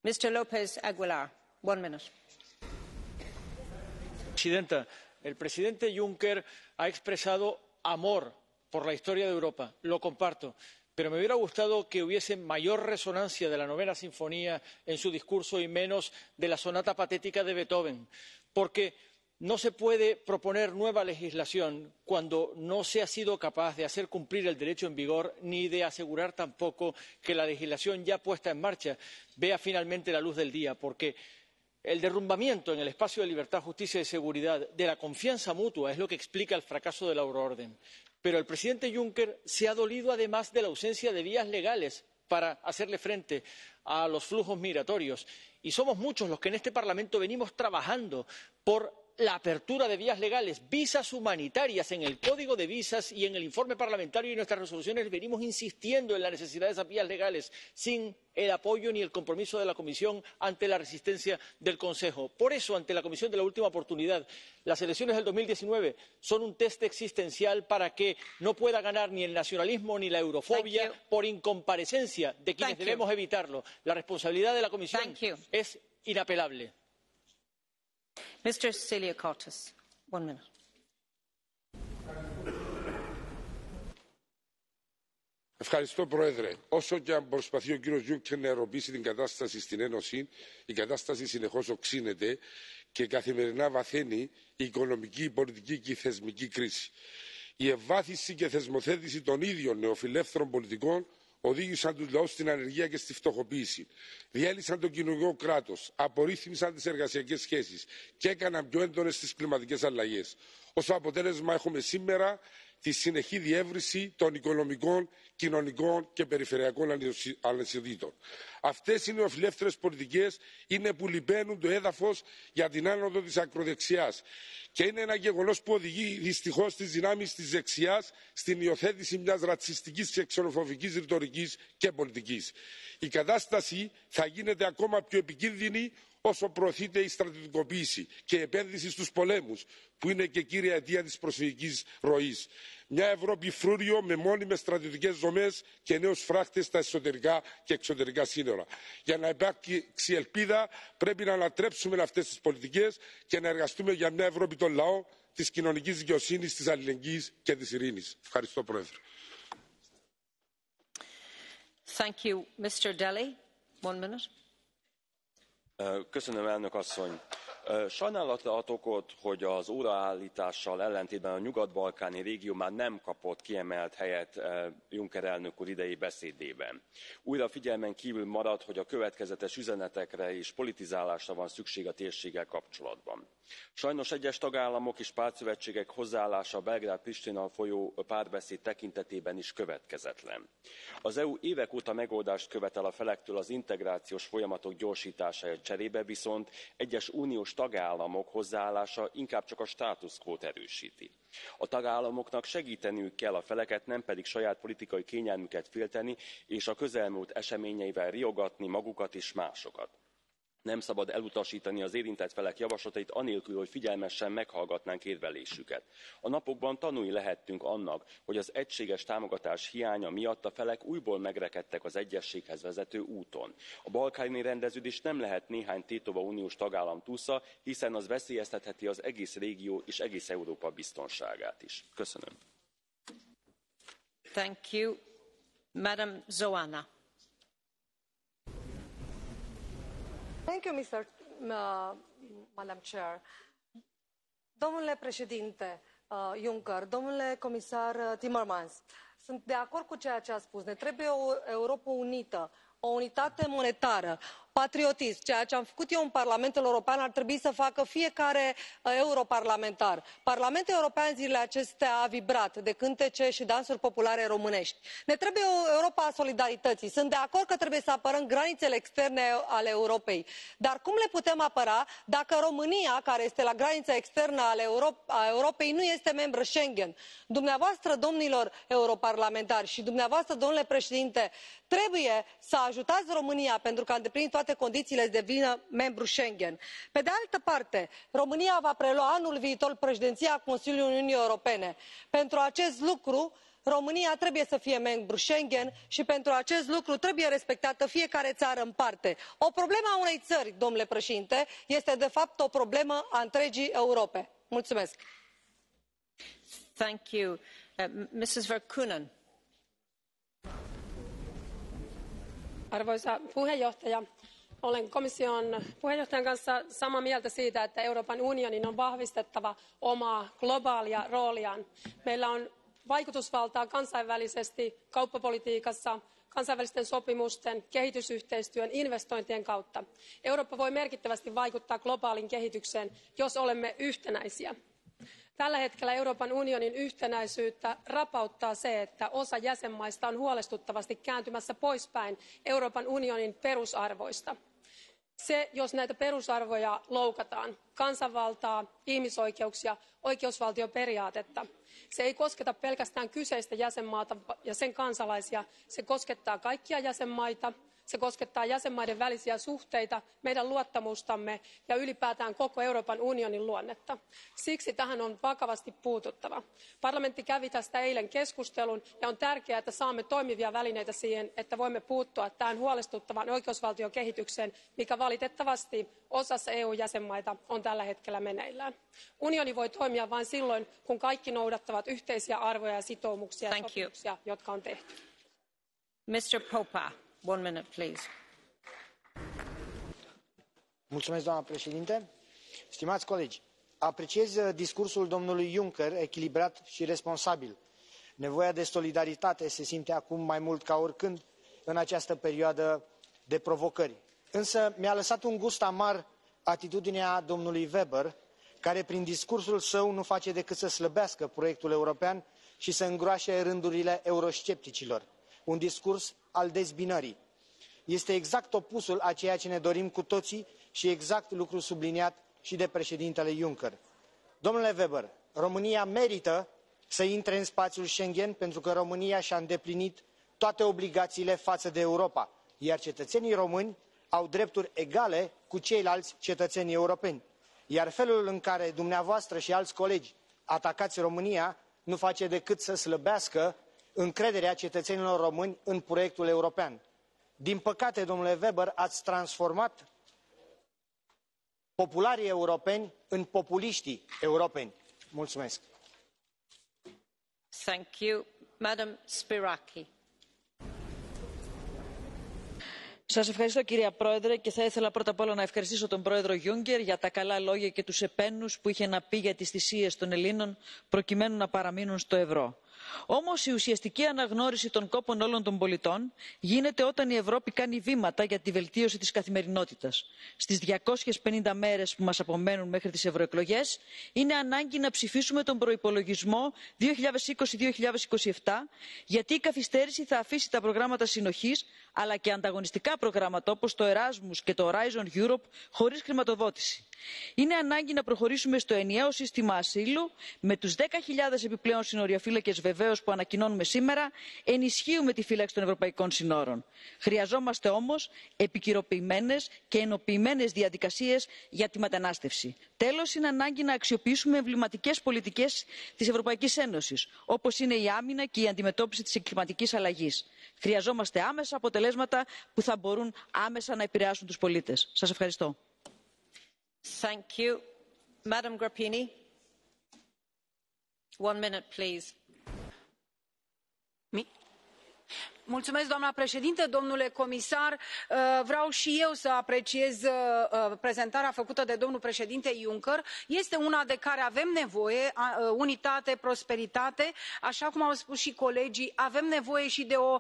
Speaker 12: Mr. López Aguilar, 1 minute.
Speaker 4: Presidenta, el presidente Juncker ha expresado amor por la historia de Europa. Lo comparto. Pero me hubiera gustado que hubiese mayor resonancia de la novena sinfonía en su discurso y menos de la sonata patética de Beethoven, porque no se puede proponer nueva legislación cuando no se ha sido capaz de hacer cumplir el derecho en vigor ni de asegurar tampoco que la legislación ya puesta en marcha vea finalmente la luz del día, porque el derrumbamiento en el espacio de libertad, justicia y seguridad de la confianza mutua es lo que explica el fracaso de la euroorden. Pero el presidente Juncker se ha dolido además de la ausencia de vías legales para hacerle frente a los flujos migratorios. Y somos muchos los que en este Parlamento venimos trabajando por la apertura de vías legales, visas humanitarias en el Código de Visas y en el informe parlamentario y en nuestras resoluciones venimos insistiendo en la necesidad de esas vías legales sin el apoyo ni el compromiso de la Comisión ante la resistencia del Consejo. Por eso, ante la Comisión de la última oportunidad, las elecciones del 2019 son un test existencial para que no pueda ganar ni el nacionalismo ni la eurofobia por incomparecencia de quienes debemos evitarlo. La responsabilidad de la Comisión es inapelable.
Speaker 12: Mr. Tsiliakotis, 1 minute.
Speaker 5: Ευχαριστώ, Πρόεδρε. Όσο και αν προσπαθεί ο κύριος Juncker να αεροποιήσει την κατάσταση στην Ένωση, η κατάσταση συνεχώς οξύνεται και καθημερινά βαθαίνει η οικονομική, η πολιτική και η θεσμική κρίση. Η ευβάθυνση και θεσμοθέτηση των ίδιων νεοφιλεύθερων πολιτικών οδήγησαν τους λαούς στην ανεργία και στη φτωχοποίηση. Διέλυσαν το κοινωνικό κράτος, απορρίθμισαν τις εργασιακές σχέσεις και έκαναν πιο έντονες τις κλιματικές αλλαγές. Ως αποτέλεσμα έχουμε σήμερα τη συνεχή διεύρυνση των οικονομικών, κοινωνικών και περιφερειακών ανισοτήτων. Αυτές οι νεοφιλεύθερες πολιτικές είναι που λιπαίνουν το έδαφος για την άνοδο της ακροδεξιάς και είναι ένα γεγονός που οδηγεί δυστυχώς τις δυνάμεις της δεξιάς στην υιοθέτηση μιας ρατσιστικής και ξενοφοβικής ρητορικής και πολιτικής. Η κατάσταση θα γίνεται ακόμα πιο επικίνδυνη όσο προωθείται η στρατιωτικοποίηση και η επένδυση στους πολέμους, που είναι και κύρια αιτία της προσφυγικής ροής. Μια Ευρώπη φρούριο με μόνιμες στρατιωτικές δομές και νέους φράχτες στα εσωτερικά και εξωτερικά σύνορα. Για να υπάρξει ελπίδα πρέπει να ανατρέψουμε αυτές τις πολιτικές και να εργαστούμε για μια Ευρώπη των λαών, της κοινωνικής δικαιοσύνης, της αλληλεγγύης και της ειρήνης. Ευχαριστώ, Πρόεδρε.
Speaker 12: Thank you. Mr. Delli, 1 minute.
Speaker 6: Köszönöm, elnök asszony. Sajnálatra ad okot, hogy az óraállítással ellentétben a nyugat-balkáni régió már nem kapott kiemelt helyet Juncker elnök úr idei beszédében. Újra figyelmen kívül marad, hogy a következetes üzenetekre és politizálásra van szükség a térséggel kapcsolatban. Sajnos egyes tagállamok és pártszövetségek hozzáállása a Belgrád-Pristina folyó párbeszéd tekintetében is következetlen. Az EU évek óta megoldást követel a felektől az integrációs folyamatok gyorsításáért, cserébe viszont egyes uniós tagállamok hozzáállása inkább csak a status quót erősíti. A tagállamoknak segíteniük kell a feleket, nem pedig saját politikai kényelmüket félteni és a közelmúlt eseményeivel riogatni magukat és másokat. Nem szabad elutasítani az érintett felek javaslatait anélkül, hogy figyelmesen meghallgatnánk érvelésüket. A napokban tanúi lehettünk annak, hogy az egységes támogatás hiánya miatt a felek újból megrekedtek az egyezséghez vezető úton. A balkáni rendeződés nem lehet néhány tétova uniós tagállam túsza, hiszen az veszélyeztetheti az egész régió és egész Európa biztonságát is. Köszönöm.
Speaker 12: Thank you. Madam Zoana.
Speaker 7: Thank you, Madam Chair. Domnule președinte Juncker, domnule comisar Timmermans, sunt de acord cu ceea ce a spus. Ne trebuie o Europă unită, o unitate monetară, patriotism. Ceea ce am făcut eu în Parlamentul European ar trebui să facă fiecare europarlamentar. Parlamentul European zilele acestea a vibrat de cântece și dansuri populare românești. Ne trebuie o Europă a solidarității. Sunt de acord că trebuie să apărăm granițele externe ale Europei. Dar cum le putem apăra dacă România, care este la granița externă a Europei, nu este membră Schengen? Dumneavoastră, domnilor europarlamentari, și dumneavoastră, domnule președinte, trebuie să ajutați România pentru că a îndeplinit toate condițiile să devină membru Schengen. Pe de altă parte, România va prelua anul viitor președinția Consiliului Uniunii Europene. Pentru acest lucru, România trebuie să fie membru Schengen și pentru acest lucru trebuie respectată fiecare țară în parte. O problemă a unei țări, domnule președinte, este de fapt o problemă a întregii Europe. Mulțumesc.
Speaker 12: Thank you. Mrs. Verkunen.
Speaker 8: Arvoisa puheenjohtaja, olen komission puheenjohtajan kanssa samaa mieltä siitä, että Euroopan unionin on vahvistettava omaa globaalia rooliaan. Meillä on vaikutusvaltaa kansainvälisesti kauppapolitiikassa, kansainvälisten sopimusten, kehitysyhteistyön, investointien kautta. Eurooppa voi merkittävästi vaikuttaa globaaliin kehitykseen, jos olemme yhtenäisiä. Tällä hetkellä Euroopan unionin yhtenäisyyttä rapauttaa se, että osa jäsenmaista on huolestuttavasti kääntymässä poispäin Euroopan unionin perusarvoista. Jos näitä perusarvoja loukataan, kansanvaltaa, ihmisoikeuksia, oikeusvaltioperiaatetta, se ei kosketa pelkästään kyseistä jäsenmaata ja sen kansalaisia, se koskettaa kaikkia jäsenmaita. Se koskettaa jäsenmaiden välisiä suhteita, meidän luottamustamme ja ylipäätään koko Euroopan unionin luonnetta. Siksi tähän on vakavasti puututtava. Parlamentti kävi tästä eilen keskustelun ja on tärkeää, että saamme toimivia välineitä siihen, että voimme puuttua tähän huolestuttavaan oikeusvaltiokehitykseen, mikä valitettavasti osassa EU-jäsenmaita on tällä hetkellä meneillään. Unioni voi toimia vain silloin, kun kaikki noudattavat yhteisiä arvoja ja sitoumuksia ja sopimuksia, jotka on tehty.
Speaker 12: Mr. Popa. One minute, please.
Speaker 14: Doamnă președintă, stimați colegi, apreciez discursul domnului Juncker echilibrat și responsabil. Nevoia de solidaritate se simte acum mai mult ca oricând în această perioadă de provocări. Însă mi-a lăsat un gust amar atitudinea domnului Weber, care prin discursul său nu face decât să slăbească proiectul european și să îngroașe rândurile euroscepticilor. Un discurs al dezbinării. Este exact opusul a ceea ce ne dorim cu toții și exact lucru subliniat și de președintele Juncker. Domnule Weber, România merită să intre în spațiul Schengen pentru că România și-a îndeplinit toate obligațiile față de Europa, iar cetățenii români au drepturi egale cu ceilalți cetățeni europeni. Iar felul în care dumneavoastră și alți colegi atacați România nu face decât să slăbească încrederea cetățenilor români în proiectul european. Din păcate, domnule Weber, ați transformat popularii europeni în populiștii europeni. Mulțumesc.
Speaker 12: Thank you. Madam Spiraki.
Speaker 2: Σας ευχαριστώ κυρία Πρόεδρε και θα ήθελα πρώτα απ' όλα να ευχαριστήσω τον Πρόεδρο Juncker για τα καλά λόγια και τους επένους που είχε να πει για τις θυσίες των Ελλήνων προκειμένου να παραμείνουν στο ευρώ. Όμως η ουσιαστική αναγνώριση των κόπων όλων των πολιτών γίνεται όταν η Ευρώπη κάνει βήματα για τη βελτίωση της καθημερινότητας. Στις 250 μέρες που μας απομένουν μέχρι τις ευρωεκλογές είναι ανάγκη να ψηφίσουμε τον προϋπολογισμό 2020-2027 γιατί η καθυστέρηση θα αφήσει τα προγράμματα συνοχής αλλά και ανταγωνιστικά προγράμματα όπως το Erasmus και το Horizon Europe χωρίς χρηματοδότηση. Είναι ανάγκη να προχωρήσουμε στο ενιαίο σύστημα ασύλου με τους 10.000 επιπλέον συνοριοφύλακες βεβαίως που ανακοινώνουμε σήμερα. Ενισχύουμε τη φύλαξη των ευρωπαϊκών συνόρων. Χρειαζόμαστε όμως επικυροποιημένες και ενοποιημένες διαδικασίες για τη μετανάστευση. Τέλος, είναι ανάγκη να αξιοποιήσουμε εμβληματικές πολιτικές της Ευρωπαϊκής Ένωσης όπως είναι η άμυνα και η αντιμετώπιση της κλιματικής αλλαγής. Χρειαζόμαστε άμεσα αποτελέσματα που θα μπορούν άμεσα να επηρεάσουν τους πολίτες. Σας ευχαριστώ.
Speaker 12: Thank you. Madam Grappini. 1 minute, please.
Speaker 9: Mulțumesc, doamna președintă, domnule comisar, vreau și eu să apreciez prezentarea făcută de domnul președinte Juncker. Este una de care avem nevoie, unitate, prosperitate, așa cum au spus și colegii, avem nevoie și de o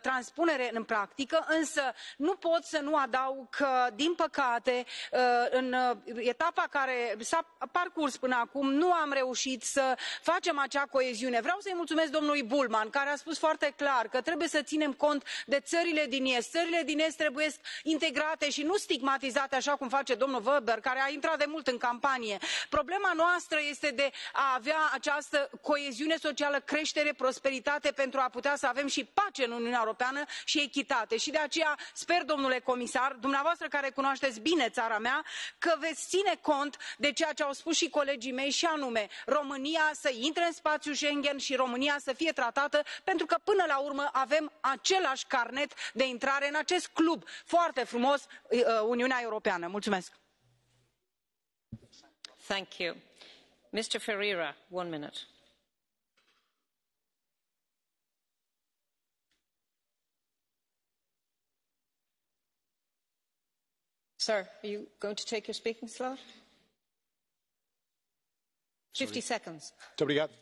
Speaker 9: transpunere în practică, însă nu pot să nu adaug că, din păcate, în etapa care s-a parcurs până acum, nu am reușit să facem acea coeziune. Vreau să-i mulțumesc domnului Bullmann, care a spus foarte clar că trebuie să ținem cont de țările din est. Țările din est trebuie integrate și nu stigmatizate așa cum face domnul Weber, care a intrat de mult în campanie. Problema noastră este de a avea această coeziune socială, creștere, prosperitate pentru a putea să avem și pace în Uniunea Europeană și echitate. Și de aceea sper, domnule comisar, dumneavoastră care cunoașteți bine țara mea, că veți ține cont de ceea ce au spus și colegii mei și anume România să intre în spațiul Schengen și România să fie tratată pentru că până la urmă avem același carnet de intrare în acest club foarte frumos, Uniunea Europeană. Mulțumesc.
Speaker 12: Thank you. Mr. Ferreira, 1 minute. Sir, are you going to take your speaking slot? 50 seconds.
Speaker 10: Muito obrigado.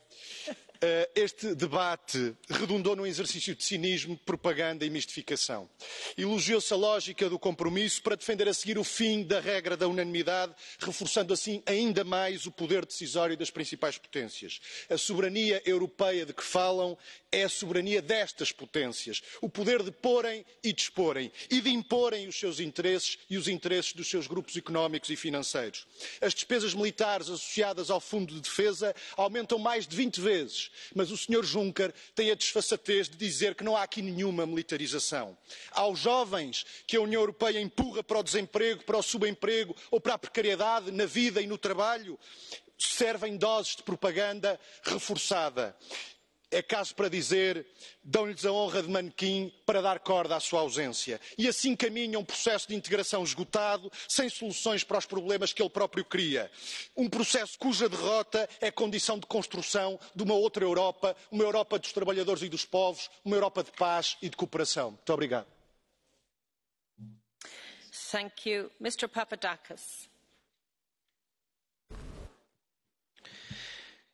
Speaker 10: Este debate redundou num exercício de cinismo, propaganda e mistificação. Elogiou-se a lógica do compromisso para defender a seguir o fim da regra da unanimidade, reforçando assim ainda mais o poder decisório das principais potências. A soberania europeia de que falam é a soberania destas potências, o poder de porem e disporem e de imporem os seus interesses e os interesses dos seus grupos económicos e financeiros. As despesas militares associadas ao Fundo de Defesa aumentam mais de 20 vezes. Mas o Sr. Juncker tem a desfaçatez de dizer que não há aqui nenhuma militarização. Aos jovens que a União Europeia empurra para o desemprego, para o subemprego ou para a precariedade na vida e no trabalho, servem doses de propaganda reforçada. É caso para dizer, dão-lhes a honra de manequim para dar corda à sua ausência. E assim caminha um processo de integração esgotado, sem soluções para os problemas que ele próprio cria. Um processo cuja derrota é condição de construção de uma outra Europa, uma Europa dos trabalhadores e dos povos, uma Europa de paz e de cooperação. Muito obrigado.
Speaker 12: Thank you. Mr. Papadakis.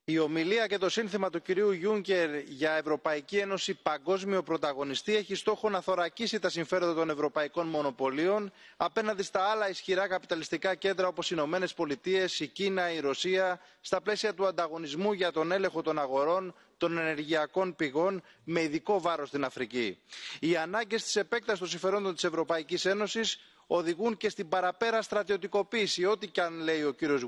Speaker 23: Η ομιλία και το σύνθημα του κυρίου Juncker για Ευρωπαϊκή Ένωση παγκόσμιο πρωταγωνιστή έχει στόχο να θωρακίσει τα συμφέροντα των ευρωπαϊκών μονοπωλίων απέναντι στα άλλα ισχυρά καπιταλιστικά κέντρα όπως οι Ηνωμένες Πολιτείες, η Κίνα, η Ρωσία, στα πλαίσια του ανταγωνισμού για τον έλεγχο των αγορών, των ενεργειακών πηγών με ειδικό βάρος στην Αφρική. Οι ανάγκες της επέκτασης των συμφερόντων της Ευρωπαϊκής Ένωσης οδηγούν και στην παραπέρα στρατιωτικοποίηση, ό,τι και αν λέει ο κύριος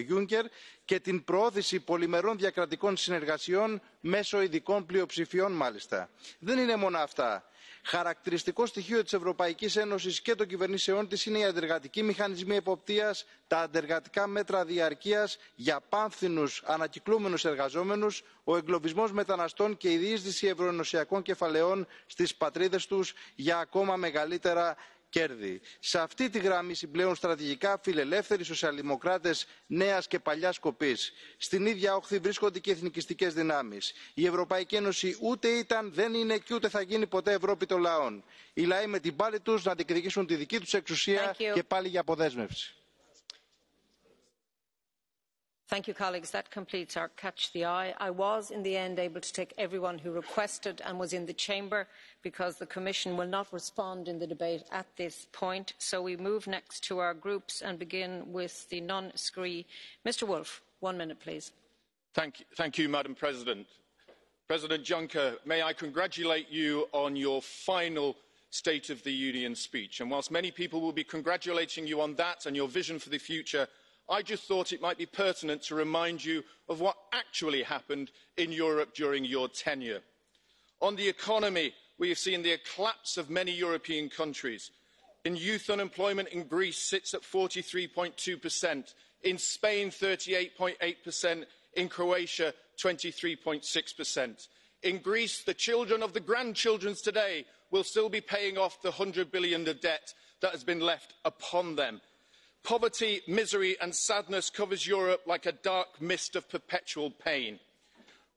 Speaker 23: Juncker, και την προώθηση πολυμερών διακρατικών συνεργασιών μέσω ειδικών πλειοψηφιών μάλιστα. Δεν είναι μόνο αυτά. Χαρακτηριστικό στοιχείο της Ευρωπαϊκής Ένωσης και των κυβερνήσεών της είναι οι αντεργατικοί μηχανισμοί εποπτείας, τα αντεργατικά μέτρα διαρκείας για πάμφθινους ανακυκλούμενους εργαζόμενους, ο εγκλωβισμός μεταναστών και η διείσδυση ευρωενωσιακών κεφαλαιών στις πατρίδες τους για ακόμα μεγαλύτερα
Speaker 20: κέρδη. Σε αυτή τη γραμμή συμπλέουν στρατηγικά φιλελεύθεροι σοσιαλδημοκράτες νέας και παλιάς κοπής. Στην ίδια όχθη βρίσκονται και εθνικιστικές δυνάμεις. Η Ευρωπαϊκή Ένωση ούτε ήταν, δεν είναι και ούτε θα γίνει ποτέ Ευρώπη των λαών. Οι λαοί με την πάλη τους να διεκδικήσουν τη δική τους εξουσία και πάλι για αποδέσμευση.
Speaker 12: Thank you, colleagues. That completes our Catch the Eye. I was, in the end, able to take everyone who requested and was in the chamber because the Commission will not respond in the debate at this point. So we move next to our groups and begin with the non-SCREE. Mr. Wolf, 1 minute, please.
Speaker 11: Thank you, Madam President. President Juncker, may I congratulate you on your final State of the Union speech. And whilst many people will be congratulating you on that and your vision for the future, I just thought it might be pertinent to remind you of what actually happened in Europe during your tenure. On the economy, we have seen the collapse of many European countries. In youth unemployment in Greece sits at 43.2%, in Spain 38.8%, in Croatia 23.6%. In Greece, the children of the grandchildren today will still be paying off the 100 billion of debt that has been left upon them. Poverty, misery and sadness covers Europe like a dark mist of perpetual pain.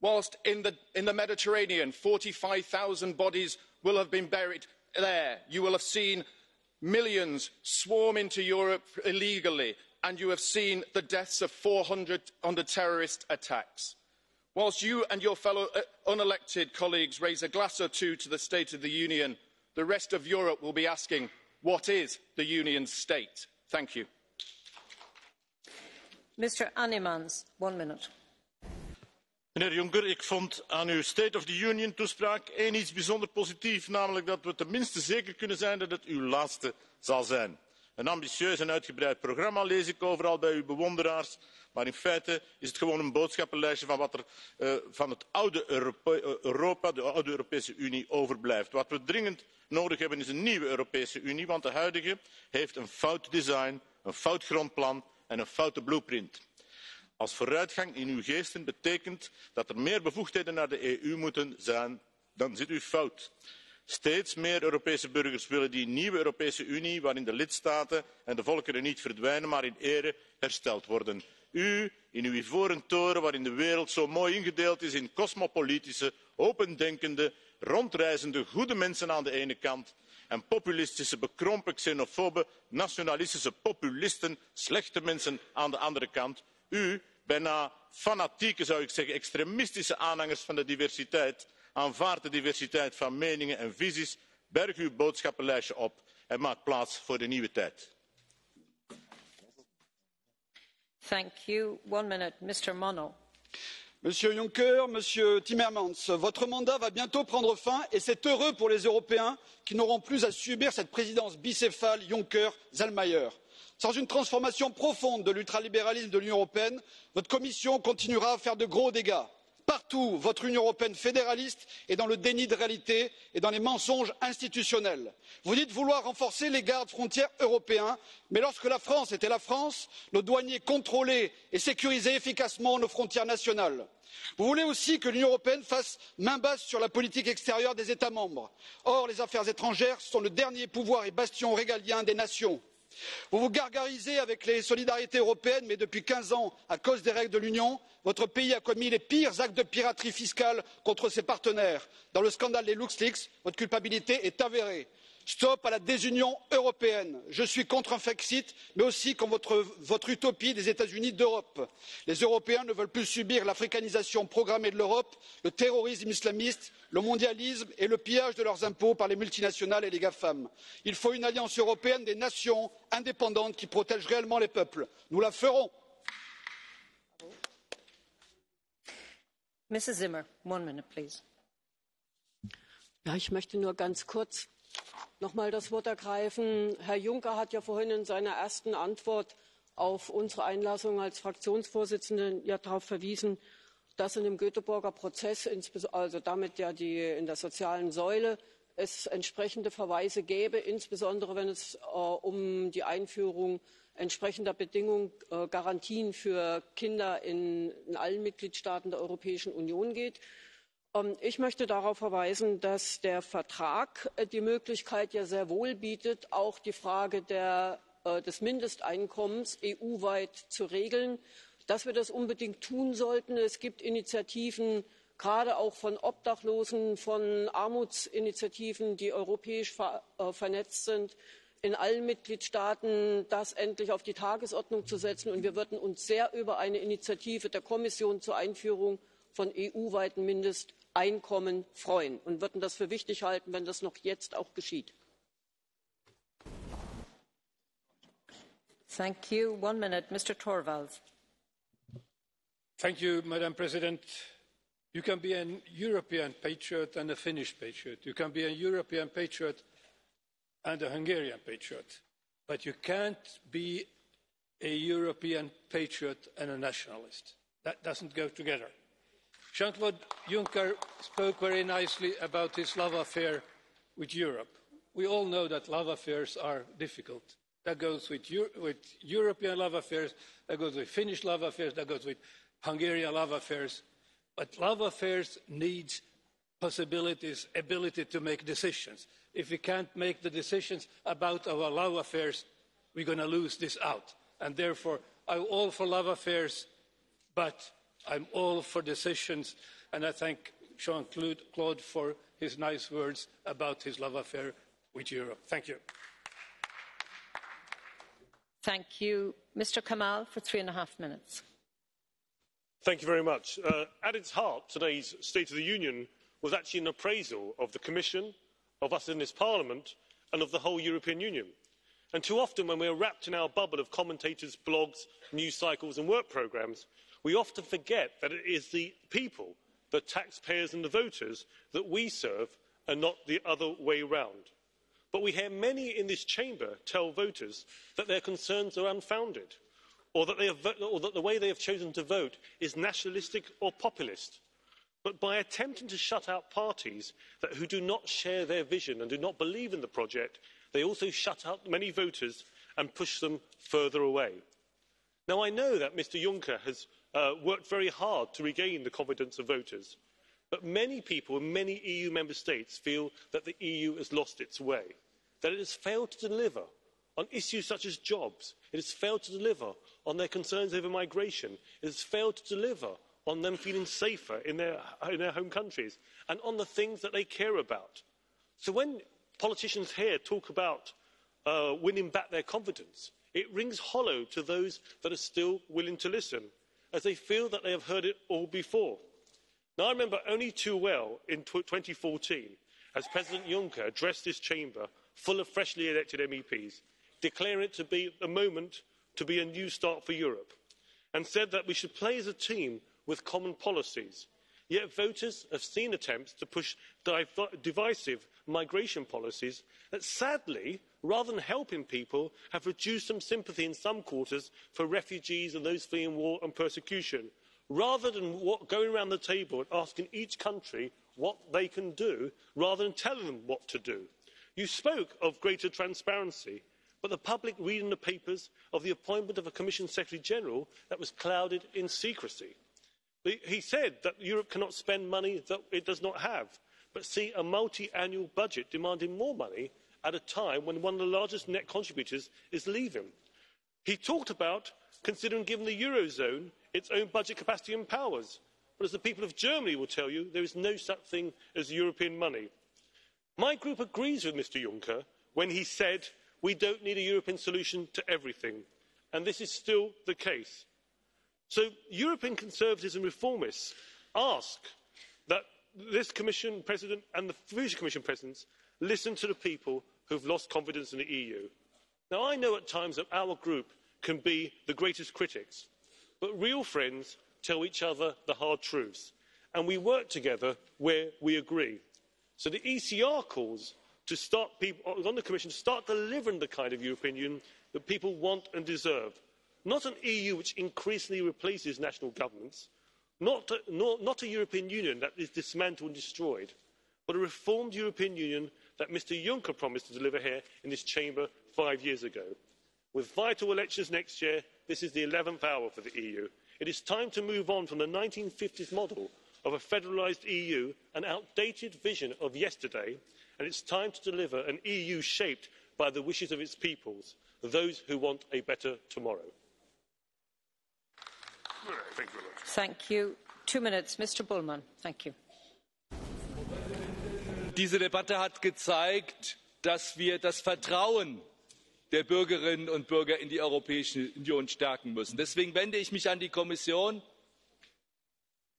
Speaker 11: Whilst in the Mediterranean, 45,000 bodies will have been buried there. You will have seen millions swarm into Europe illegally, and you have seen the deaths of 400 under terrorist attacks. Whilst you and your fellow unelected colleagues raise a glass or two to the State of the Union, the rest of Europe will be asking, what is the Union's state? Thank you.
Speaker 12: Mr. Annemans, 1 minute.
Speaker 13: Meneer Juncker, ik vond aan uw State of the Union toespraak iets bijzonder positief, namelijk dat we tenminste zeker kunnen zijn dat het uw laatste zal zijn. Een ambitieus en uitgebreid programma lees ik overal bij uw bewonderaars, maar in feite is het gewoon een boodschappenlijstje van wat er van het oude Europa, de oude Europese Unie, overblijft. Wat we dringend nodig hebben is een nieuwe Europese Unie, want de huidige heeft een fout design, een fout grondplan en een foute blueprint. Als vooruitgang in uw geesten betekent dat er meer bevoegdheden naar de EU moeten zijn, dan zit u fout. Steeds meer Europese burgers willen die nieuwe Europese Unie waarin de lidstaten en de volkeren niet verdwijnen, maar in ere hersteld worden. U, in uw ivoren toren waarin de wereld zo mooi ingedeeld is in cosmopolitische, opendenkende, rondreizende, goede mensen aan de ene kant en populistische, bekrompen, xenofobe, nationalistische populisten, slechte mensen aan de andere kant. U, bijna fanatieke, zou ik zeggen, extremistische aanhangers van de diversiteit, aanvaard de diversiteit van meningen en visies, berg uw boodschappenlijstje op en maak plaats voor de nieuwe tijd.
Speaker 12: Thank you. 1 minute, Mr. Monod.
Speaker 15: Monsieur Juncker, Monsieur Timmermans, votre mandat va bientôt prendre fin et c'est heureux pour les Européens qui n'auront plus à subir cette présidence bicéphale Juncker-Zellmayer. Sans une transformation profonde de l'ultralibéralisme de l'Union européenne, votre Commission continuera à faire de gros dégâts. Partout, votre Union européenne fédéraliste est dans le déni de réalité et dans les mensonges institutionnels. Vous dites vouloir renforcer les gardes frontières européens, mais lorsque la France était la France, nos douaniers contrôlaient et sécurisaient efficacement nos frontières nationales. Vous voulez aussi que l'Union européenne fasse main basse sur la politique extérieure des États membres. Or, les affaires étrangères sont le dernier pouvoir et bastion régalien des nations. Vous vous gargarisez avec les solidarités européennes, mais depuis 15 ans, à cause des règles de l'Union, votre pays a commis les pires actes de piraterie fiscale contre ses partenaires. Dans le scandale des LuxLeaks, votre culpabilité est avérée. Stop à la désunion européenne. Je suis contre un Frexit, mais aussi contre votre utopie des États-Unis d'Europe. Les Européens ne veulent plus subir l'africanisation programmée de l'Europe, le terrorisme islamiste, le mondialisme et le pillage de leurs impôts par les multinationales et les GAFAM. Il faut une alliance européenne des nations indépendantes qui protège réellement les peuples. Nous la ferons.
Speaker 12: Mrs. Zimmer, 1 minute, please.
Speaker 24: Ja, ich möchte nur ganz kurz noch mal das Wort ergreifen. Herr Juncker hat ja vorhin in seiner ersten Antwort auf unsere Einlassung als Fraktionsvorsitzenden ja darauf verwiesen, dass in dem Göteborger Prozess, also damit ja in der sozialen Säule, es entsprechende Verweise gäbe, insbesondere wenn es um die Einführung entsprechender Bedingungen, Garantien für Kinder in allen Mitgliedstaaten der Europäischen Union geht. Ich möchte darauf verweisen, dass der Vertrag die Möglichkeit ja sehr wohl bietet, auch die Frage des Mindesteinkommens EU-weit zu regeln, dass wir das unbedingt tun sollten. Es gibt Initiativen, gerade auch von Obdachlosen, von Armutsinitiativen, die europäisch vernetzt sind, in allen Mitgliedstaaten das endlich auf die Tagesordnung zu setzen. Und wir würden uns sehr über eine Initiative der Kommission zur Einführung von EU-weiten Mindesteinkommen freuen und würden das für wichtig halten, wenn das noch jetzt auch geschieht.
Speaker 12: Thank you. 1 minute, Mr. Torvalds.
Speaker 3: Thank you, Madam President. You can be a European patriot and a Finnish patriot. You can be a European patriot and a Hungarian patriot. But you can't be a European patriot and a nationalist. That doesn't go together. Jean-Claude Juncker spoke very nicely about his love affair with Europe. We all know that love affairs are difficult. That goes with European love affairs, that goes with Finnish love affairs, that goes with Hungarian love affairs. But love affairs needs possibilities, ability to make decisions. If we can't make the decisions about our love affairs, we're going to lose this out. And therefore, I'm all for love affairs, but I'm all for decisions. And I thank Jean-Claude for his nice words about his love affair with Europe. Thank you.
Speaker 12: Thank you. Mr. Kamal for 3.5 minutes.
Speaker 16: Thank you very much. At its heart, today's State of the Union was actually an appraisal of the Commission, of us in this Parliament, and of the whole European Union. And too often, when we're wrapped in our bubble of commentators, blogs, news cycles and work programmes, we often forget that it is the people, the taxpayers and the voters that we serve and not the other way round. But we hear many in this chamber tell voters that their concerns are unfounded, or that the way they have chosen to vote is nationalistic or populist. But by attempting to shut out parties who do not share their vision and do not believe in the project, they also shut out many voters and push them further away. Now, I know that Mr Juncker has worked very hard to regain the confidence of voters, but many people in many EU member states feel that the EU has lost its way, that it has failed to deliver on issues such as jobs, it has failed to deliver on their concerns over migration, it has failed to deliver on them feeling safer in their home countries and on the things that they care about. So when politicians here talk about winning back their confidence, it rings hollow to those that are still willing to listen, as they feel that they have heard it all before. Now, I remember only too well in 2014, as President Juncker addressed this chamber full of freshly elected MEPs, declaring it to be the moment to be a new start for Europe, and said that we should play as a team with common policies. Yet voters have seen attempts to push divisive migration policies that, sadly, rather than helping people, have reduced some sympathy in some quarters for refugees and those fleeing war and persecution, rather than going around the table and asking each country what they can do, rather than telling them what to do. You spoke of greater transparency, but the public read in the papers of the appointment of a Commission Secretary General that was clouded in secrecy. He said that Europe cannot spend money that it does not have, but see a multi-annual budget demanding more money at a time when one of the largest net contributors is leaving. He talked about considering giving the Eurozone its own budget capacity and powers, but as the people of Germany will tell you, there is no such thing as European money. My group agrees with Mr Juncker when he said we don't need a European solution to everything, and this is still the case. So European Conservatives and Reformists ask that this Commission President and the future Commission Presidents listen to the people who have lost confidence in the EU. Now, I know at times that our group can be the greatest critics, but real friends tell each other the hard truths, and we work together where we agree. So the ECR calls on the Commission to start delivering the kind of European Union that people want and deserve. Not an EU which increasingly replaces national governments, not a European Union that is dismantled and destroyed, but a reformed European Union that Mr Juncker promised to deliver here in this chamber 5 years ago. With vital elections next year, this is the 11th hour for the EU. It is time to move on from the 1950s model of a federalised EU an outdated vision of yesterday, and it's time to deliver an EU shaped by the wishes of its peoples, those who want a better tomorrow.
Speaker 12: Thank you. 2 minutes, Mr. Bullmann. Thank you.
Speaker 17: Diese Debatte hat gezeigt, dass wir das Vertrauen der Bürgerinnen und Bürger in die Europäische Union stärken müssen. Deswegen wende ich mich an die Kommission.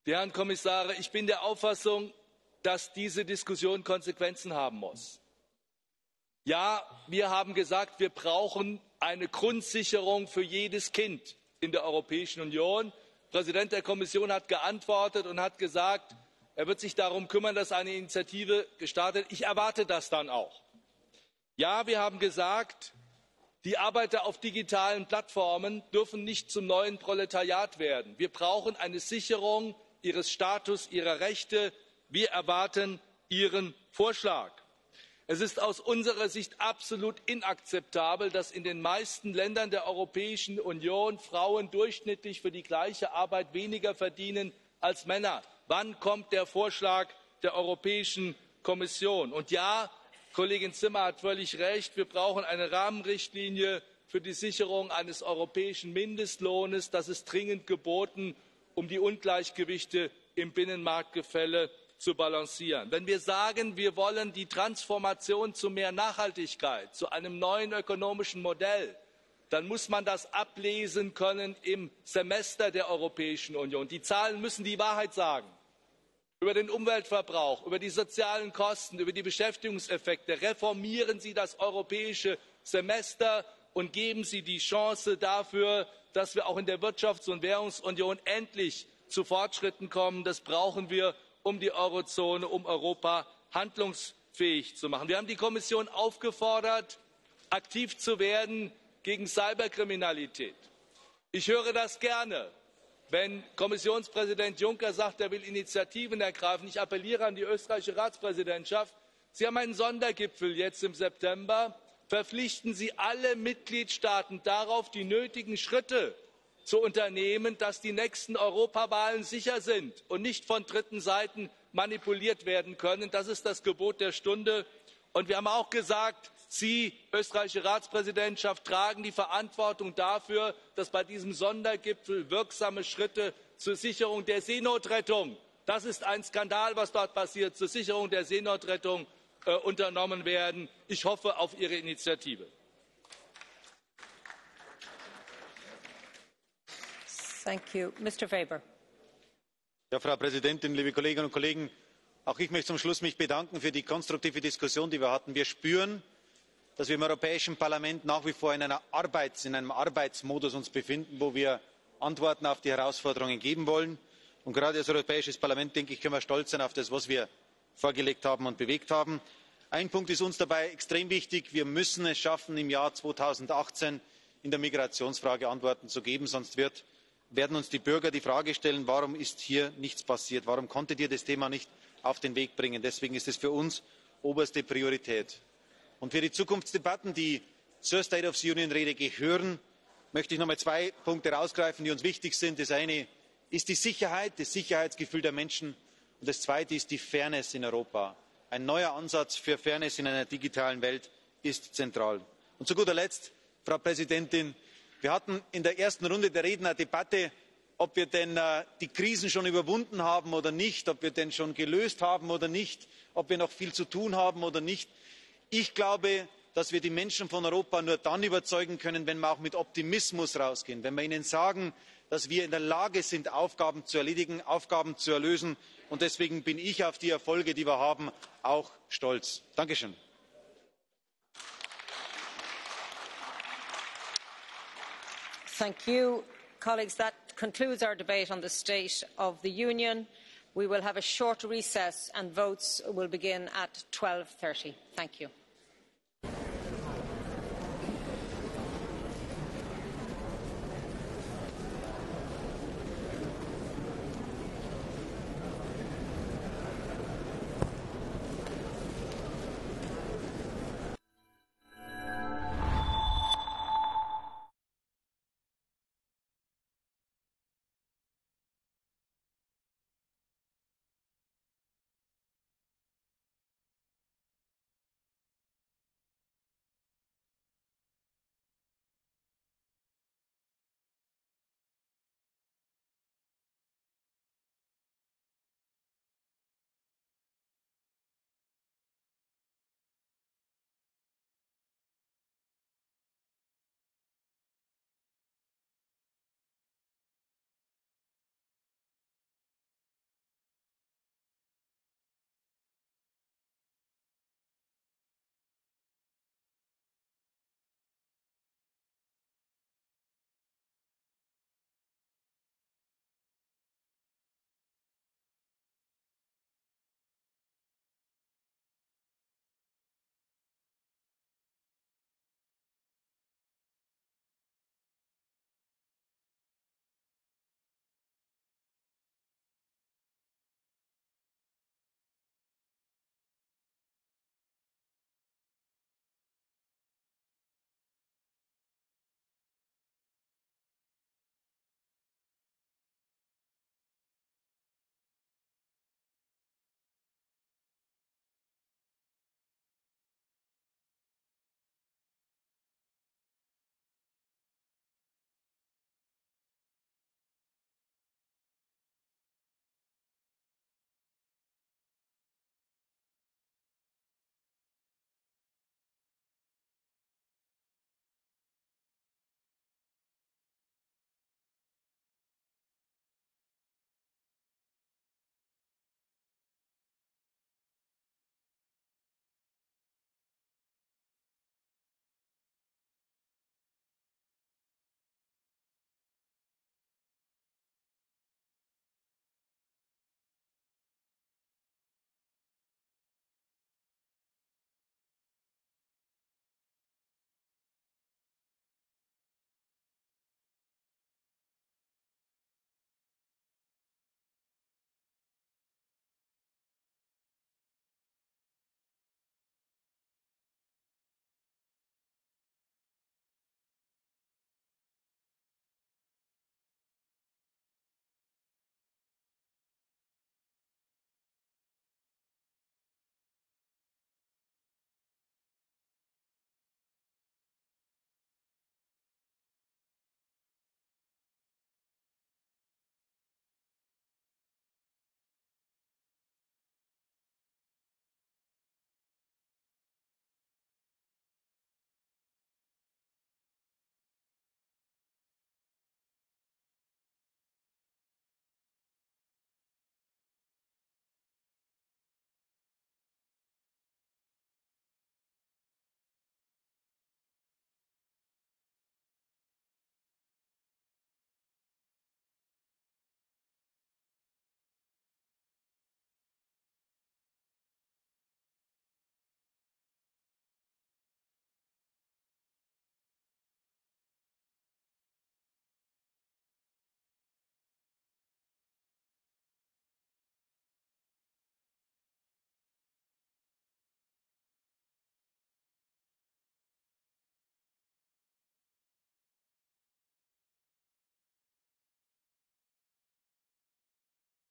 Speaker 17: Die Herren Kommissare, ich bin der Auffassung, dass diese Diskussion Konsequenzen haben muss. Ja, wir haben gesagt, wir brauchen eine Grundsicherung für jedes Kind in der Europäischen Union. Der Präsident der Kommission hat geantwortet und hat gesagt, er wird sich darum kümmern, dass eine Initiative gestartet wird. Ich erwarte das dann auch. Ja, wir haben gesagt, die Arbeiter auf digitalen Plattformen dürfen nicht zum neuen Proletariat werden. Wir brauchen eine Sicherung ihres Status, ihrer Rechte. Wir erwarten Ihren Vorschlag. Es ist aus unserer Sicht absolut inakzeptabel, dass in den meisten Ländern der Europäischen Union Frauen durchschnittlich für die gleiche Arbeit weniger verdienen als Männer. Wann kommt der Vorschlag der Europäischen Kommission? Und ja, Kollegin Zimmer hat völlig recht, wir brauchen eine Rahmenrichtlinie für die Sicherung eines europäischen Mindestlohnes. Das ist dringend geboten, um die Ungleichgewichte im Binnenmarktgefälle zu balancieren. Wenn wir sagen, wir wollen die Transformation zu mehr Nachhaltigkeit, zu einem neuen ökonomischen Modell, dann muss man das ablesen können im Semester der Europäischen Union. Die Zahlen müssen die Wahrheit sagen über den Umweltverbrauch, über die sozialen Kosten, über die Beschäftigungseffekte. Reformieren Sie das europäische Semester und geben Sie die Chance dafür, dass wir auch in der Wirtschafts- und Währungsunion endlich zu Fortschritten kommen. Das brauchen wir, um die Eurozone, um Europa handlungsfähig zu machen. Wir haben die Kommission aufgefordert, aktiv zu werden gegen Cyberkriminalität. Ich höre das gerne, wenn Kommissionspräsident Juncker sagt, er will Initiativen ergreifen. Ich appelliere an die österreichische Ratspräsidentschaft. Sie haben einen Sondergipfel jetzt im September. Verpflichten Sie alle Mitgliedstaaten darauf, die nötigen Schritte zu unternehmen, dass die nächsten Europawahlen sicher sind und nicht von dritten Seiten manipuliert werden können. Das ist das Gebot der Stunde. Und wir haben auch gesagt, Sie, österreichische Ratspräsidentschaft, tragen die Verantwortung dafür, dass bei diesem Sondergipfel wirksame Schritte zur Sicherung der Seenotrettung, das ist ein Skandal, was dort passiert, zur Sicherung der Seenotrettung unternommen werden. Ich hoffe auf Ihre Initiative.
Speaker 18: Frau Präsidentin, liebe Kolleginnen und Kollegen! Auch ich möchte zum Schluss mich bedanken für die konstruktive Diskussion, die wir hatten. Wir spüren, dass wir im Europäischen Parlament nach wie vor in einem Arbeitsmodus befinden, wo wir Antworten auf die Herausforderungen geben wollen. Und gerade als Europäisches Parlament, denke ich, können wir stolz sein auf das, was wir vorgelegt haben und bewegt haben. Ein Punkt ist uns dabei extrem wichtig. Wir müssen es schaffen, im Jahr 2018 in der Migrationsfrage Antworten zu geben. Sonst werden uns die Bürger die Frage stellen, warum ist hier nichts passiert? Warum konntet ihr das Thema nicht auf den Weg bringen? Deswegen ist es für uns oberste Priorität. Und für die Zukunftsdebatten, die zur State of the Union Rede gehören, möchte ich noch einmal 2 Punkte herausgreifen, die uns wichtig sind. Das eine ist die Sicherheit, das Sicherheitsgefühl der Menschen. Und das zweite ist die Fairness in Europa. Ein neuer Ansatz für Fairness in einer digitalen Welt ist zentral. Und zu guter Letzt, Frau Präsidentin, wir hatten in der ersten Runde der Reden eine Debatte, ob wir denn die Krisen schon überwunden haben oder nicht, ob wir denn schon gelöst haben oder nicht, ob wir noch viel zu tun haben oder nicht. Ich glaube, dass wir die Menschen von Europa nur dann überzeugen können, wenn wir auch mit Optimismus rausgehen, wenn wir ihnen sagen, dass wir in der Lage sind, Aufgaben zu erledigen, Aufgaben zu lösen. Und deswegen bin ich auf die Erfolge, die wir haben, auch stolz. Dankeschön.
Speaker 12: Thank you, colleagues. That concludes our debate on the State of the Union. We will have a short recess and votes will begin at 12:30. Thank you.